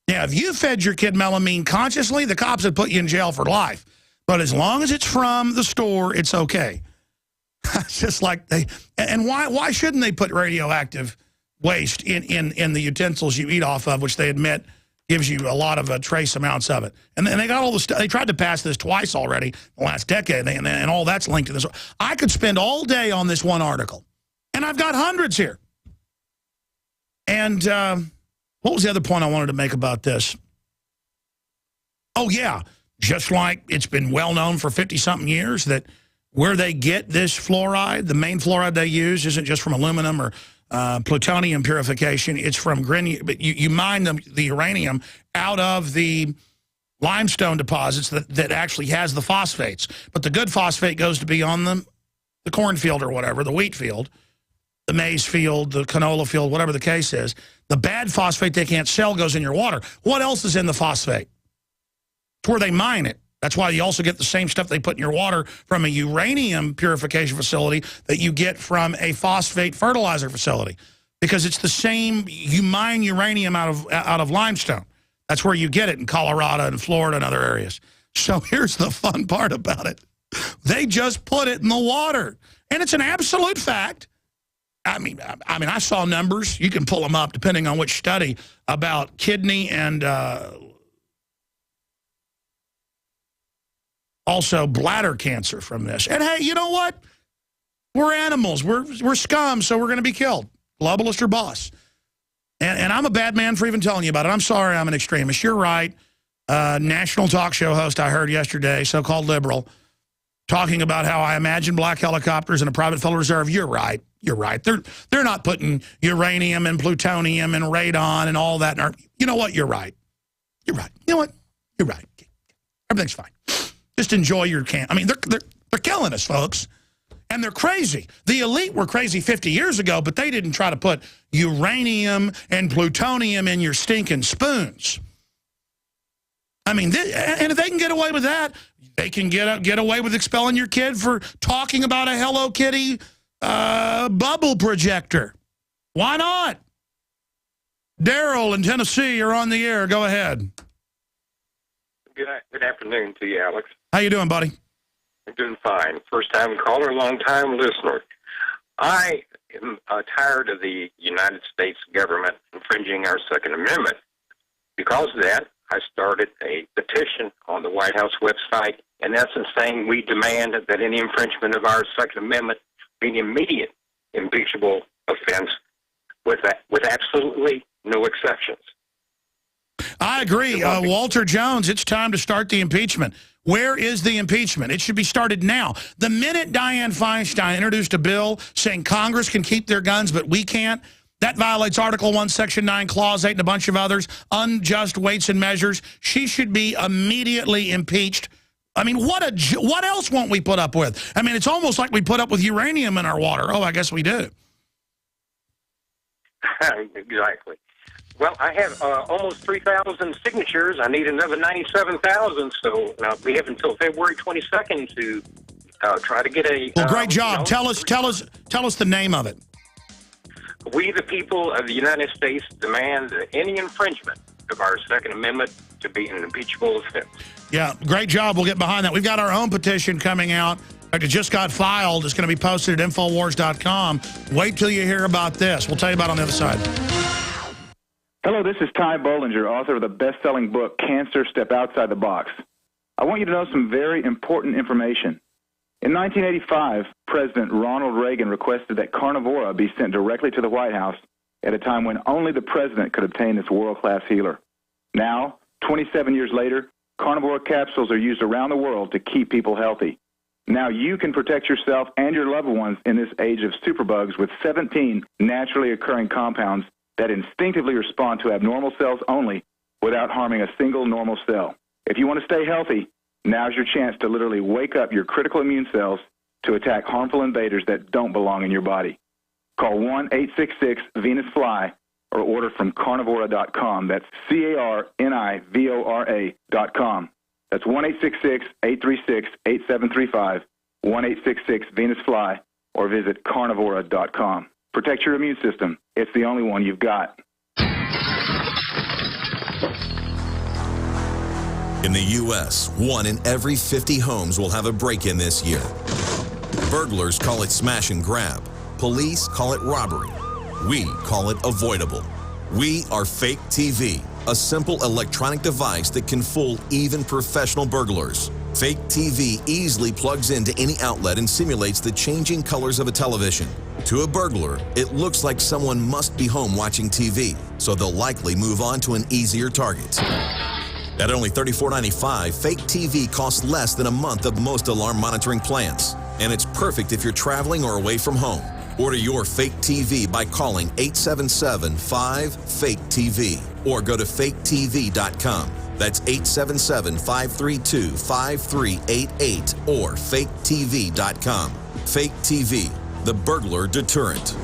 Now, if you fed your kid melamine consciously, the cops would put you in jail for life. But as long as it's from the store, it's okay. It's just like and why shouldn't they put radioactive waste in the utensils you eat off of, which they admit gives you a lot of trace amounts of it. And they got all the stuff. They tried to pass this twice already in the last decade, and all that's linked to this. I could spend all day on this one article, and I've got hundreds here. And what was the other point I wanted to make about this? Oh, yeah, just like it's been well known for 50-something years that where they get this fluoride, the main fluoride they use isn't just from aluminum or plutonium purification. It's from you mine the uranium out of the limestone deposits that actually has the phosphates. But the good phosphate goes to be on the cornfield or whatever, the wheat field, the maize field, the canola field, whatever the case is. The bad phosphate they can't sell goes in your water. What else is in the phosphate? It's where they mine it. That's why you also get the same stuff they put in your water from a uranium purification facility that you get from a phosphate fertilizer facility. Because it's the same, you mine uranium out of limestone. That's where you get it in Colorado and Florida and other areas. So here's the fun part about it. They just put it in the water. And it's an absolute fact. I mean, I saw numbers. You can pull them up depending on which study about kidney and also bladder cancer from this. And hey, you know what? We're animals. We're scum, so we're going to be killed. Globalist or boss. And I'm a bad man for even telling you about it. I'm sorry I'm an extremist. You're right. National talk show host I heard yesterday, so-called liberal, talking about how I imagine black helicopters in a private Federal Reserve. You're right. You're right. They're not putting uranium and plutonium and radon and all that. You know what? You're right. You're right. You know what? You're right. Everything's fine. Just enjoy your camp. I mean, they're killing us, folks. And they're crazy. The elite were crazy 50 years ago, but they didn't try to put uranium and plutonium in your stinking spoons. I mean, and if they can get away with that, they can get away with expelling your kid for talking about a Hello Kitty bubble projector. Why not? Daryl in Tennessee, you're on the air. Go ahead.
Good afternoon to you, Alex.
How you doing, buddy?
I'm doing fine. First-time caller, long-time listener. I am tired of the United States government infringing our Second Amendment. Because of that, I started a petition on the White House website, in essence saying we demand that any infringement of our Second Amendment be an immediate impeachable offense with absolutely no exceptions.
I agree. Walter Jones, it's time to start the impeachment. Where is the impeachment? It should be started now. The minute Dianne Feinstein introduced a bill saying Congress can keep their guns, but we can't, that violates Article 1, Section 9, Clause 8, and a bunch of others, unjust weights and measures. She should be immediately impeached. I mean, what else won't we put up with? I mean, it's almost like we put up with uranium in our water. Oh, I guess we do.
Exactly. Well, I have almost 3,000 signatures. I need another 97,000, so we have until February 22nd to try to get a...
Well, great job. Tell us the name of it.
We, the people of the United States, demand any infringement of our Second Amendment to be an impeachable offense.
Yeah, great job. We'll get behind that. We've got our own petition coming out. In fact, it just got filed. It's going to be posted at Infowars.com. Wait till you hear about this. We'll tell you about it on the other side.
Hello, this is Ty Bollinger, author of the best-selling book, Cancer, Step Outside the Box. I want you to know some very important information. In 1985, President Ronald Reagan requested that Carnivora be sent directly to the White House at a time when only the president could obtain this world-class healer. Now, 27 years later, Carnivora capsules are used around the world to keep people healthy. Now you can protect yourself and your loved ones in this age of superbugs with 17 naturally occurring compounds that instinctively respond to abnormal cells only without harming a single normal cell. If you want to stay healthy, now's your chance to literally wake up your critical immune cells to attack harmful invaders that don't belong in your body. Call 1-866-VENUS-FLY or order from carnivora.com. That's carnivora.com. That's 1-866-836-8735, 1-866-VENUS-FLY, or visit carnivora.com. Protect your immune system. It's the only one you've got.
In the U.S., 1 in every 50 homes will have a break-in this year. Burglars call it smash and grab. Police call it robbery. We call it avoidable. We are Fake TV, a simple electronic device that can fool even professional burglars. Fake TV easily plugs into any outlet and simulates the changing colors of a television. To a burglar, it looks like someone must be home watching TV, so they'll likely move on to an easier target. At only $34.95, Fake TV costs less than a month of most alarm monitoring plans, and it's perfect if you're traveling or away from home. Order your Fake TV by calling 877-5-FAKE-TV or go to faketv.com. That's 877-532-5388 or faketv.com. Fake TV, the burglar deterrent.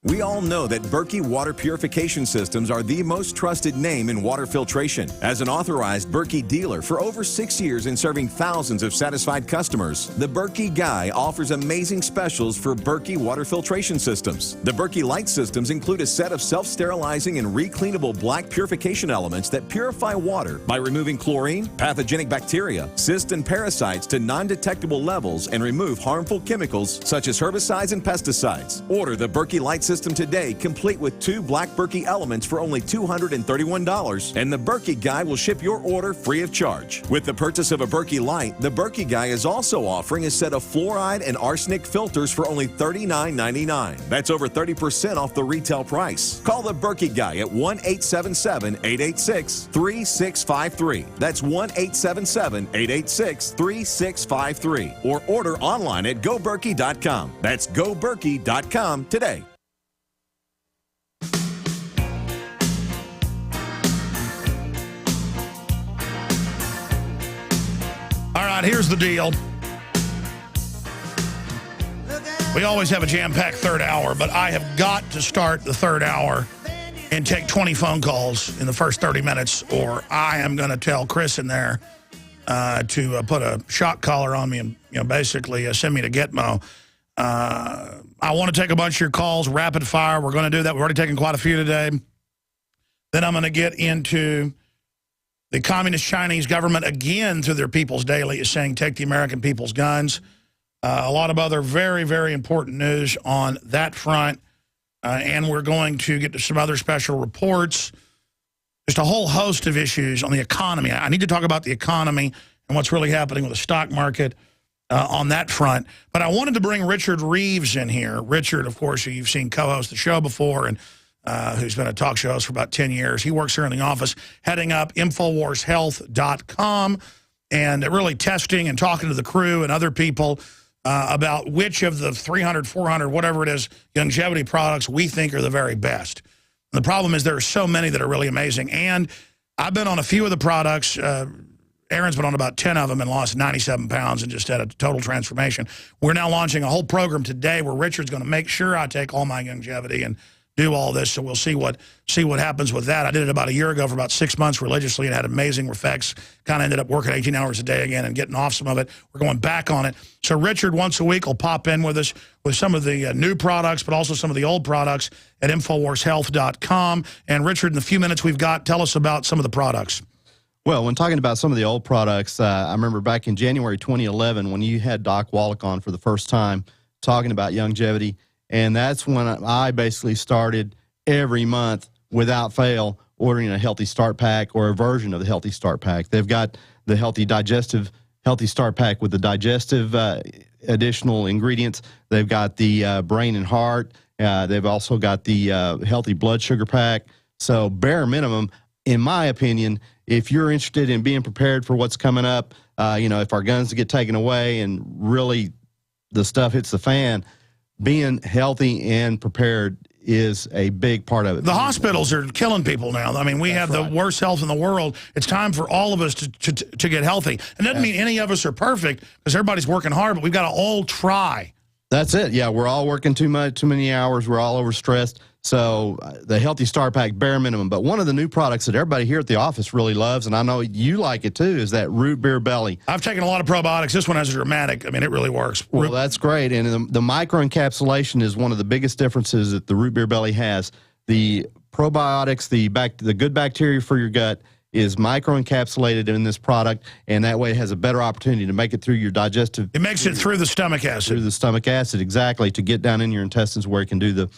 We all know that Berkey Water Purification Systems are the most trusted name in water filtration. As an authorized Berkey dealer for over 6 years and serving thousands of satisfied customers, the Berkey Guy offers amazing specials for Berkey Water Filtration Systems. The Berkey Light Systems include a set of self-sterilizing and recleanable black purification elements that purify water by removing chlorine, pathogenic bacteria, cysts, and parasites to non-detectable levels and remove harmful chemicals such as herbicides and pesticides. Order the Berkey Light Systems system today, complete with 2 Black Berkey elements for only $231, and the Berkey Guy will ship your order free of charge. With the purchase of a Berkey Light, the Berkey Guy is also offering a set of fluoride and arsenic filters for only $39.99. That's over 30% off the retail price. Call the Berkey Guy at 1-877-886-3653. That's 1-877-886-3653. Or order online at GoBerkey.com. That's GoBerkey.com today.
All right, here's the deal. We always have a jam-packed third hour, but I have got to start the third hour and take 20 phone calls in the first 30 minutes, or I am going to tell Chris in there to put a shock collar on me and basically send me to Gitmo. I want to take a bunch of your calls, rapid fire. We're going to do that. We've already taken quite a few today. Then I'm going to get into the communist Chinese government again through their People's Daily is saying take the American people's guns. A lot of other very, very important news on that front. And we're going to get to some other special reports. Just a whole host of issues on the economy. I need to talk about the economy and what's really happening with the stock market on that front. But I wanted to bring Richard Reeves in here. Richard, of course, who you've seen co-host the show before and who's been a talk show host for about 10 years. He works here in the office heading up InfoWarsHealth.com and really testing and talking to the crew and other people about which of the 300, 400, whatever it is, longevity products we think are the very best. And the problem is there are so many that are really amazing. And I've been on a few of the products. Aaron's been on about 10 of them and lost 97 pounds and just had a total transformation. We're now launching a whole program today where Richard's going to make sure I take all my longevity and do all this, so we'll see what happens with that. I did it about a year ago for about 6 months religiously and had amazing effects. Kind of ended up working 18 hours a day again and getting off some of it. We're going back on it. So Richard once a week will pop in with us with some of the new products, but also some of the old products at InfoWarsHealth.com. And Richard, in the few minutes we've got, tell us about some of the products.
Well, when talking about some of the old products, I remember back in January 2011 when you had Doc Wallach on for the first time talking about longevity. And that's when I basically started every month without fail ordering a Healthy Start Pack or a version of the Healthy Start Pack. They've got the Healthy Start Pack with the digestive additional ingredients. They've got the brain and heart. They've also got the Healthy Blood Sugar Pack. So bare minimum, in my opinion, if you're interested in being prepared for what's coming up, if our guns get taken away and really the stuff hits the fan, being healthy and prepared is a big part of it.
The hospitals are killing people now. I mean, we have the worst health in the world. It's time for all of us to get healthy. It doesn't mean any of us are perfect because everybody's working hard, but we've got to all try.
That's it. Yeah, we're all working too many hours. We're all overstressed. So the Healthy Start Pack, bare minimum. But one of the new products that everybody here at the office really loves, and I know you like it too, is that Root Beer Belly.
I've taken a lot of probiotics. This one has a dramatic. I mean, it really works.
Well, that's great. And the microencapsulation is one of the biggest differences that the Root Beer Belly has. The probiotics, the good bacteria for your gut, is microencapsulated in this product, and that way it has a better opportunity to make it through your digestive.
It makes it through the stomach acid.
Through the stomach acid, exactly, to get down in your intestines where it can do the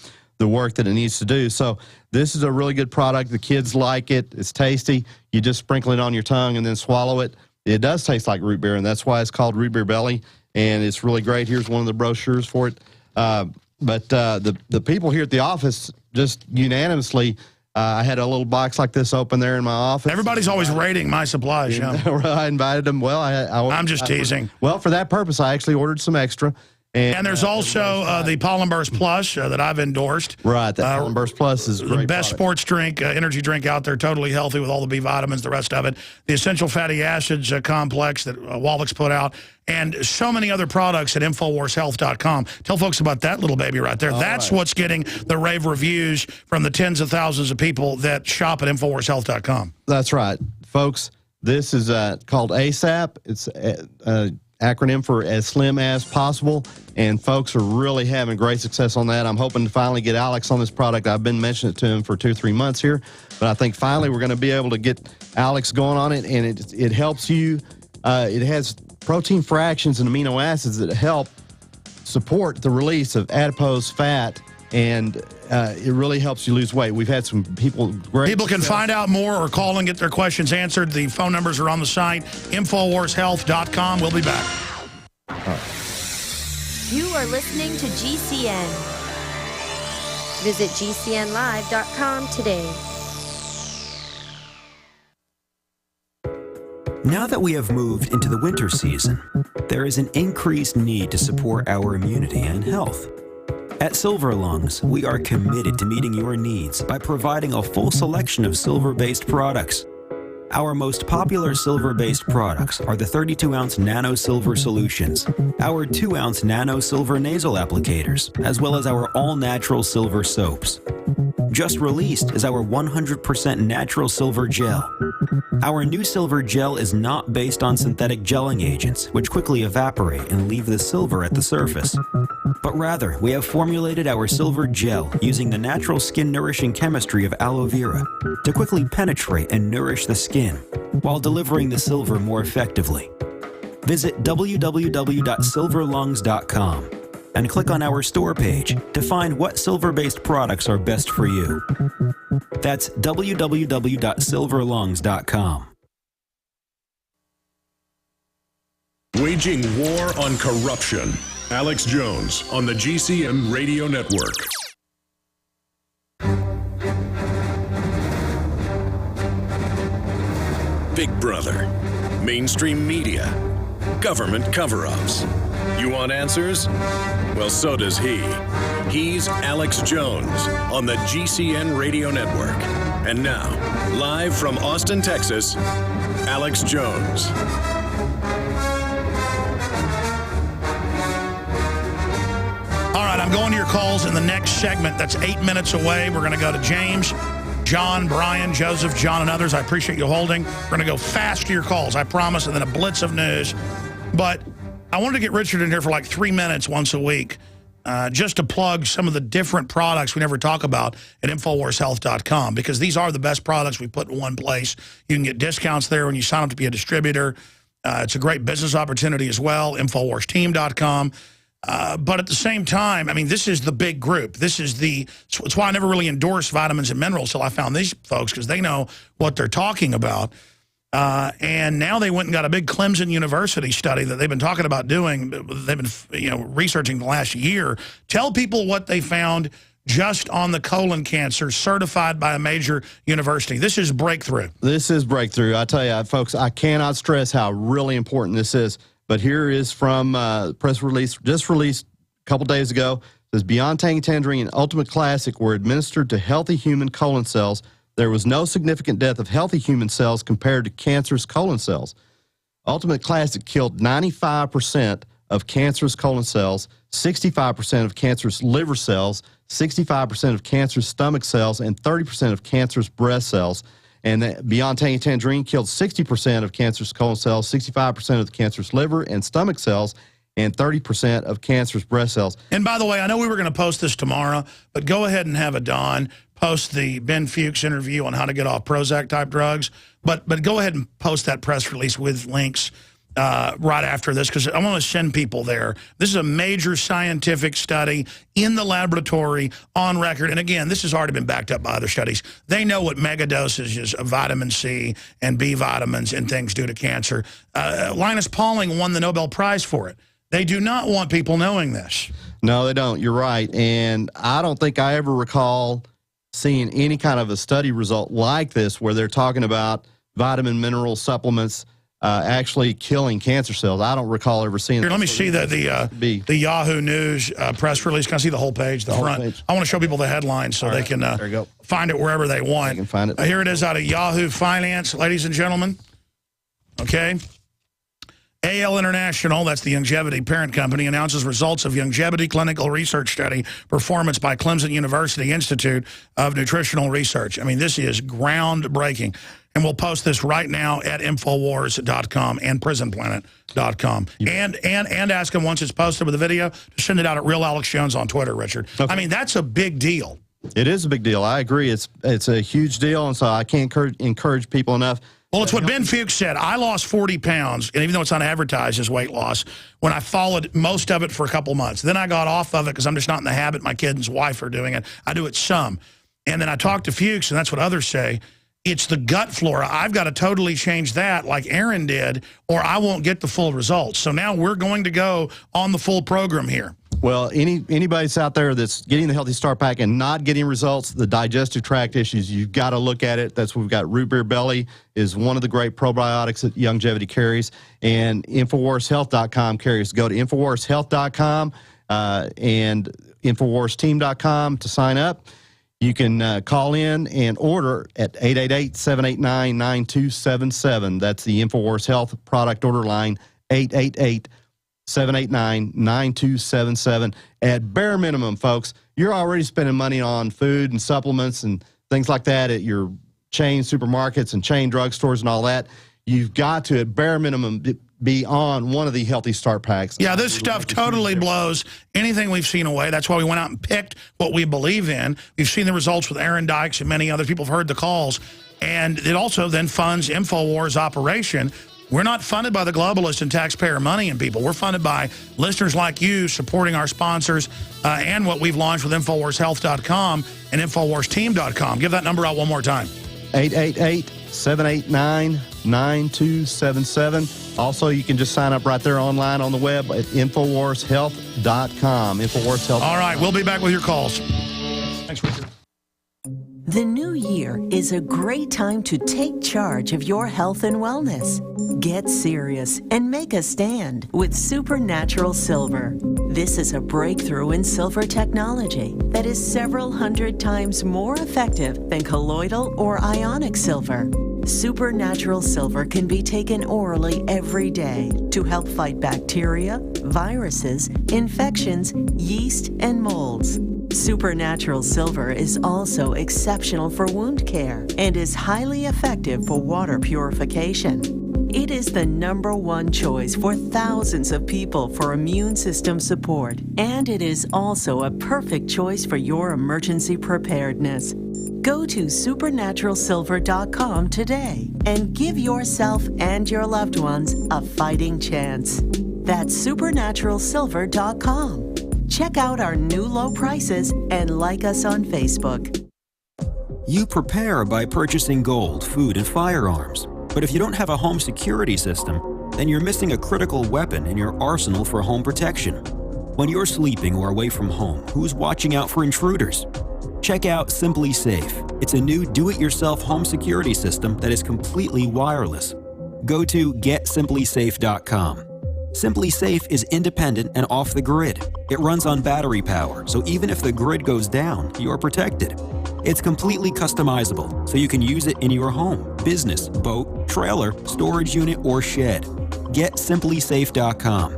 work that it needs to do. So this is a really good product. The kids like it. It's tasty. You just sprinkle it on your tongue and then swallow it. It does taste like root beer, and that's why it's called Root Beer Belly, and it's really great. Here's one of the brochures for it. But the people here at the office just unanimously, I had a little box like this open there in my office.
Everybody's always rating my supplies. Yeah.
I invited them. Well,
I'm just teasing.
Well, for that purpose, I actually ordered some extra.
And there's also the Pollen Burst Plus that I've endorsed.
Right, that Pollen Burst Plus is great.
The best sports drink, energy drink out there, totally healthy with all the B vitamins, the rest of it. The Essential Fatty Acids complex that Wallach's put out, and so many other products at InfoWarsHealth.com. Tell folks about that little baby right there. That's what's getting the rave reviews from the tens of thousands of people that shop at InfoWarsHealth.com.
That's right, folks. This is called ASAP. It's acronym for as slim as possible, and folks are really having great success on that. I'm hoping to finally get Alex on this product. I've been mentioning it to him for 2 or 3 months here, but I think finally we're going to be able to get Alex going on it, and it helps you. It has protein fractions and amino acids that help support the release of adipose fat and it really helps you lose weight. We've had some people.
People can find out more or call and get their questions answered. The phone numbers are on the site, InfoWarsHealth.com. We'll be back.
You are listening to GCN. Visit GCNlive.com today.
Now that we have moved into the winter season, there is an increased need to support our immunity and health. At Silver Lungs, we are committed to meeting your needs by providing a full selection of silver-based products. Our most popular silver-based products are the 32-ounce Nano Silver Solutions, our 2-ounce Nano Silver Nasal Applicators, as well as our all-natural silver soaps. Just released is our 100% natural silver gel. Our new silver gel is not based on synthetic gelling agents, which quickly evaporate and leave the silver at the surface. But rather, we have formulated our silver gel using the natural skin-nourishing chemistry of aloe vera to quickly penetrate and nourish the skin, while delivering the silver more effectively. Visit www.silverlungs.com and click on our store page to find what silver-based products are best for you. That's www.silverlungs.com.
Waging war on corruption. Alex Jones on the GCN Radio Network. Big Brother, mainstream media, government cover-ups. You want answers? Well, so does he. He's Alex Jones on the GCN Radio Network. And now, live from Austin, Texas, Alex Jones.
All right, I'm going to your calls in the next segment. That's 8 minutes away. We're going to go to James, John, Brian, Joseph, John, and others. I appreciate you holding. We're going to go fast to your calls, I promise, and then a blitz of news. But I wanted to get Richard in here for like 3 minutes once a week, just to plug some of the different products we never talk about at InfoWarsHealth.com, because these are the best products we put in one place. You can get discounts there when you sign up to be a distributor. It's a great business opportunity as well, InfoWarsTeam.com. But at the same time, I mean, this is the big group. It's why I never really endorsed vitamins and minerals till I found these folks, because they know what they're talking about. And now they went and got a big Clemson University study that they've been talking about doing. They've been, researching the last year. Tell people what they found just on the colon cancer, certified by a major university. This is breakthrough. This is breakthrough. I tell you, folks, I cannot stress how really important this is. But here is from press release, just released a couple days ago. It says, Beyond Tangy Tangerine and Ultimate Classic were administered to healthy human colon cells. There was no significant death of healthy human cells compared to cancerous colon cells. Ultimate Classic killed 95% of cancerous colon cells, 65% of cancerous liver cells, 65% of cancerous stomach cells, and 30% of cancerous breast cells. And Beyond Tangy Tangerine killed 60% of cancerous colon cells, 65% of the cancerous liver and stomach cells, and 30% of cancerous breast cells. And by the way, I know we were going to post this tomorrow, but go ahead and have a Don post the Ben Fuchs interview on how to get off Prozac-type drugs. But go ahead and post that press release with links right after this, because I want to send people there. This is a major scientific study in the laboratory on record. And again, this has already been backed up by other studies. They know what mega dosages of vitamin C and B vitamins and things do to cancer. Linus Pauling won the Nobel Prize for it. They do not want people knowing this. No, they don't. You're right. And I don't think I ever recall seeing any kind of a study result like this where they're talking about vitamin mineral supplements actually killing cancer cells. I don't recall ever seeing. Here, let me see the Yahoo News press release. Can I see the whole page, the front? Page. I want to show people the headline so they can find it wherever they want. They can find it. Here it is out of Yahoo Finance, ladies and gentlemen. Okay. AL International, that's the Youngevity parent company, announces results of Youngevity clinical research study performance by Clemson University Institute of Nutritional Research. I mean, this is groundbreaking. And we'll post this right now at Infowars.com and PrisonPlanet.com. And ask them once it's posted with a video to send it out at Real Alex Jones on Twitter, Richard. Okay. I mean, that's a big deal. It is a big deal. I agree. It's a huge deal, and so I can't encourage people enough. Well, it's what Ben Fuchs said. I lost 40 pounds, and even though it's not advertised as weight loss, when I followed most of it for a couple months. Then I got off of it because I'm just not in the habit. My kid and his wife are doing it. I do it some. And then I talked to Fuchs, and that's what others say. It's the gut flora. I've got to totally change that like Aaron did, or I won't get the full results. So now we're going to go on the full program here.
Well, anybody that's out there that's getting the Healthy Start Pack and not getting results, the digestive tract issues, you've got to look at it. That's what we've got. Root Beer Belly is one of the great probiotics that Longevity carries, and InfoWarsHealth.com carries. Go to InfoWarsHealth.com and InfoWarsTeam.com to sign up. You can call in and order at 888-789-9277. That's the InfoWars Health product order line, 888-789-9277. At bare minimum, folks, you're already spending money on food and supplements and things like that at your chain supermarkets and chain drugstores and all that. You've got to, at bare minimum, be on one of the Healthy Start Packs.
Yeah, this stuff totally blows anything we've seen away. That's why we went out and picked what we believe in. We've seen the results with Aaron Dykes and many others. People have heard the calls. And it also then funds InfoWars operation. We're not funded by the globalists and taxpayer money and people. We're funded by listeners like you supporting our sponsors and what we've launched with InfoWarsHealth.com and InfoWarsTeam.com. Give that number out one more time.
888-789-9277. Also, you can just sign up right there online on the web at InfoWarsHealth.com. InfoWars Health.
All right, we'll be back with your calls. Thanks, Richard.
The new year is a great time to take charge of your health and wellness. Get serious and make a stand with Supernatural Silver. This is a breakthrough in silver technology that is several hundred times more effective than colloidal or ionic silver. Supernatural Silver can be taken orally every day to help fight bacteria, viruses, infections, yeast, and molds. Supernatural Silver is also exceptional for wound care and is highly effective for water purification. It is the #1 choice for thousands of people for immune system support, and it is also a perfect choice for your emergency preparedness. Go to supernaturalsilver.com today and give yourself and your loved ones a fighting chance. That's supernaturalsilver.com. Check out our new low prices and like us on Facebook.
You prepare by purchasing gold, food, and firearms. But if you don't have a home security system, then you're missing a critical weapon in your arsenal for home protection. When you're sleeping or away from home, who's watching out for intruders? Check out SimpliSafe. It's a new do-it-yourself home security system that is completely wireless. Go to GetSimpliSafe.com. SimpliSafe is independent and off the grid. It runs on battery power, so even if the grid goes down, you're protected. It's completely customizable, so you can use it in your home, business, boat, trailer, storage unit, or shed. GetSimpliSafe.com.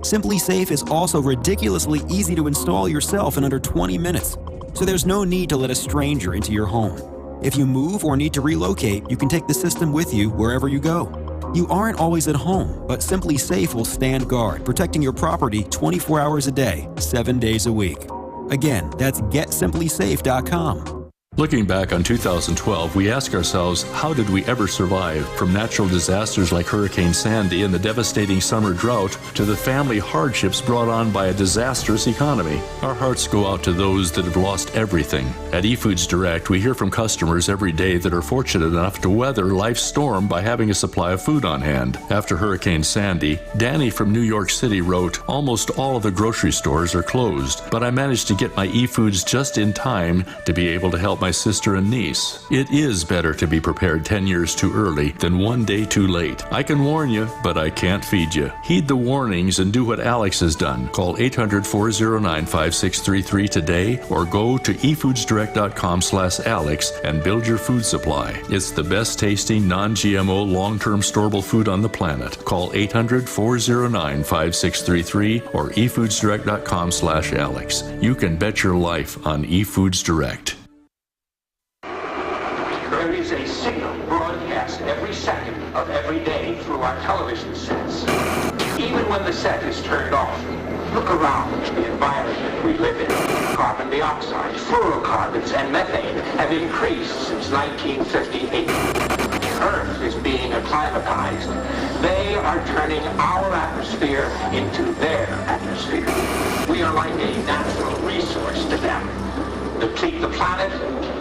SimpliSafe is also ridiculously easy to install yourself in under 20 minutes, so there's no need to let a stranger into your home. If you move or need to relocate, you can take the system with you wherever you go. You aren't always at home, but SimpliSafe will stand guard, protecting your property 24 hours a day, 7 days a week. Again, that's GetSimpliSafe.com.
Looking back on 2012, we ask ourselves, how did we ever survive? From natural disasters like Hurricane Sandy and the devastating summer drought to the family hardships brought on by a disastrous economy. Our hearts go out to those that have lost everything. At eFoods Direct, we hear from customers every day that are fortunate enough to weather life's storm by having a supply of food on hand. After Hurricane Sandy, Danny from New York City wrote, almost all of the grocery stores are closed, but I managed to get my eFoods just in time to be able to help my sister and niece. It is better to be prepared 10 years too early than 1 day too late. I can warn you, but I can't feed you. Heed the warnings and do what Alex has done. Call 800-409-5633 today or go to efoodsdirect.com/Alex and build your food supply. It's the best tasting, non-GMO, long-term storable food on the planet. Call 800-409-5633 or efoodsdirect.com/Alex. You can bet your life on eFoods Direct.
There is a signal broadcast every second of every day through our television sets. Even when the set is turned off, look around the environment we live in. Carbon dioxide, fluorocarbons, and methane have increased since 1958. Earth is being acclimatized. They are turning our atmosphere into their atmosphere. We are like a natural resource to them. Deplete the planet,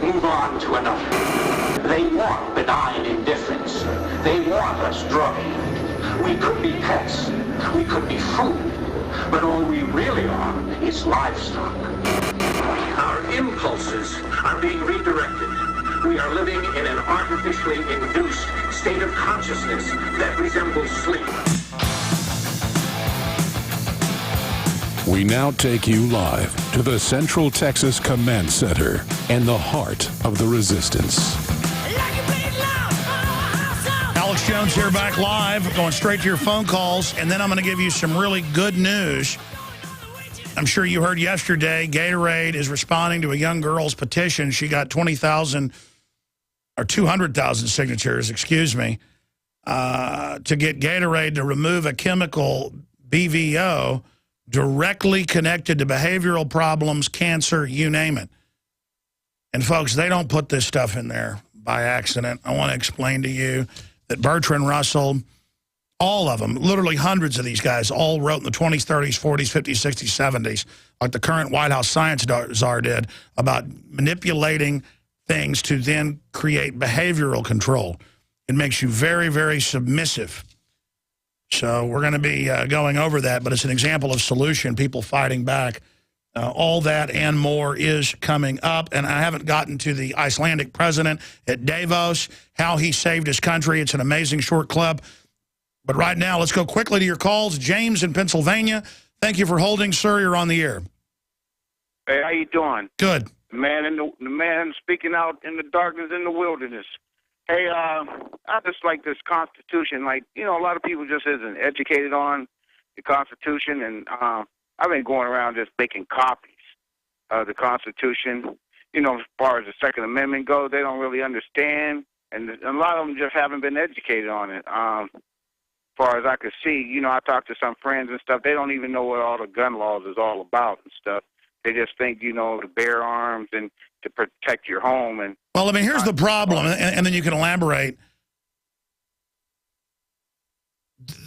move on to another. They want benign indifference. They want us drugging. We could be pets. We could be food. But all we really are is livestock. Our impulses are being redirected. We are living in an artificially induced state of consciousness that resembles sleep.
We now take you live to the Central Texas Command Center and the heart of the resistance.
Alex Jones here, back live, going straight to your phone calls, and then I'm going to give you some really good news. I'm sure you heard yesterday, Gatorade is responding to a young girl's petition. She got 20,000 or 200,000 signatures, excuse me, to get Gatorade to remove a chemical, BVO, directly connected to behavioral problems, cancer, you name it. And folks, they don't put this stuff in there by accident. I want to explain to you that Bertrand Russell, all of them, literally hundreds of these guys, all wrote in the 20s, 30s, 40s, 50s, 60s, 70s, like the current White House science czar did, about manipulating things to then create behavioral control. It makes you very, very submissive. So we're going to be going over that, but it's an example of solution, people fighting back. All that and more is coming up, and I haven't gotten to the Icelandic president at Davos, how he saved his country. It's an amazing short clip. But right now, let's go quickly to your calls. James in Pennsylvania, thank you for holding, sir. You're on the air.
Hey, how you doing?
Good.
The man speaking out in the darkness in the wilderness. Hey, I just like this Constitution. Like, you know, a lot of people just isn't educated on the Constitution, and I've been going around just making copies of the Constitution. You know, as far as the Second Amendment goes, they don't really understand, and a lot of them just haven't been educated on it. As far as I could see, you know, I talked to some friends and stuff. They don't even know what all the gun laws is all about and stuff. They just think, you know, to bear arms and to protect your home. And
well, I mean, here's the problem, and then you can elaborate.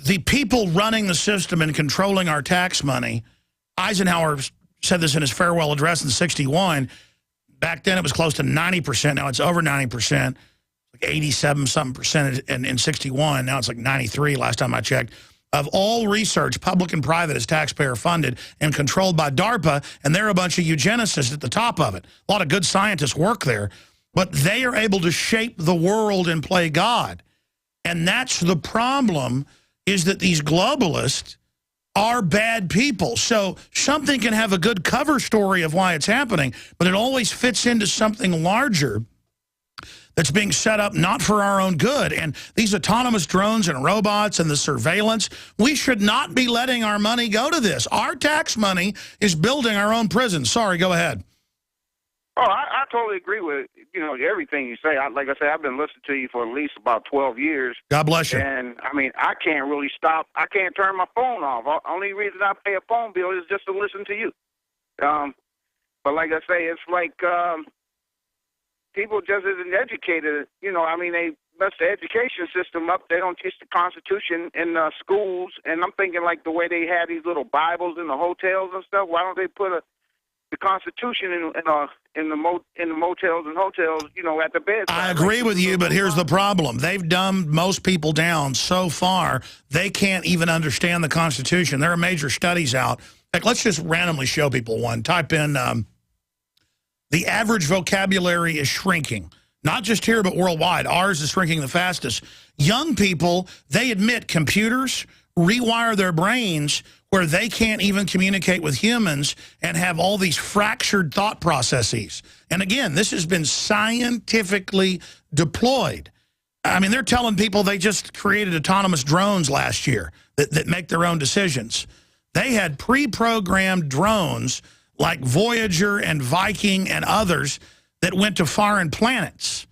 The people running the system and controlling our tax money, Eisenhower said this in his farewell address in '61. Back then it was close to 90%. Now it's over 90%, like 87-something percent in '61. Now it's like 93 last time I checked. Of all research, public and private, is taxpayer funded and controlled by DARPA, and they're a bunch of eugenicists at the top of it. A lot of good scientists work there, but they are able to shape the world and play God. And that's the problem, is that these globalists are bad people. So something can have a good cover story of why it's happening, but it always fits into something larger that's being set up not for our own good. And these autonomous drones and robots and the surveillance, we should not be letting our money go to this. Our tax money is building our own prisons. Sorry, go ahead.
Oh, I totally agree with, you know, everything you say. Like I say, I've been listening to you for at least about 12 years.
God bless you.
And, I mean, I can't really stop. I can't turn my phone off. Only reason I pay a phone bill is just to listen to you. But like I say, it's like people just isn't educated. You know, I mean, they mess the education system up. They don't teach the Constitution in schools. And I'm thinking, like, the way they have these little Bibles in the hotels and stuff, why don't they put the Constitution in the motels and hotels, you know, at the bed?
I agree with you, but here's the problem. They've dumbed most people down so far, they can't even understand the Constitution. There are major studies out. Like, let's just randomly show people one. Type in, the average vocabulary is shrinking. Not just here, but worldwide. Ours is shrinking the fastest. Young people, they admit computers rewire their brains where they can't even communicate with humans and have all these fractured thought processes. And again, this has been scientifically deployed. I mean, they're telling people they just created autonomous drones last year that make their own decisions. They had pre-programmed drones like Voyager and Viking and others that went to foreign planets,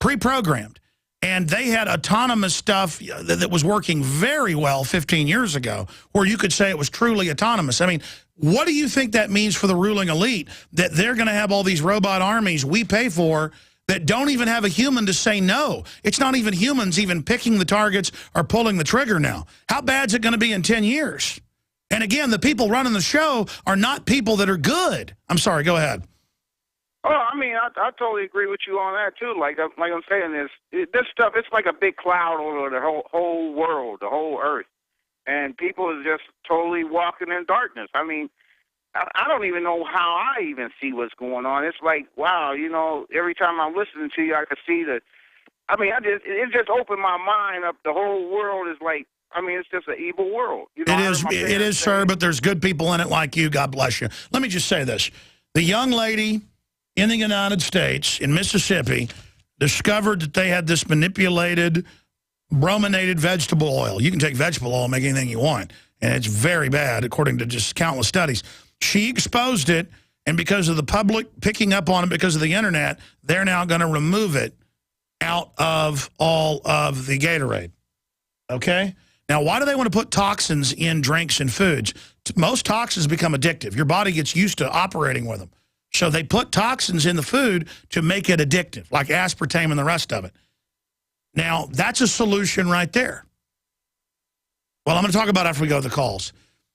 pre-programmed. And they had autonomous stuff that was working very well 15 years ago, where you could say it was truly autonomous. I mean, what do you think that means for the ruling elite, that they're going to have all these robot armies we pay for that don't even have a human to say no. It's not even humans even picking the targets or pulling the trigger now. How bad is it going to be in 10 years? And again, the people running the show are not people that are good. I'm sorry, go ahead.
Oh, I mean, I totally agree with you on that, too. Like I'm saying, this stuff, it's like a big cloud over the whole world, the whole earth. And people are just totally walking in darkness. I mean, I don't even know how I even see what's going on. It's like, wow, you know, every time I'm listening to you, I can see that. I mean, it just opened my mind up. The whole world is like, I mean, it's just an evil world. You know,
it is, sir, but there's good people in it like you. God bless you. Let me just say this. The young lady in the United States, in Mississippi, discovered that they had this manipulated, brominated vegetable oil. You can take vegetable oil and make anything you want, and it's very bad, according to just countless studies. She exposed it, and because of the public picking up on it because of the internet, they're now going to remove it out of all of the Gatorade. Okay? Now, why do they want to put toxins in drinks and foods? Most toxins become addictive. Your body gets used to operating with them. So they put toxins in the food to make it addictive, like aspartame and the rest of it. Now, that's a solution right there. Well, I'm going to talk about it after we go to the calls.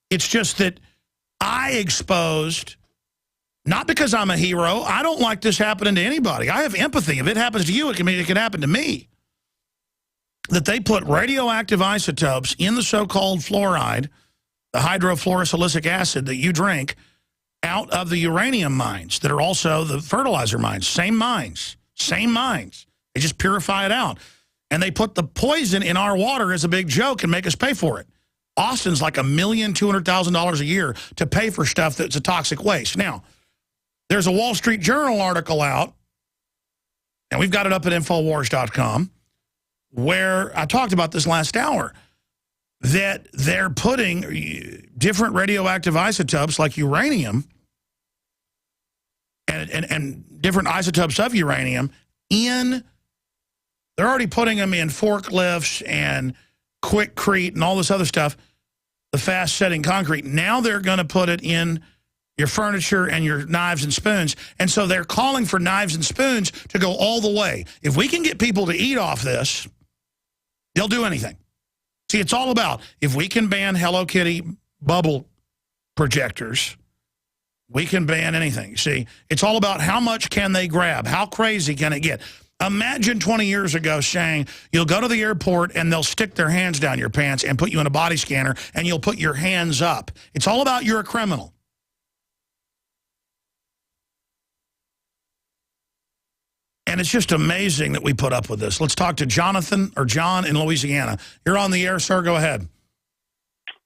It's just that I exposed, not because I'm a hero. I don't like this happening to anybody. I have empathy. If it happens to you, it can happen to me. That they put radioactive isotopes in the so-called fluoride, the hydrofluorosilicic acid that you drink, out of the uranium mines that are also the fertilizer mines. Same mines. Same mines. They just purify it out. And they put the poison in our water as a big joke and make us pay for it. Austin's like $1,200,000 a year to pay for stuff that's a toxic waste. Now, there's a Wall Street Journal article out, and we've got it up at Infowars.com, where I talked about this last hour, that they're putting different radioactive isotopes like uranium and different isotopes of uranium in, they're already putting them in forklifts and Quickcrete and all this other stuff, the fast-setting concrete. Now they're going to put it in your furniture and your knives and spoons. And so they're calling for knives and spoons to go all the way. If we can get people to eat off this, they'll do anything. See, it's all about, if we can ban Hello Kitty bubble projectors, we can ban anything. See, it's all about how much can they grab? How crazy can it get? Imagine 20 years ago saying, you'll go to the airport and they'll stick their hands down your pants and put you in a body scanner and you'll put your hands up. It's all about you're a criminal. And it's just amazing that we put up with this. Let's talk to Jonathan or John in Louisiana. You're on the air, sir. Go ahead.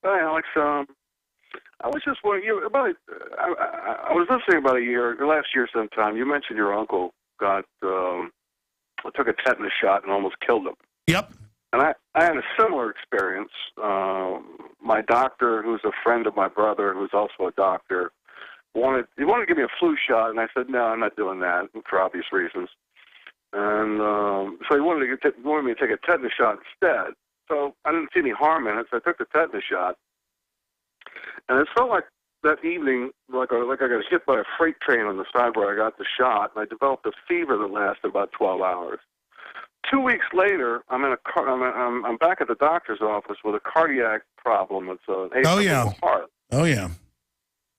Hi, Alex. I was just wondering, I was listening about last year sometime. You mentioned your uncle took a tetanus shot and almost killed him.
Yep.
And I had a similar experience. My doctor, who's a friend of my brother, who's also a doctor, wanted to give me a flu shot, and I said, no, I'm not doing that for obvious reasons. And so he wanted me to take a tetanus shot instead. So I didn't see any harm in it, so I took the tetanus shot. And it felt like that evening, like I got hit by a freight train on the side where I got the shot, and I developed a fever that lasted about 12 hours. 2 weeks later, I'm back at the doctor's office with a cardiac problem. It's a heart.
Oh, yeah.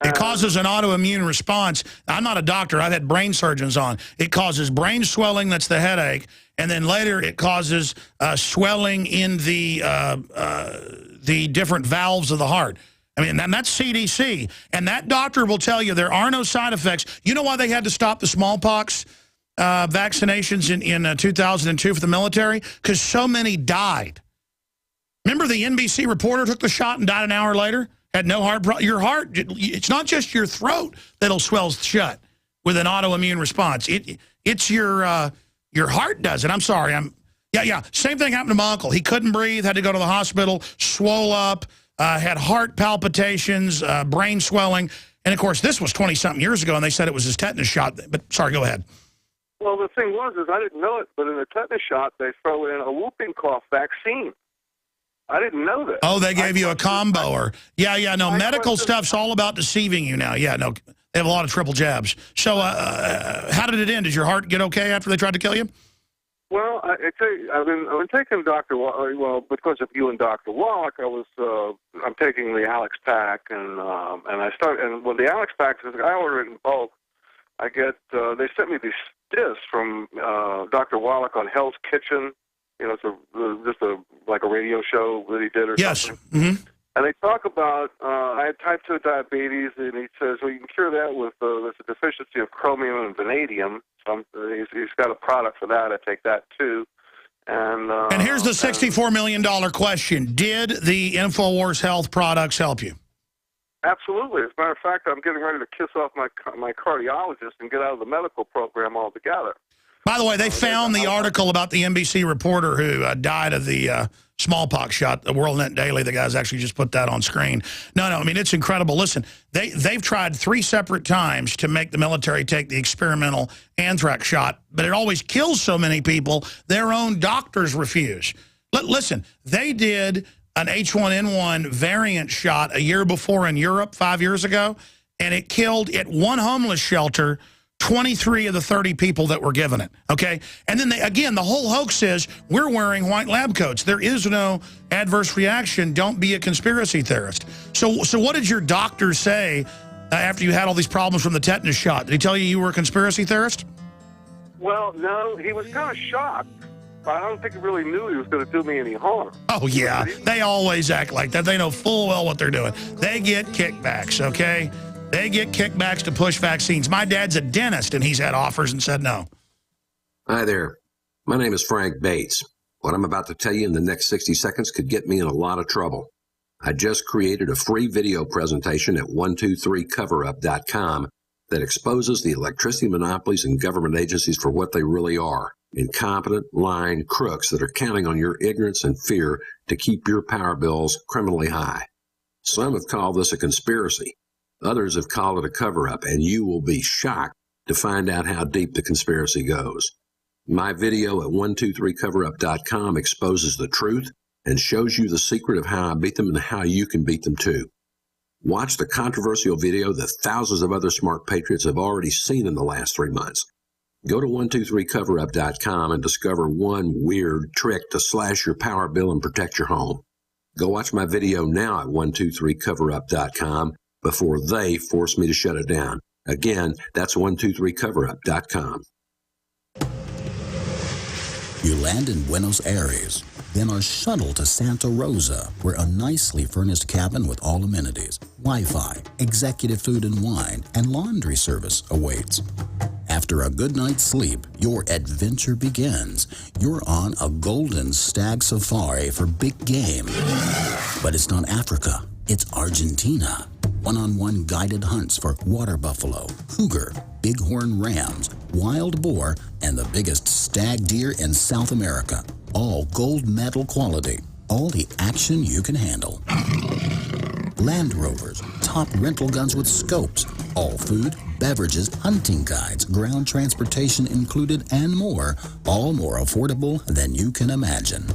It causes an autoimmune response. I'm not a doctor. I've had brain surgeons on. It causes brain swelling, that's the headache, and then later it causes swelling in the different valves of the heart. I mean, and that's CDC. And that doctor will tell you there are no side effects. You know why they had to stop the smallpox vaccinations in 2002 for the military? Because so many died. Remember the NBC reporter took the shot and died an hour later? Had no heart problem. Your heart, it's not just your throat that'll swell shut with an autoimmune response. It's your heart does it. I'm sorry. Yeah. Same thing happened to my uncle. He couldn't breathe, had to go to the hospital, swole up, had heart palpitations, brain swelling. And, of course, this was 20-something years ago, and they said it was his tetanus shot. But, sorry, go ahead.
Well, the thing was I didn't know it, but in the tetanus shot, they throw in a whooping cough vaccine. I didn't know that.
Oh, they gave you a combo. No, medical stuff's all about deceiving you now. Yeah, no, They have a lot of triple jabs. So how did it end? Did your heart get okay after they tried to kill you?
Well, I tell you, I've been taking Dr. Well, because of you and Dr. Wallach, I'm taking the Alex Pack, and when the Alex Pack, I order it in bulk. I get they sent me these discs from Dr. Wallach on Hell's Kitchen. You know, it's just like a radio show that he did or something.
Mm-hmm.
And they talk about, I had type 2 diabetes, and he says, well, you can cure that with there's a deficiency of chromium and vanadium. So he's got a product for that. I take that, too. And
here's the $64 million question. Did the InfoWars Health products help you?
Absolutely. As a matter of fact, I'm getting ready to kiss off my cardiologist and get out of the medical program altogether.
By the way, they found the article about the NBC reporter who died of the smallpox shot, the World Net Daily. The guys actually just put that on screen. No, I mean, it's incredible. Listen, they've tried 3 separate times to make the military take the experimental anthrax shot, but it always kills so many people, their own doctors refuse. Listen, they did an H1N1 variant shot a year before in Europe 5 years ago, and it killed at one homeless shelter 23 of the 30 people that were given it, okay? And then, again, the whole hoax is we're wearing white lab coats. There is no adverse reaction. Don't be a conspiracy theorist. So what did your doctor say after you had all these problems from the tetanus shot? Did he tell you were a conspiracy theorist?
Well, no, he was kind of shocked. But I don't think he really knew he was going to do me any harm.
Oh, yeah. They always act like that. They know full well what they're doing. They get kickbacks, okay? They get kickbacks to push vaccines. My dad's a dentist, and he's had offers and said no.
Hi there. My name is Frank Bates. What I'm about to tell you in the next 60 seconds could get me in a lot of trouble. I just created a free video presentation at 123coverup.com that exposes the electricity monopolies and government agencies for what they really are. Incompetent, lying crooks that are counting on your ignorance and fear to keep your power bills criminally high. Some have called this a conspiracy. Others have called it a cover-up, and you will be shocked to find out how deep the conspiracy goes. My video at 123coverup.com exposes the truth and shows you the secret of how I beat them and how you can beat them too. Watch the controversial video that thousands of other smart patriots have already seen in the last 3 months. Go to 123coverup.com and discover one weird trick to slash your power bill and protect your home. Go watch my video now at 123coverup.com before they force me to shut it down. Again, that's 123coverup.com.
You land in Buenos Aires, then are shuttled to Santa Rosa, where a nicely furnished cabin with all amenities, Wi-Fi, executive food and wine, and laundry service awaits. After a good night's sleep, your adventure begins. You're on a golden stag safari for big game. But it's not Africa, it's Argentina. One-on-one guided hunts for water buffalo, cougar, bighorn rams, wild boar, and the biggest stag deer in South America. All gold medal quality. All the action you can handle. Land Rovers, top rental guns with scopes, all food, beverages, hunting guides, ground transportation included, and more, all more affordable than you can imagine.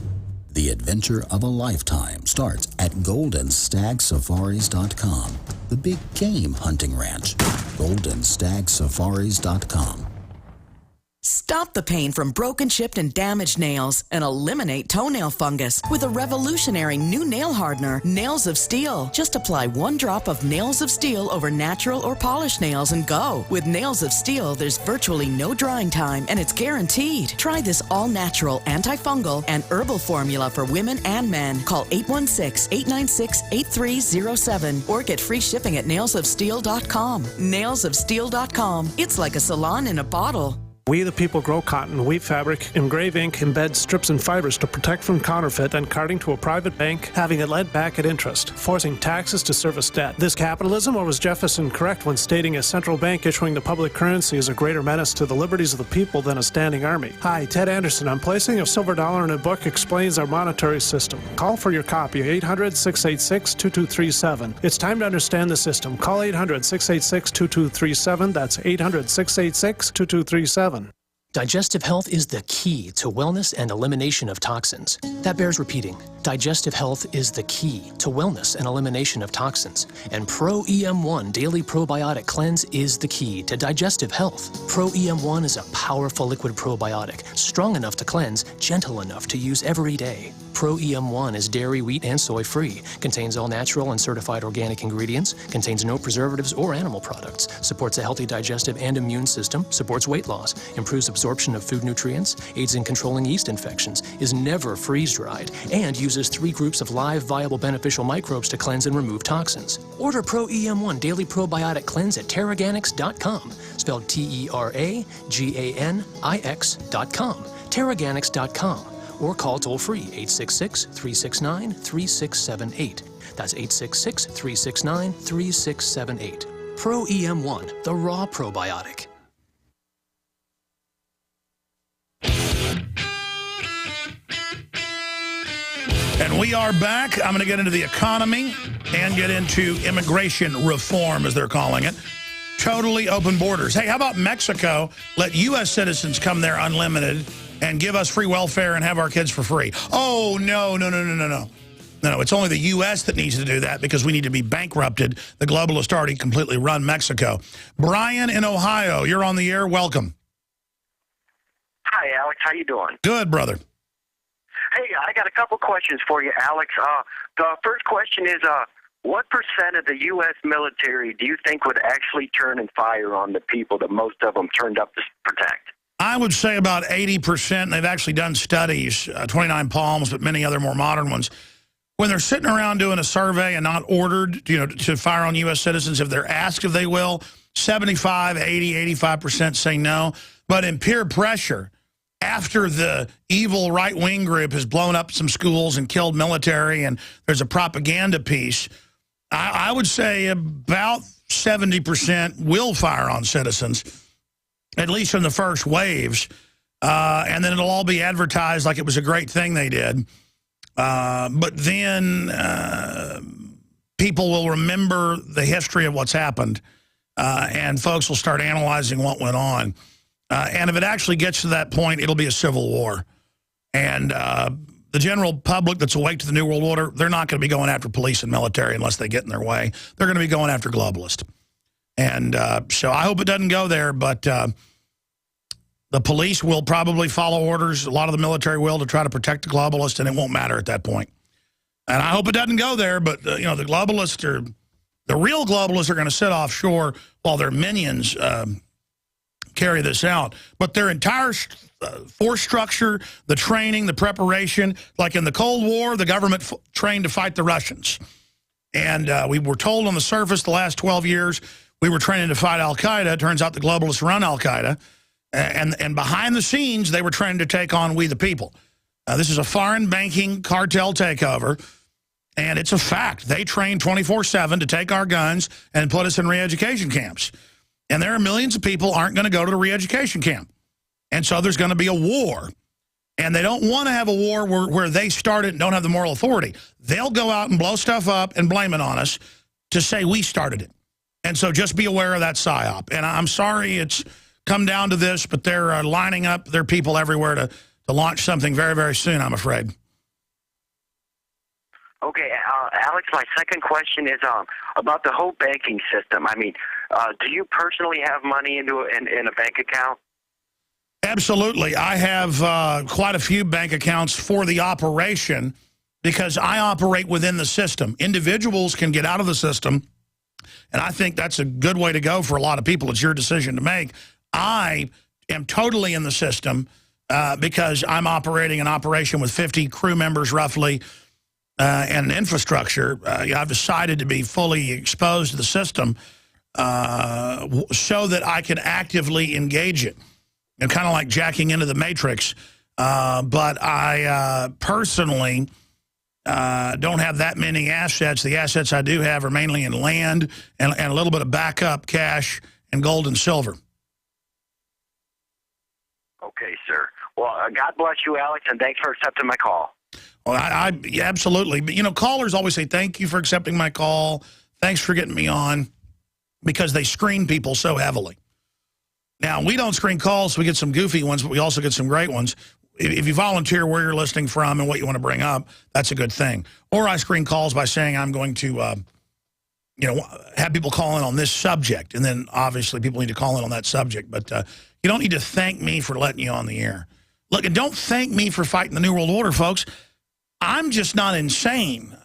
The adventure of a lifetime starts at GoldenStagSafaris.com, the big game hunting ranch. GoldenStagSafaris.com.
Stop the pain from broken, chipped, and damaged nails and eliminate toenail fungus with a revolutionary new nail hardener, Nails of Steel. Just apply 1 drop of Nails of Steel over natural or polished nails and go. With Nails of Steel, there's virtually no drying time and it's guaranteed. Try this all-natural, antifungal, and herbal formula for women and men. Call 816-896-8307 or get free shipping at nailsofsteel.com. Nailsofsteel.com. It's like a salon in a bottle.
We the people grow cotton, weave fabric, engrave ink, embed strips and fibers to protect from counterfeit and carting to a private bank, having it lent back at interest, forcing taxes to service debt. This capitalism, or was Jefferson correct when stating a central bank issuing the public currency is a greater menace to the liberties of the people than a standing army? Hi, Ted Anderson. I'm placing a silver dollar in a book explains our monetary system. Call for your copy, 800-686-2237. It's time to understand the system. Call 800-686-2237. That's 800-686-2237.
Digestive health is the key to wellness and elimination of toxins. That bears repeating. Digestive health is the key to wellness and elimination of toxins. And Pro EM1 Daily Probiotic Cleanse is the key to digestive health. Pro EM1 is a powerful liquid probiotic, strong enough to cleanse, gentle enough to use every day. Pro EM1 is dairy, wheat, and soy free, contains all natural and certified organic ingredients, contains no preservatives or animal products, supports a healthy digestive and immune system, supports weight loss, improves absorption of food nutrients, aids in controlling yeast infections, is never freeze-dried, and uses 3 groups of live, viable, beneficial microbes to cleanse and remove toxins. Order Pro EM1 Daily Probiotic Cleanse at Teraganix.com, spelled Teraganix.com, Teraganix.com, or call toll-free 866-369-3678. That's 866-369-3678. Pro EM1, the raw probiotic.
And we are back. I'm going to get into the economy and get into immigration reform, as they're calling it. Totally open borders. Hey, how about Mexico let U.S. citizens come there unlimited and give us free welfare and have our kids for free? Oh, no. No, it's only the U.S. that needs to do that because we need to be bankrupted. The globalists already completely run Mexico. Brian in Ohio, you're on the air. Welcome.
Hi, Alex. How you doing?
Good, brother.
Hey, I got a couple questions for you, Alex. The first question is, what % of the U.S. military do you think would actually turn and fire on the people that most of them turned up to protect?
I would say about 80%. They've actually done studies, 29 Palms, but many other more modern ones. When they're sitting around doing a survey and not ordered, to fire on U.S. citizens, if they're asked if they will, 75, 80, 85% say no. But in peer pressure, after the evil right-wing group has blown up some schools and killed military and there's a propaganda piece, I would say about 70% will fire on citizens, at least in the first waves. And then it'll all be advertised like it was a great thing they did. But then people will remember the history of what's happened, and folks will start analyzing what went on. And if it actually gets to that point, it'll be a civil war. And the general public that's awake to the New World Order, they're not going to be going after police and military unless they get in their way. They're going to be going after globalists. And so I hope it doesn't go there, but the police will probably follow orders. A lot of the military will to try to protect the globalists, and it won't matter at that point. And I hope it doesn't go there, but, the globalists are, the real globalists are going to sit offshore while their minions carry this out. But their entire force structure, the training, the preparation, like in the Cold War, the government trained to fight the Russians. And we were told on the surface the last 12 years we were training to fight al-Qaeda. It turns out the globalists run al-Qaeda. And behind the scenes, they were trained to take on we the people. This is a foreign banking cartel takeover, and it's a fact. They train 24/7 to take our guns and put us in re-education camps. And there are millions of people aren't going to go to the re-education camp. And so there's going to be a war. And they don't want to have a war where they start it and don't have the moral authority. They'll go out and blow stuff up and blame it on us to say we started it. And so just be aware of that psyop. And I'm sorry it's come down to this, but they're lining up their people everywhere to launch something very, very soon, I'm afraid.
Okay, Alex, my second question is about the whole banking system. I mean, do you personally have money in a bank account?
Absolutely. I have quite a few bank accounts for the operation because I operate within the system. Individuals can get out of the system, and I think that's a good way to go for a lot of people. It's your decision to make. I am totally in the system because I'm operating an operation with 50 crew members roughly and infrastructure. I've decided to be fully exposed to the system so that I can actively engage it. And kind of like jacking into the Matrix. But I personally don't have that many assets. The assets I do have are mainly in land and a little bit of backup cash and gold and silver.
Okay, sir. Well, God bless you, Alex, and thanks for accepting my call.
Well, yeah, absolutely. But, callers always say, thank you for accepting my call. Thanks for getting me on, because they screen people so heavily. Now, we don't screen calls, so we get some goofy ones, but we also get some great ones. If you volunteer where you're listening from and what you want to bring up, that's a good thing. Or I screen calls by saying I'm going to, have people call in on this subject. And then, obviously, people need to call in on that subject. But you don't need to thank me for letting you on the air. Look, and don't thank me for fighting the New World Order, folks. I'm just not insane.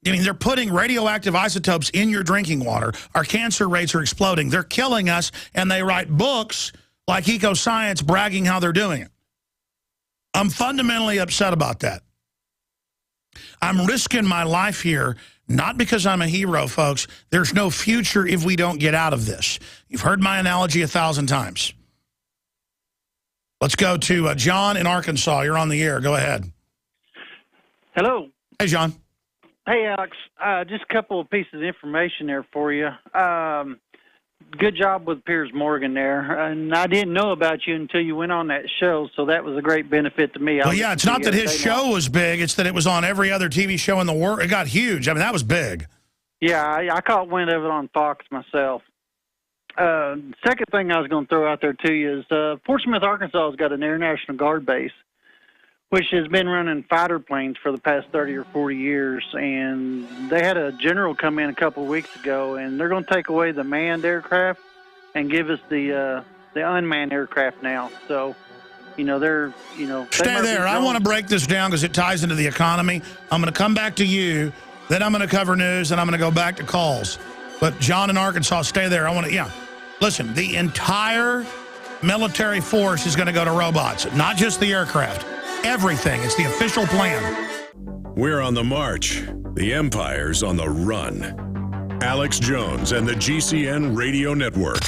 I mean, they're putting radioactive isotopes in your drinking water. Our cancer rates are exploding. They're killing us, and they write books like EcoScience bragging how they're doing it. I'm fundamentally upset about that. I'm risking my life here, not because I'm a hero, folks. There's no future if we don't get out of this. You've heard my analogy 1,000 times. Let's go to John in Arkansas. You're on the air. Go ahead.
Hello.
Hey, John.
Hey, Alex. Just a couple of pieces of information there for you. Good job with Piers Morgan there. And I didn't know about you until you went on that show, so that was a great benefit to me.
Well, yeah, it's not that his show was big. It's that it was on every other TV show in the world. It got huge. I mean, that was big.
Yeah, I caught wind of it on Fox myself. Second thing I was going to throw out there to you is Fort Smith, Arkansas has got an Air National Guard base, which has been running fighter planes for the past 30 or 40 years. And they had a general come in a couple of weeks ago, and they're going to take away the manned aircraft and give us the unmanned aircraft now. So, they're,
Stay there. I want to break this down because it ties into the economy. I'm going to come back to you, then I'm going to cover news, and I'm going to go back to calls. But John in Arkansas, stay there. I want to, Listen, the entire military force is going to go to robots, not just the aircraft. Everything. It's the official plan.
We're on the march. The empire's on the run. Alex Jones and the GCN Radio Network.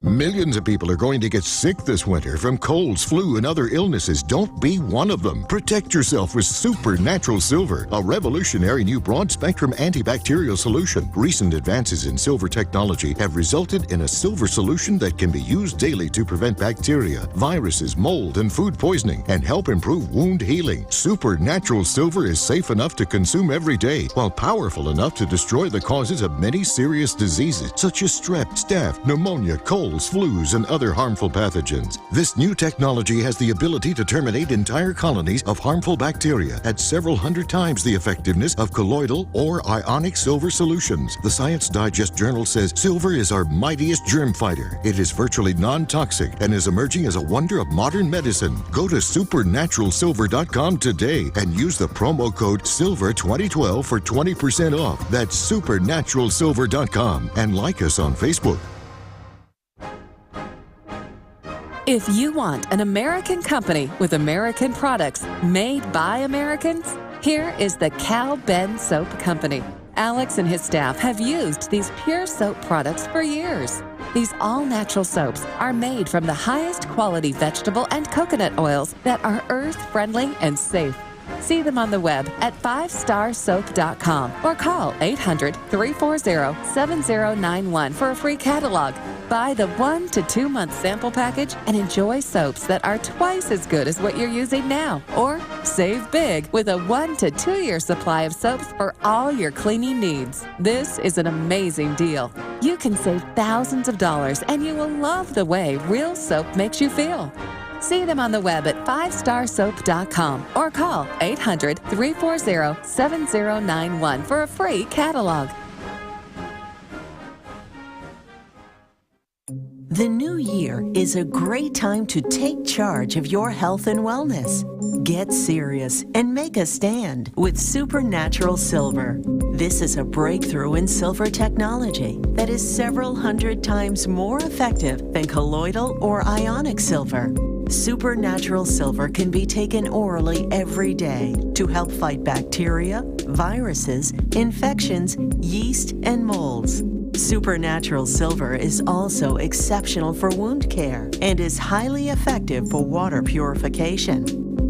Millions of people are going to get sick this winter from colds, flu, and other illnesses. Don't be one of them. Protect yourself with Supernatural Silver, a revolutionary new broad-spectrum antibacterial solution. Recent advances in silver technology have resulted in a silver solution that can be used daily to prevent bacteria, viruses, mold, and food poisoning, and help improve wound healing. Supernatural Silver is safe enough to consume every day, while powerful enough to destroy the causes of many serious diseases, such as strep, staph, pneumonia, colds, flus, and other harmful pathogens. This new technology has the ability to terminate entire colonies of harmful bacteria at several hundred times the effectiveness of colloidal or ionic silver solutions. The Science Digest Journal says silver is our mightiest germ fighter. It is virtually non-toxic and is emerging as a wonder of modern medicine. Go to supernaturalsilver.com today and use the promo code SILVER2012 for 20% off. That's supernaturalsilver.com, and like us on Facebook.
If you want an American company with American products made by Americans, here is the Cal Ben Soap Company. Alex and his staff have used these pure soap products for years. These all-natural soaps are made from the highest quality vegetable and coconut oils that are earth-friendly and safe. See them on the web at 5starsoap.com or call 800-340-7091 for a free catalog. Buy the 1 to 2 month sample package and enjoy soaps that are twice as good as what you're using now. Or save big with a 1 to 2 year supply of soaps for all your cleaning needs. This is an amazing deal. You can save thousands of dollars and you will love the way real soap makes you feel. See them on the web at 5starsoap.com or call 800-340-7091 for a free catalog.
The new year is a great time to take charge of your health and wellness. Get serious and make a stand with Supernatural Silver. This is a breakthrough in silver technology that is several hundred times more effective than colloidal or ionic silver. Supernatural Silver can be taken orally every day to help fight bacteria, viruses, infections, yeast, and molds. Supernatural Silver is also exceptional for wound care and is highly effective for water purification.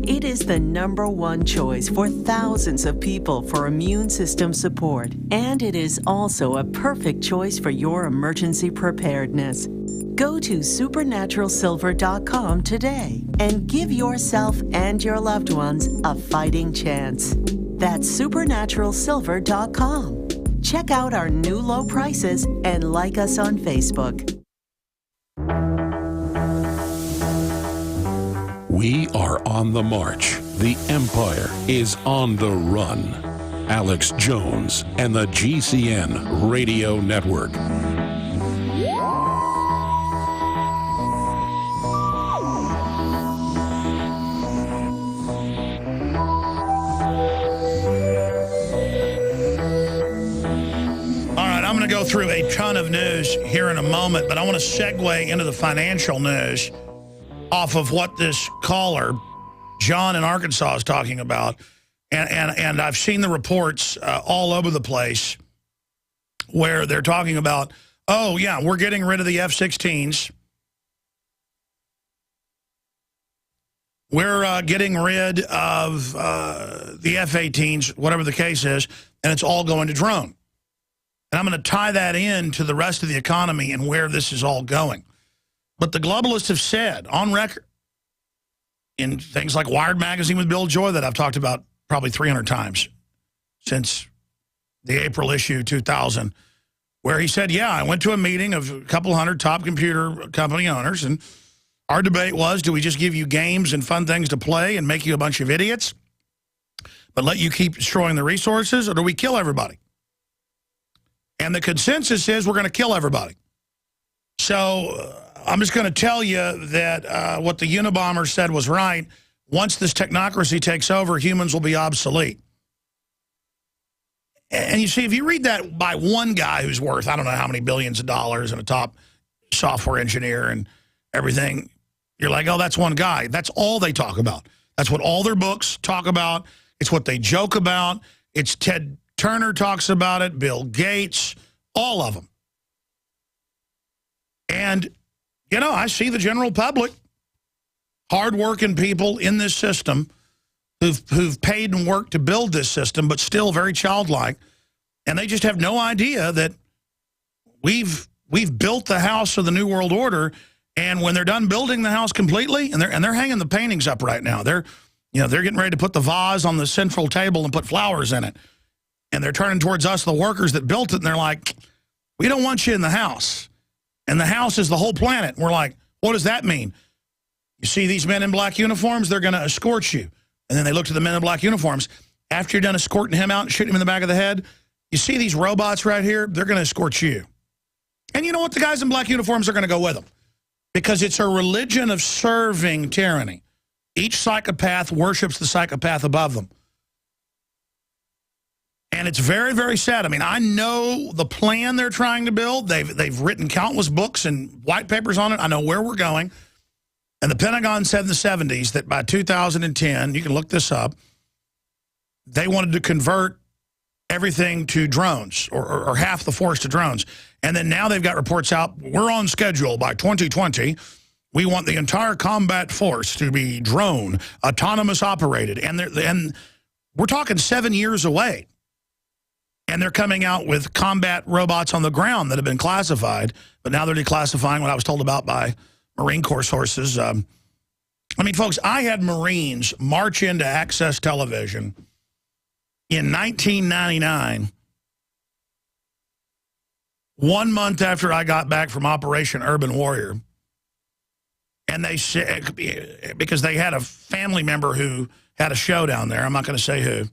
It is the #1 choice for thousands of people for immune system support, and it is also a perfect choice for your emergency preparedness. Go to supernaturalsilver.com today and give yourself and your loved ones a fighting chance. That's supernaturalsilver.com. Check out our new low prices and like us on Facebook.
We are on the march. The empire is on the run. Alex Jones and the GCN Radio Network.
I'm going to go through a ton of news here in a moment, but I want to segue into the financial news off of what this caller, John in Arkansas, is talking about. And I've seen the reports all over the place where they're talking about, oh, yeah, we're getting rid of the F-16s. We're getting rid of the F-18s, whatever the case is, and it's all going to drone. And I'm going to tie that in to the rest of the economy and where this is all going. But the globalists have said on record in things like Wired Magazine with Bill Joy that I've talked about probably 300 times since the April issue 2000, where he said, yeah, I went to a meeting of a couple hundred top computer company owners, and our debate was, do we just give you games and fun things to play and make you a bunch of idiots, but let you keep destroying the resources, or do we kill everybody? And the consensus is we're going to kill everybody. So I'm just going to tell you that what the Unabomber said was right. Once this technocracy takes over, humans will be obsolete. And you see, if you read that by one guy who's worth, I don't know how many billions of dollars and a top software engineer and everything, you're like, oh, that's one guy. That's all they talk about. That's what all their books talk about. It's what they joke about. It's Ted Turner talks about it, Bill Gates, all of them. And, you know, I see the general public, hardworking people in this system who've paid and worked to build this system, but still very childlike. And they just have no idea that we've built the house of the New World Order. And when they're done building the house completely, and they're hanging the paintings up right now, they're getting ready to put the vase on the central table and put flowers in it. And they're turning towards us, the workers that built it, and they're like, we don't want you in the house. And the house is the whole planet. And we're like, what does that mean? You see these men in black uniforms, they're going to escort you. And then they look to the men in black uniforms. After you're done escorting him out and shooting him in the back of the head, you see these robots right here, they're going to escort you. And you know what? The guys in black uniforms are going to go with them. Because it's a religion of serving tyranny. Each psychopath worships the psychopath above them. And it's very, very sad. I mean, I know the plan they're trying to build. They've written countless books and white papers on it. I know where we're going. And the Pentagon said in the 70s that by 2010, you can look this up, they wanted to convert everything to drones or half the force to drones. And then now they've got reports out, we're on schedule by 2020. We want the entire combat force to be drone, autonomous operated. And we're talking 7 years away. And they're coming out with combat robots on the ground that have been classified, but now they're declassifying what I was told about by Marine Corps sources. I mean, folks, I had Marines march into Access Television in 1999, 1 month after I got back from Operation Urban Warrior. And they said, because they had a family member who had a show down there, I'm not going to say who.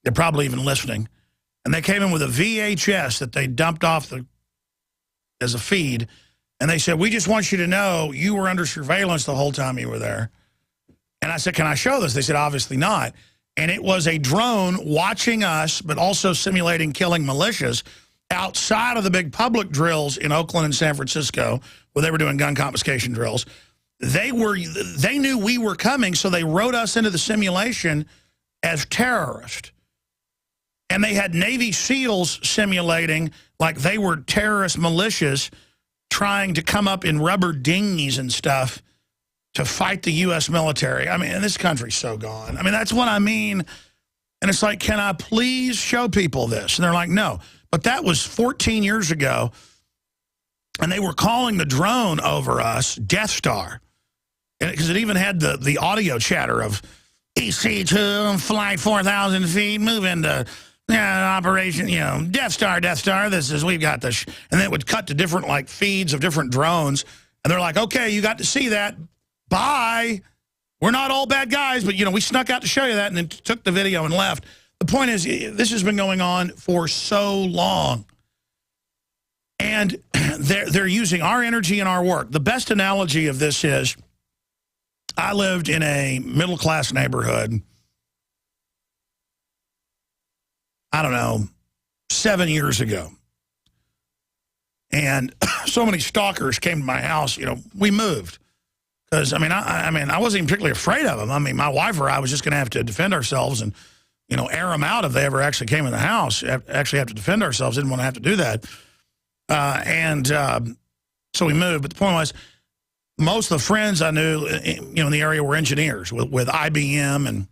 They're probably even listening. And they came in with a VHS that they dumped off as a feed. And they said, we just want you to know you were under surveillance the whole time you were there. And I said, can I show this? They said, obviously not. And it was a drone watching us, but also simulating killing militias outside of the big public drills in Oakland and San Francisco, where they were doing gun confiscation drills. They knew we were coming, so they wrote us into the simulation as terrorists. And they had Navy SEALs simulating like they were terrorist militias trying to come up in rubber dinghies and stuff to fight the U.S. military. I mean, and this country's so gone. I mean, that's what I mean. And it's like, can I please show people this? And they're like, no. But that was 14 years ago. And they were calling the drone over us Death Star. Because it even had the audio chatter of EC2, flight 4,000 feet, move into yeah, Operation, Death Star, this is, we've got this. And then it would cut to different, like, feeds of different drones. And they're like, okay, you got to see that. Bye. We're not all bad guys, but, we snuck out to show you that and then took the video and left. The point is, this has been going on for so long. And they're using our energy and our work. The best analogy of this is, I lived in a middle-class neighborhood, I don't know, 7 years ago. And so many stalkers came to my house, we moved. Because, I wasn't even particularly afraid of them. My wife or I was just going to have to defend ourselves and, air them out if they ever actually came in the house. Actually have to defend ourselves. Didn't want to have to do that. So we moved. But the point was, most of the friends I knew, in the area were engineers with IBM and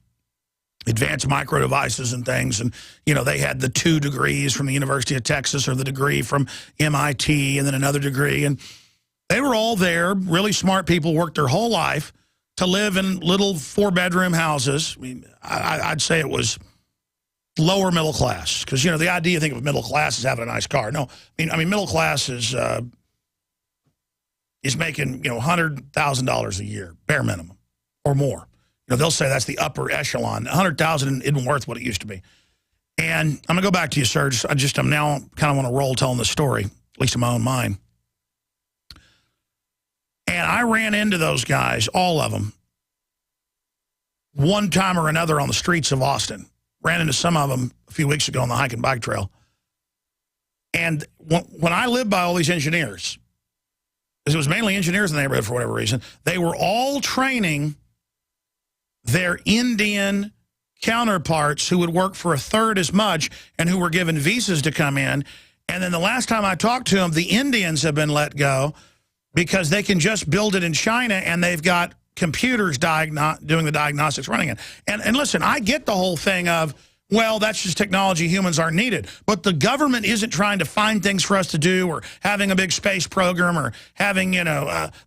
Advanced Micro Devices and things. And, they had the 2 degrees from the University of Texas or the degree from MIT and then another degree. And they were all there, really smart people, worked their whole life to live in little 4-bedroom houses. I'd say it was lower middle class because, the idea you think of middle class is having a nice car. No, middle class is making, $100,000 a year, bare minimum, or more. They'll say that's the upper echelon. $100,000 isn't worth what it used to be. And I'm going to go back to you, sir. I'm now kind of on a roll telling the story, at least in my own mind. And I ran into those guys, all of them, one time or another on the streets of Austin. Ran into some of them a few weeks ago on the hike and bike trail. And when I lived by all these engineers, because it was mainly engineers in the neighborhood for whatever reason, they were all training their Indian counterparts who would work for a third as much and who were given visas to come in. And then the last time I talked to them, the Indians have been let go because they can just build it in China and they've got computers doing the diagnostics running it. And listen, I get the whole thing of, well, that's just technology, humans aren't needed. But the government isn't trying to find things for us to do or having a big space program or having,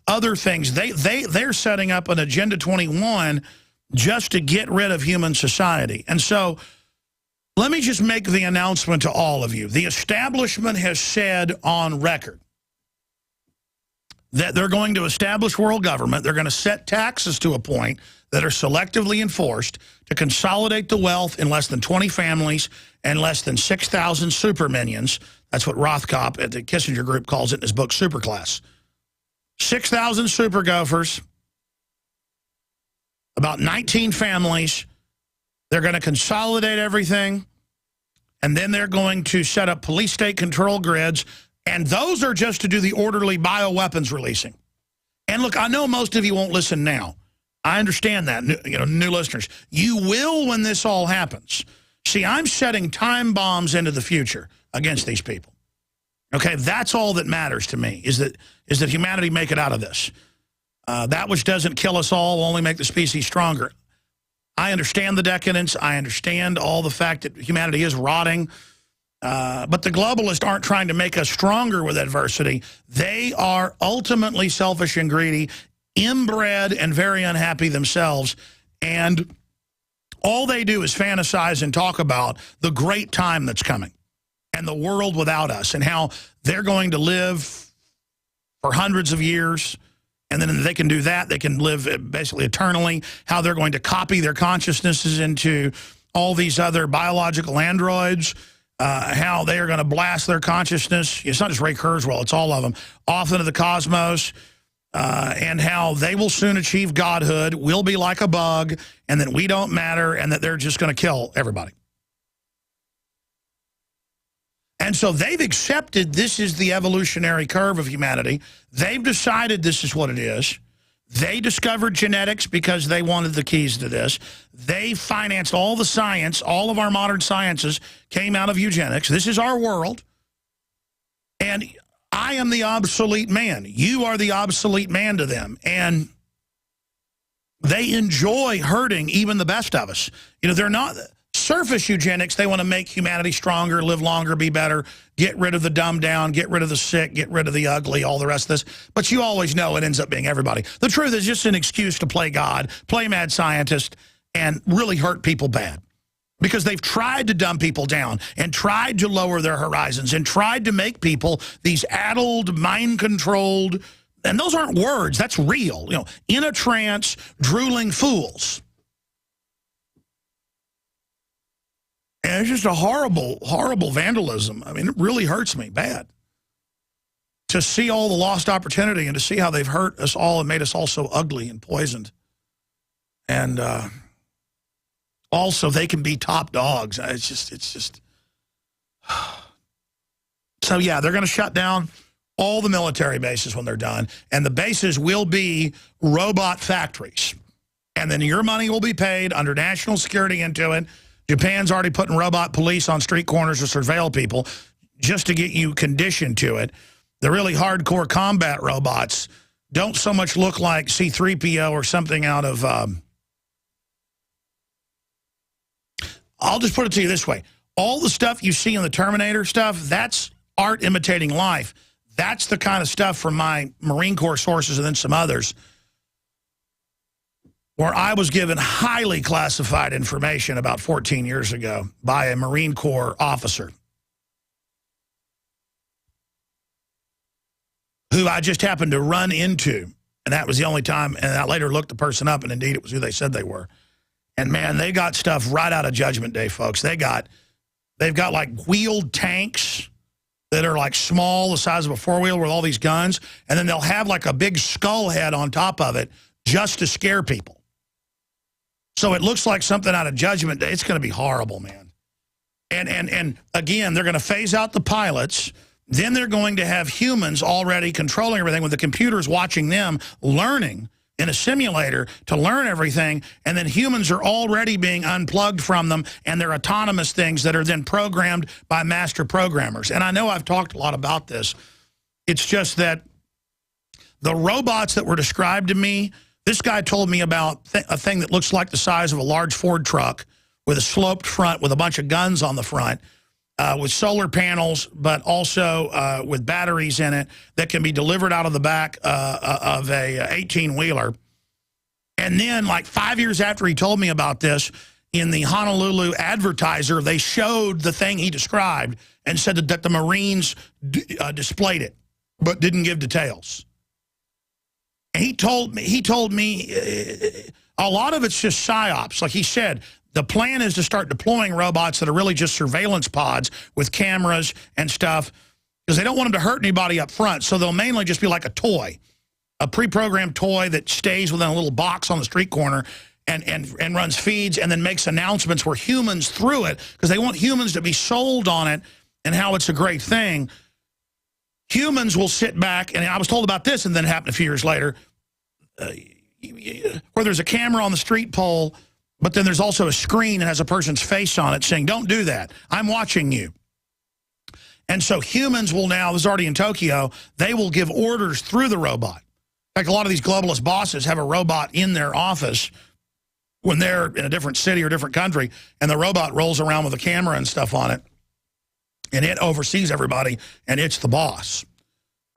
other things. They're setting up an Agenda 21 just to get rid of human society. And so let me just make the announcement to all of you. The establishment has said on record that they're going to establish world government. They're going to set taxes to a point that are selectively enforced to consolidate the wealth in less than 20 families and less than 6,000 super minions. That's what Rothkopf at the Kissinger Group calls it in his book, Superclass. 6,000 super gophers, about 19 families. They're going to consolidate everything, and then they're going to set up police state control grids. And those are just to do the orderly bioweapons releasing. And look, I know most of you won't listen now. I understand that, new listeners. You will when this all happens. See, I'm setting time bombs into the future against these people. Okay, that's all that matters to me, is that humanity make it out of this. That which doesn't kill us all will only make the species stronger. I understand the decadence. I understand all the fact that humanity is rotting. But the globalists aren't trying to make us stronger with adversity. They are ultimately selfish and greedy, inbred and very unhappy themselves. And all they do is fantasize and talk about the great time that's coming and the world without us and how they're going to live for hundreds of years. And then they can do that. They can live basically eternally. How they're going to copy their consciousnesses into all these other biological androids. How they are going to blast their consciousness. It's not just Ray Kurzweil, it's all of them, off into the cosmos, and how they will soon achieve godhood, will be like a bug, and that we don't matter, and that they're just going to kill everybody. And so they've accepted this is the evolutionary curve of humanity. They've decided this is what it is. They discovered genetics because they wanted the keys to this. They financed all the science. All of our modern sciences came out of eugenics. This is our world. And I am the obsolete man. You are the obsolete man to them. And they enjoy hurting even the best of us. They're not surface eugenics. They want to make humanity stronger, live longer, be better, get rid of the dumbed down, get rid of the sick, get rid of the ugly, all the rest of this. But you always know it ends up being everybody. The truth is just an excuse to play God, play mad scientist, and really hurt people bad. Because they've tried to dumb people down and tried to lower their horizons and tried to make people these addled, mind-controlled, and those aren't words, that's real, you know, in a trance, drooling fools. And it's just a horrible, horrible vandalism. I mean, it really hurts me bad to see all the lost opportunity and to see how they've hurt us all and made us all so ugly and poisoned. And also, they can be top dogs. It's just. So, yeah, they're going to shut down all the military bases when they're done. And the bases will be robot factories. And then your money will be paid under national security into it. Japan's already putting robot police on street corners to surveil people just to get you conditioned to it. The really hardcore combat robots don't so much look like C-3PO or something out of... I'll just put it to you this way. All the stuff you see in the Terminator stuff, that's art imitating life. That's the kind of stuff from my Marine Corps sources and then some others where I was given highly classified information about 14 years ago by a Marine Corps officer who I just happened to run into. And that was the only time. And I later looked the person up, and indeed it was who they said they were. And, man, they got stuff right out of Judgment Day, folks. They've got like wheeled tanks that are like small, the size of a four-wheeler with all these guns. And then they'll have like a big skull head on top of it just to scare people. So it looks like something out of Judgment Day. It's going to be horrible, man. And again, they're going to phase out the pilots. Then they're going to have humans already controlling everything with the computers watching them, learning in a simulator to learn everything, and then humans are already being unplugged from them, and they're autonomous things that are then programmed by master programmers. And I know I've talked a lot about this. It's just that the robots that were described to me, this guy told me about a thing that looks like the size of a large Ford truck with a sloped front with a bunch of guns on the front, with solar panels, but also with batteries in it that can be delivered out of the back of a 18-wheeler. And then, like 5 years after he told me about this, in the Honolulu Advertiser, they showed the thing he described and said that the Marines displayed it, but didn't give details. And he told me a lot of it's just psyops. Like he said, the plan is to start deploying robots that are really just surveillance pods with cameras and stuff because they don't want them to hurt anybody up front. So they'll mainly just be like a toy, a pre-programmed toy that stays within a little box on the street corner and runs feeds and then makes announcements where humans through it, because they want humans to be sold on it and how it's a great thing. Humans will sit back, and I was told about this and then it happened a few years later, where there's a camera on the street pole, but then there's also a screen that has a person's face on it saying, don't do that. I'm watching you. And so humans will now, this is already in Tokyo, they will give orders through the robot. In fact, a lot of these globalist bosses have a robot in their office when they're in a different city or different country, and the robot rolls around with a camera and stuff on it, and it oversees everybody, and it's the boss.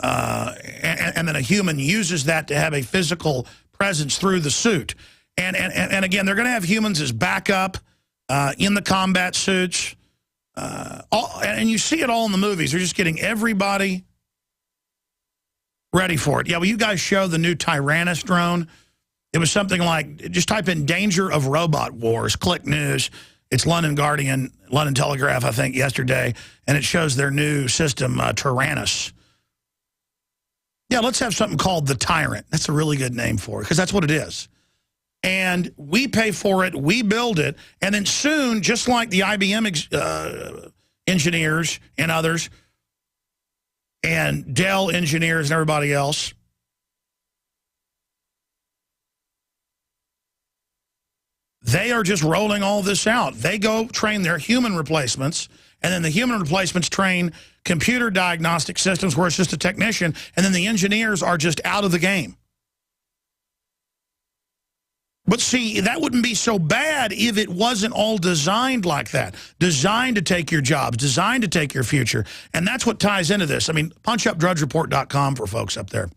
And then a human uses that to have a physical presence through the suit. And again, they're going to have humans as backup in the combat suits. And you see it all in the movies. They're just getting everybody ready for it. Yeah, well, you guys show the new Tyrannus drone. It was something like, just type in danger of robot wars, click news. It's London Guardian, London Telegraph, I think, yesterday. And it shows their new system, Tyrannus. Yeah, let's have something called the Tyrant. That's a really good name for it, because that's what it is. And we pay for it, we build it, and then soon, just like the IBM engineers and others, and Dell engineers and everybody else, they are just rolling all this out. They go train their human replacements, and then the human replacements train computer diagnostic systems where it's just a technician, and then the engineers are just out of the game. But see, that wouldn't be so bad if it wasn't all designed like that. Designed to take your jobs, designed to take your future. And that's what ties into this. I mean, punchupdrudgereport.com for folks up there.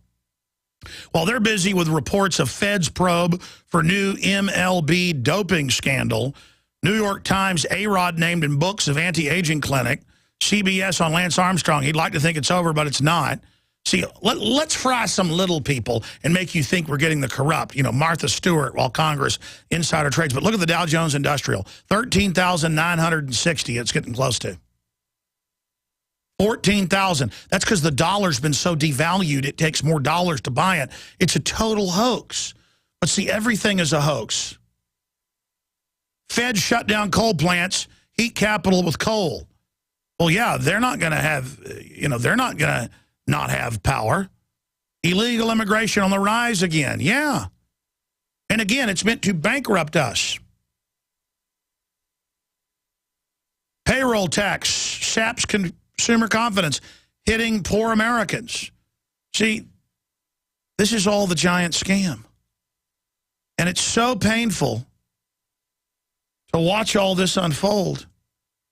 While they're busy with reports of Fed's probe for new MLB doping scandal, New York Times, A-Rod named in books of anti-aging clinic. CBS on Lance Armstrong. He'd like to think it's over, but it's not. See, let's fry some little people and make you think we're getting the corrupt. You know, Martha Stewart, while Congress, insider trades. But look at the Dow Jones Industrial, 13,960 it's getting close to. 14,000. That's because the dollar's been so devalued, it takes more dollars to buy it. It's a total hoax. But see, everything is a hoax. Fed shut down coal plants, heat capital with coal. Well, yeah, they're not going to have, they're not going to not have power. Illegal immigration on the rise again. Yeah. And again, it's meant to bankrupt us. Payroll tax saps consumer confidence, hitting poor Americans. See, this is all the giant scam. And it's so painful to watch all this unfold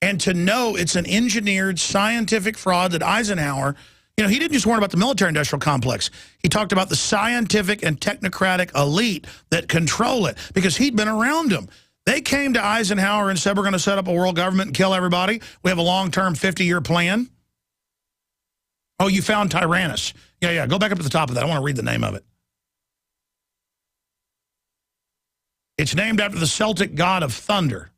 and to know it's an engineered scientific fraud that Eisenhower, he didn't just warn about the military-industrial complex. He talked about the scientific and technocratic elite that control it because he'd been around them. They came to Eisenhower and said, we're going to set up a world government and kill everybody. We have a long-term 50-year plan. Oh, you found Tyrannus. Yeah, go back up to the top of that. I want to read the name of it. It's named after the Celtic god of thunder.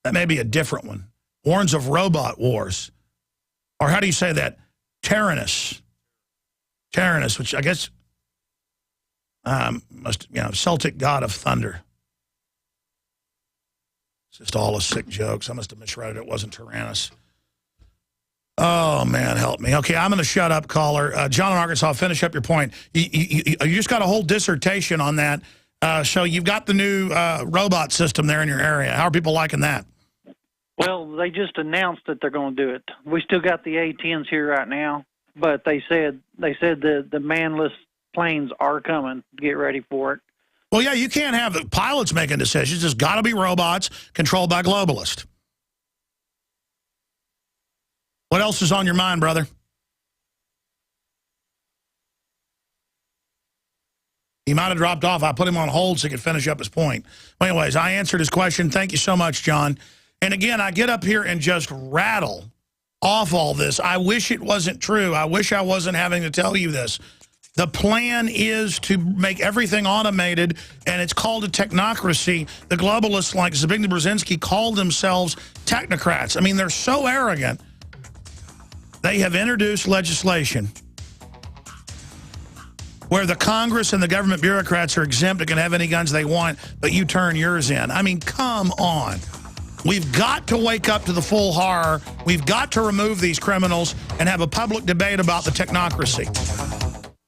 That may be a different one. Warns of robot wars. Or how do you say that? Tyrannus. Tyrannus, which I guess Celtic god of thunder. It's just all a sick jokes. I must have misread it. It wasn't Tyrannus. Oh, man, help me. Okay, I'm going to shut up, caller. John in Arkansas, finish up your point. You just got a whole dissertation on that. So you've got the new robot system there in your area. How are people liking that?
Well, they just announced that they're going to do it. We still got the A-10s here right now, but they said the manless planes are coming. Get ready for it.
Well, yeah, you can't have the pilots making decisions. It's got to be robots controlled by globalists. What else is on your mind, brother? He might have dropped off. I put him on hold so he could finish up his point. Well, anyways, I answered his question. Thank you so much, John. And again, I get up here and just rattle off all this. I wish it wasn't true. I wish I wasn't having to tell you this. The plan is to make everything automated, and it's called a technocracy. The globalists like Zbigniew Brzezinski call themselves technocrats. I mean, they're so arrogant. They have introduced legislation where the Congress and the government bureaucrats are exempt and can have any guns they want, but you turn yours in. I mean, come on. We've got to wake up to the full horror. We've got to remove these criminals and have a public debate about the technocracy.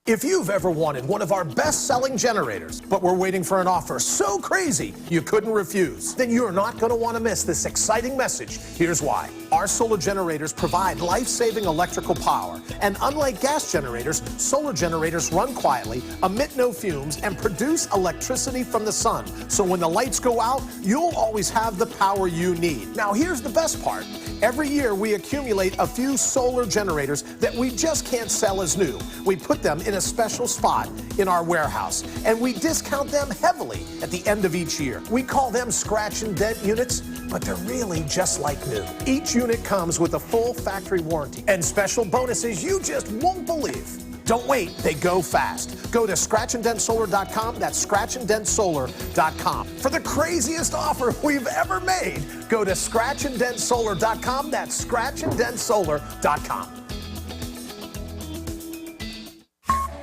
If you've ever wanted one of our best-selling generators, but were waiting for an offer so crazy you couldn't refuse, then you're not going to want to miss this exciting message. Here's why. Our solar generators provide life-saving electrical power, and unlike gas generators, solar generators run quietly, emit no fumes, and produce electricity from the sun. So when the lights go out, you'll always have the power you need. Now, here's the best part. Every year, we accumulate a few solar generators that we just can't sell as new. We put them in a special spot in our warehouse, and we discount them heavily at the end of each year. We call them scratch and dent units, but they're really just like new. Each unit comes with a full factory warranty and special bonuses you just won't believe. Don't wait, they go fast. Go to scratchanddentsolar.com, that's scratchanddentsolar.com. For the craziest offer we've ever made, go to scratchanddentsolar.com, that's scratchanddentsolar.com.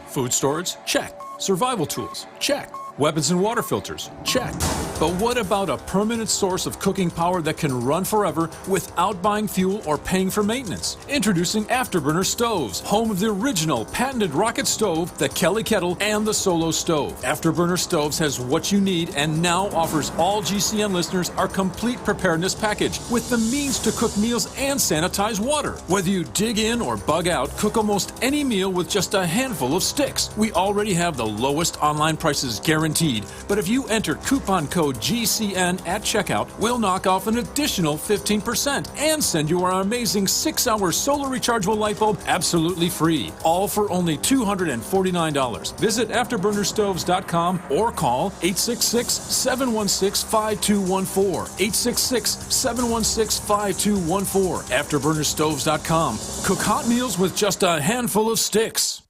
Food storage? Check. Survival tools? Check. Weapons and water filters? Check. But what about a permanent source of cooking power that can run forever without buying fuel or paying for maintenance? Introducing Afterburner Stoves, home of the original patented rocket stove, the Kelly Kettle, and the Solo Stove. Afterburner Stoves has what you need and now offers all GCN listeners our complete preparedness package with the means to cook meals and sanitize water. Whether you dig in or bug out, cook almost any meal with just a handful of sticks. We already have the lowest online prices guaranteed, but if you enter coupon code code GCN at checkout, we'll knock off an additional 15% and send you our amazing 6-hour solar rechargeable light bulb absolutely free. All for only $249. Visit AfterburnerStoves.com or call 866-716-5214. 866-716-5214. AfterburnerStoves.com. Cook hot meals with just a handful of sticks.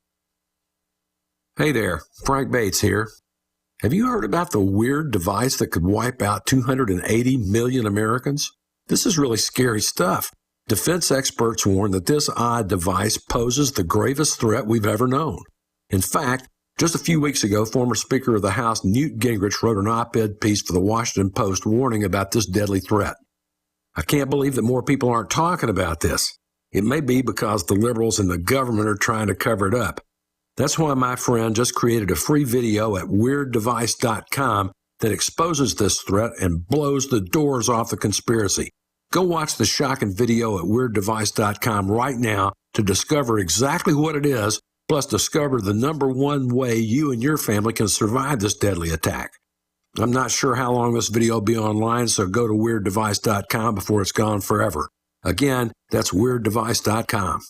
Hey there, Frank Bates here. Have you heard about the weird device that could wipe out 280 million Americans? This is really scary stuff. Defense experts warn that this odd device poses the gravest threat we've ever known. In fact, just a few weeks ago, former Speaker of the House Newt Gingrich wrote an op-ed piece for the Washington Post warning about this deadly threat. I can't believe that more people aren't talking about this. It may be because the liberals and the government are trying to cover it up. That's why my friend just created a free video at WeirdDevice.com that exposes this threat and blows the doors off the conspiracy. Go watch the shocking video at WeirdDevice.com right now to discover exactly what it is, plus discover the #1 way you and your family can survive this deadly attack. I'm not sure how long this video will be online, so go to WeirdDevice.com before it's gone forever. Again, that's WeirdDevice.com.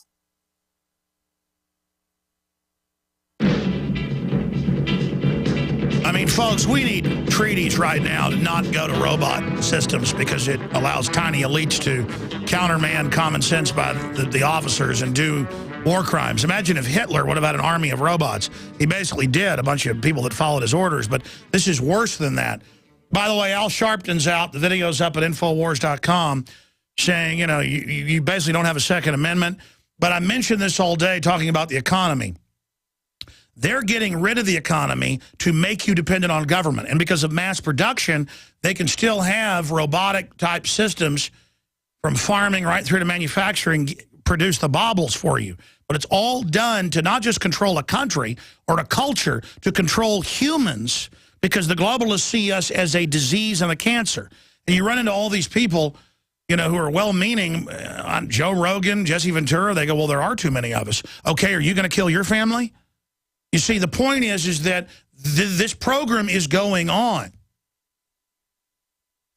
I mean, folks, we need treaties right now to not go to robot systems because it allows tiny elites to countermand common sense by the officers and do war crimes. Imagine if Hitler would have had an army of robots. He basically did, a bunch of people that followed his orders, but this is worse than that. By the way, Al Sharpton's out. The video's up at Infowars.com saying, you know, you basically don't have a Second Amendment. But I mentioned this all day talking about the economy. They're getting rid of the economy to make you dependent on government. And because of mass production, they can still have robotic-type systems from farming right through to manufacturing produce the baubles for you. But it's all done to not just control a country or a culture, to control humans, because the globalists see us as a disease and a cancer. And you run into all these people, you know, who are well-meaning, on Joe Rogan, Jesse Ventura. They go, well, there are too many of us. Okay, are you going to kill your family? You see, the point is that this program is going on.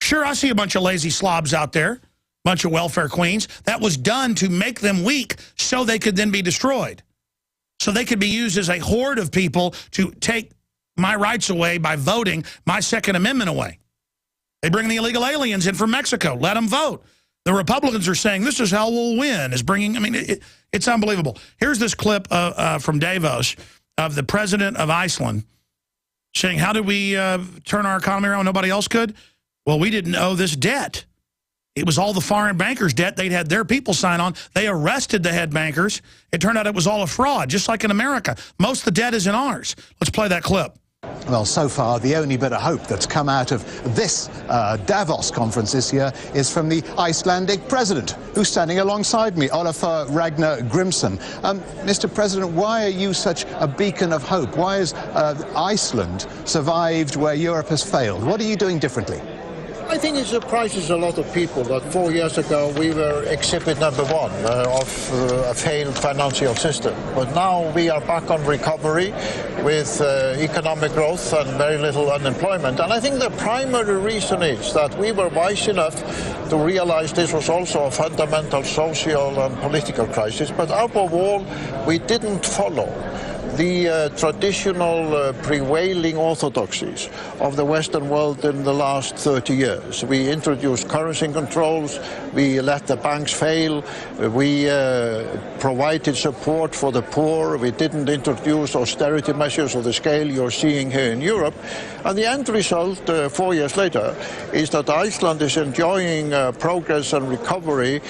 Sure, I see a bunch of lazy slobs out there, bunch of welfare queens. That was done to make them weak so they could then be destroyed. So they could be used as a horde of people to take my rights away by voting my Second Amendment away. They bring the illegal aliens in from Mexico. Let them vote. The Republicans are saying this is how we'll win. Is bringing. I mean, it's unbelievable. Here's this clip from Davos of the president of Iceland saying, how did we turn our economy around when nobody else could? Well, we didn't owe this debt. It was all the foreign bankers' debt they'd had their people sign on. They arrested the head bankers. It turned out it was all a fraud, just like in America. Most of the debt is in ours. Let's play that clip.
Well, so far, the only bit of hope that's come out of this Davos conference this year is from the Icelandic president, who's standing alongside me, Ólafur Ragnar Grímsson. Mr. President, why are you such a beacon of hope? Why has Iceland survived where Europe has failed? What are you doing differently?
I think it surprises a lot of people that 4 years ago we were exhibit #1 of a failed financial system. But now we are back on recovery with economic growth and very little unemployment. And I think the primary reason is that we were wise enough to realize this was also a fundamental social and political crisis. But above all, we didn't follow the traditional prevailing orthodoxies of the Western world in the last 30 years. We introduced currency controls, we let the banks fail, we provided support for the poor, we didn't introduce austerity measures of the scale you're seeing here in Europe. And the end result, 4 years later, is that Iceland is enjoying progress and recovery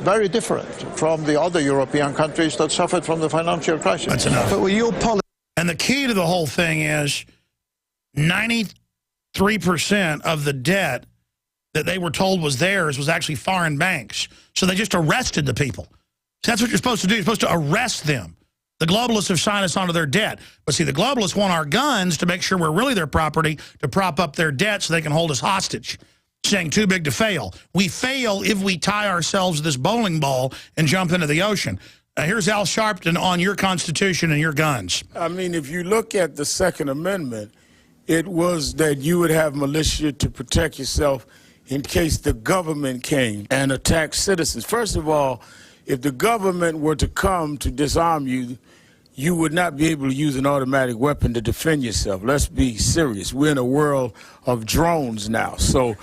very different from the other European countries that suffered from the financial crisis.
That's enough. But and the key to the whole thing is 93% of the debt that they were told was theirs was actually foreign banks. So they just arrested the people. So that's what you're supposed to do. You're supposed to arrest them. The globalists have signed us onto their debt. But see, the globalists want our guns to make sure we're really their property, to prop up their debt so they can hold us hostage, saying too big to fail. We fail if we tie ourselves to this bowling ball and jump into the ocean. Here's Al Sharpton on your Constitution and your guns.
I mean, if you look at the Second Amendment, it was that you would have militia to protect yourself in case the government came and attacked citizens. First of all, if the government were to come to disarm you, you would not be able to use an automatic weapon to defend yourself. Let's be serious. We're in a world of drones now. So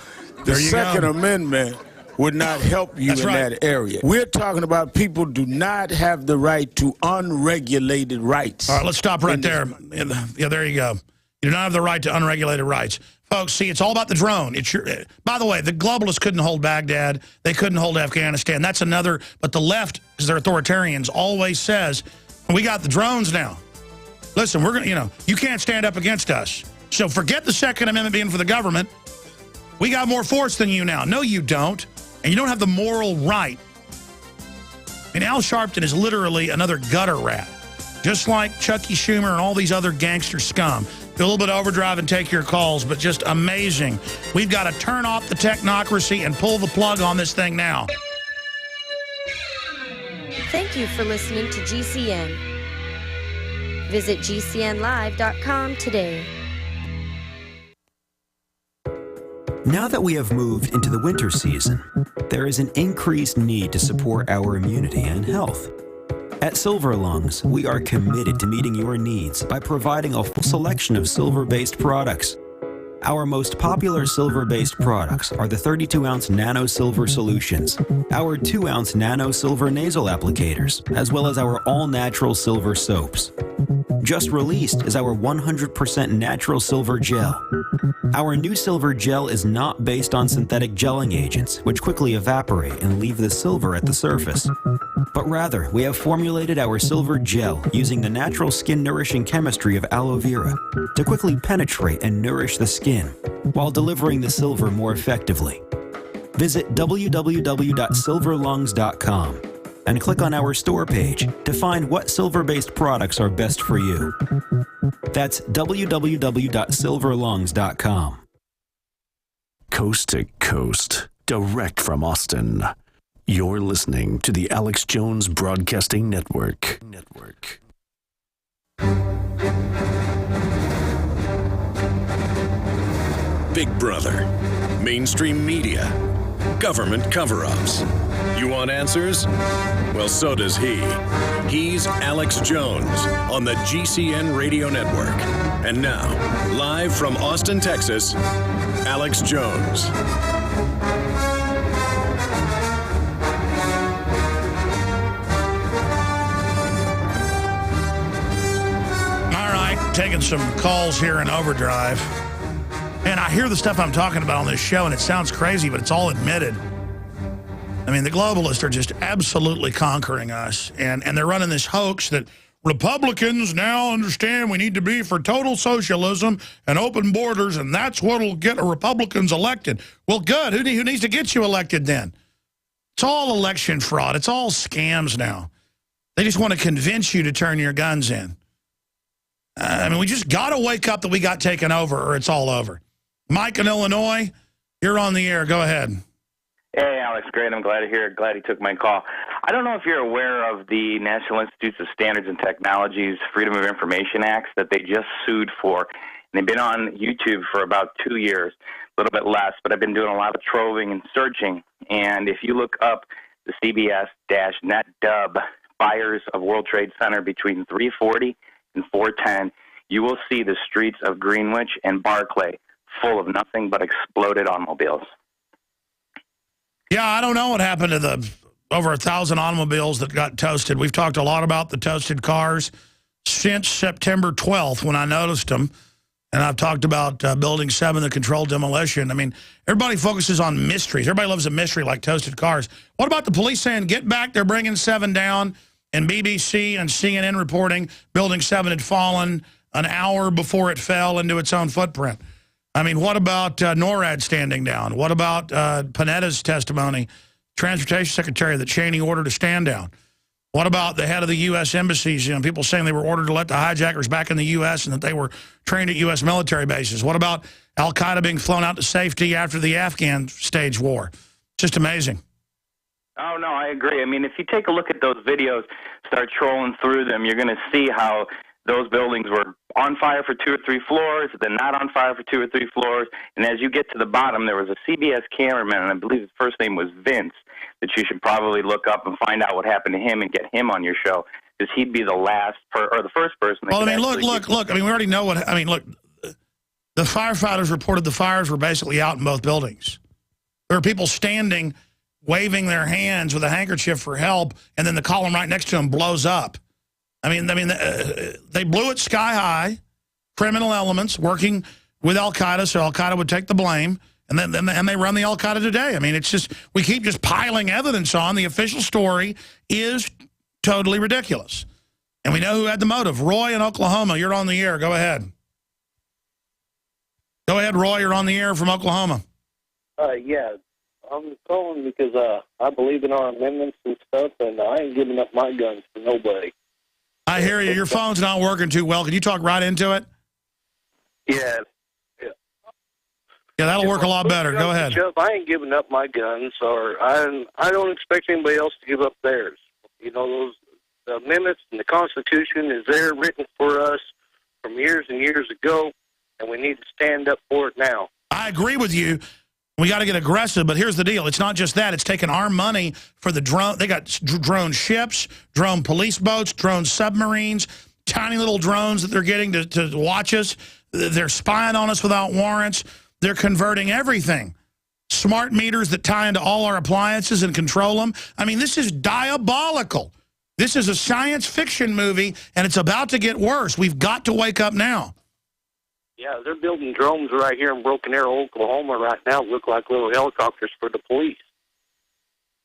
the Second Amendment would not help you that area. We're talking about people do not have the right to unregulated rights.
All right, let's stop right there. Yeah, there you go. You do not have the right to unregulated rights. Folks, see, it's all about the drone. By the way, the globalists couldn't hold Baghdad. They couldn't hold Afghanistan. That's another, but the left, because they're authoritarians, always says, we got the drones now. Listen, we're going to, you can't stand up against us. So forget the Second Amendment being for the government. We got more force than you now. No, you don't. And you don't have the moral right. And Al Sharpton is literally another gutter rat. Just like Chucky Schumer and all these other gangster scum. Do a little bit of overdrive and take your calls, but just amazing. We've got to turn off the technocracy and pull the plug on this thing now.
Thank you for listening to GCN. Visit GCNlive.com today.
Now that we have moved into the winter season, there is an increased need to support our immunity and health. At Silver Lungs, we are committed to meeting your needs by providing a full selection of silver-based products. Our most popular silver-based products are the 32-ounce Nano Silver Solutions, our 2-ounce Nano Silver Nasal Applicators, as well as our all-natural silver soaps. Just released is our 100% natural silver gel. Our new silver gel is not based on synthetic gelling agents, which quickly evaporate and leave the silver at the surface. But rather, we have formulated our silver gel using the natural skin-nourishing chemistry of aloe vera to quickly penetrate and nourish the skin, while delivering the silver more effectively. Visit www.silverlungs.com and click on our store page to find what silver-based products are best for you. That's www.silverlungs.com.
Coast to coast, direct from Austin. You're listening to the Alex Jones Broadcasting Network.
Big Brother, mainstream media, government cover-ups. You want answers? Well, so does he. He's Alex Jones on the GCN Radio Network. And now, live from Austin, Texas, Alex Jones.
All right, taking some calls here in overdrive. And I hear the stuff I'm talking about on this show, and it sounds crazy, but it's all admitted. I mean, the globalists are just absolutely conquering us, and they're running this hoax that Republicans now understand we need to be for total socialism and open borders, and that's what will get Republicans elected. Well, good. Who needs to get you elected then? It's all election fraud. It's all scams now. They just want to convince you to turn your guns in. I mean, we just got to wake up that we got taken over, or it's all over. Mike in Illinois, you're on the air. Go ahead.
Hey, Alex, great. I'm glad to hear it. Glad he took my call. I don't know if you're aware of the National Institutes of Standards and Technology's Freedom of Information Acts that they just sued for. And they've been on YouTube for about 2 years, a little bit less, but I've been doing a lot of trolling and searching. And if you look up the CBS-NetDub fires of World Trade Center between 3:40 and 4:10, you will see the streets of Greenwich and Barclay full of nothing but exploded automobiles.
Yeah, I don't know what happened to the over 1,000 automobiles that got toasted. We've talked a lot about the toasted cars since September 12th when I noticed them. And I've talked about Building 7, the controlled demolition. I mean, everybody focuses on mysteries. Everybody loves a mystery like toasted cars. What about the police saying, get back, they're bringing 7 down, and BBC and CNN reporting Building 7 had fallen an hour before it fell into its own footprint? I mean, what about NORAD standing down? What about Panetta's testimony, Transportation Secretary, that Cheney ordered to stand down? What about the head of the U.S. embassies? You know, people saying they were ordered to let the hijackers back in the U.S. and that they were trained at U.S. military bases. What about al-Qaeda being flown out to safety after the Afghan stage war? Just amazing.
Oh, no, I agree. I mean, if you take a look at those videos, start trolling through them, you're going to see how those buildings were on fire for 2 or 3 floors, then not on fire for 2 or 3 floors. And as you get to the bottom, there was a CBS cameraman, and I believe his first name was Vince, that you should probably look up and find out what happened to him and get him on your show, because he'd be the last or the first person. That
well, I mean, look. I mean, we already know what. I mean, look. The firefighters reported the fires were basically out in both buildings. There were people standing, waving their hands with a handkerchief for help, and then the column right next to them blows up. I mean, they blew it sky high. Criminal elements working with Al-Qaeda, so Al-Qaeda would take the blame, and then they run the Al-Qaeda today. I mean, it's just, we keep just piling evidence on. The official story is totally ridiculous. And we know who had the motive. Roy in Oklahoma, you're on the air. Go ahead. Go ahead, Roy. You're on the air from Oklahoma.
Yeah, I'm calling because I believe in our amendments and stuff, and I ain't giving up my guns for nobody.
I hear you. Your phone's not working too well. Can you talk right into it?
Yeah.
Yeah, that'll work a lot better. Go ahead.
I ain't giving up my guns, or I don't expect anybody else to give up theirs. You know, the amendments and the Constitution is there written for us from years and years ago, and we need to stand up for it now.
I agree with you. We got to get aggressive, but here's the deal. It's not just that. It's taking our money for the drone. They got drone ships, drone police boats, drone submarines, tiny little drones that they're getting to watch us. They're spying on us without warrants. They're converting everything. Smart meters that tie into all our appliances and control them. I mean, this is diabolical. This is a science fiction movie, and it's about to get worse. We've got to wake up now.
Yeah, they're building drones right here in Broken Arrow, Oklahoma right now. Look like little helicopters for the police.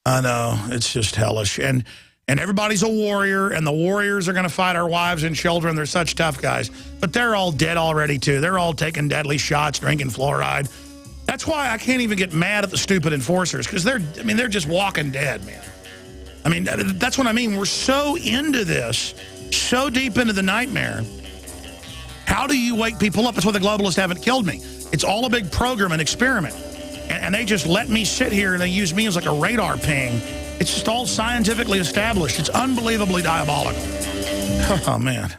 I know. It's just hellish. And everybody's a warrior, and the warriors are going to fight our wives and children. They're such tough guys. But they're all dead already, too. They're all taking deadly shots, drinking fluoride. That's why I can't even get mad at the stupid enforcers, because they're just walking dead, man. I mean, that's what I mean. We're so into this, so deep into the nightmare. How do you wake people up? That's why the globalists haven't killed me. It's all a big program, an experiment. And they just let me sit here, and they use me as like a radar ping. It's just all scientifically established. It's unbelievably diabolical. Oh, man.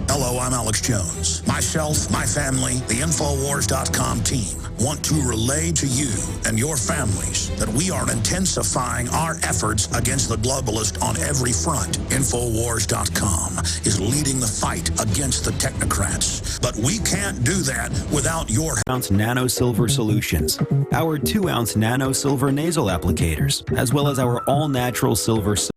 Hello, I'm Alex Jones. Myself, my family, the Infowars.com team want to relay to you and your families that we are intensifying our efforts against the globalist on every front. Infowars.com is leading the fight against the technocrats, but we can't do that without your
2-ounce Nano Silver solutions, our 2-ounce Nano Silver nasal applicators, as well as our all-natural silver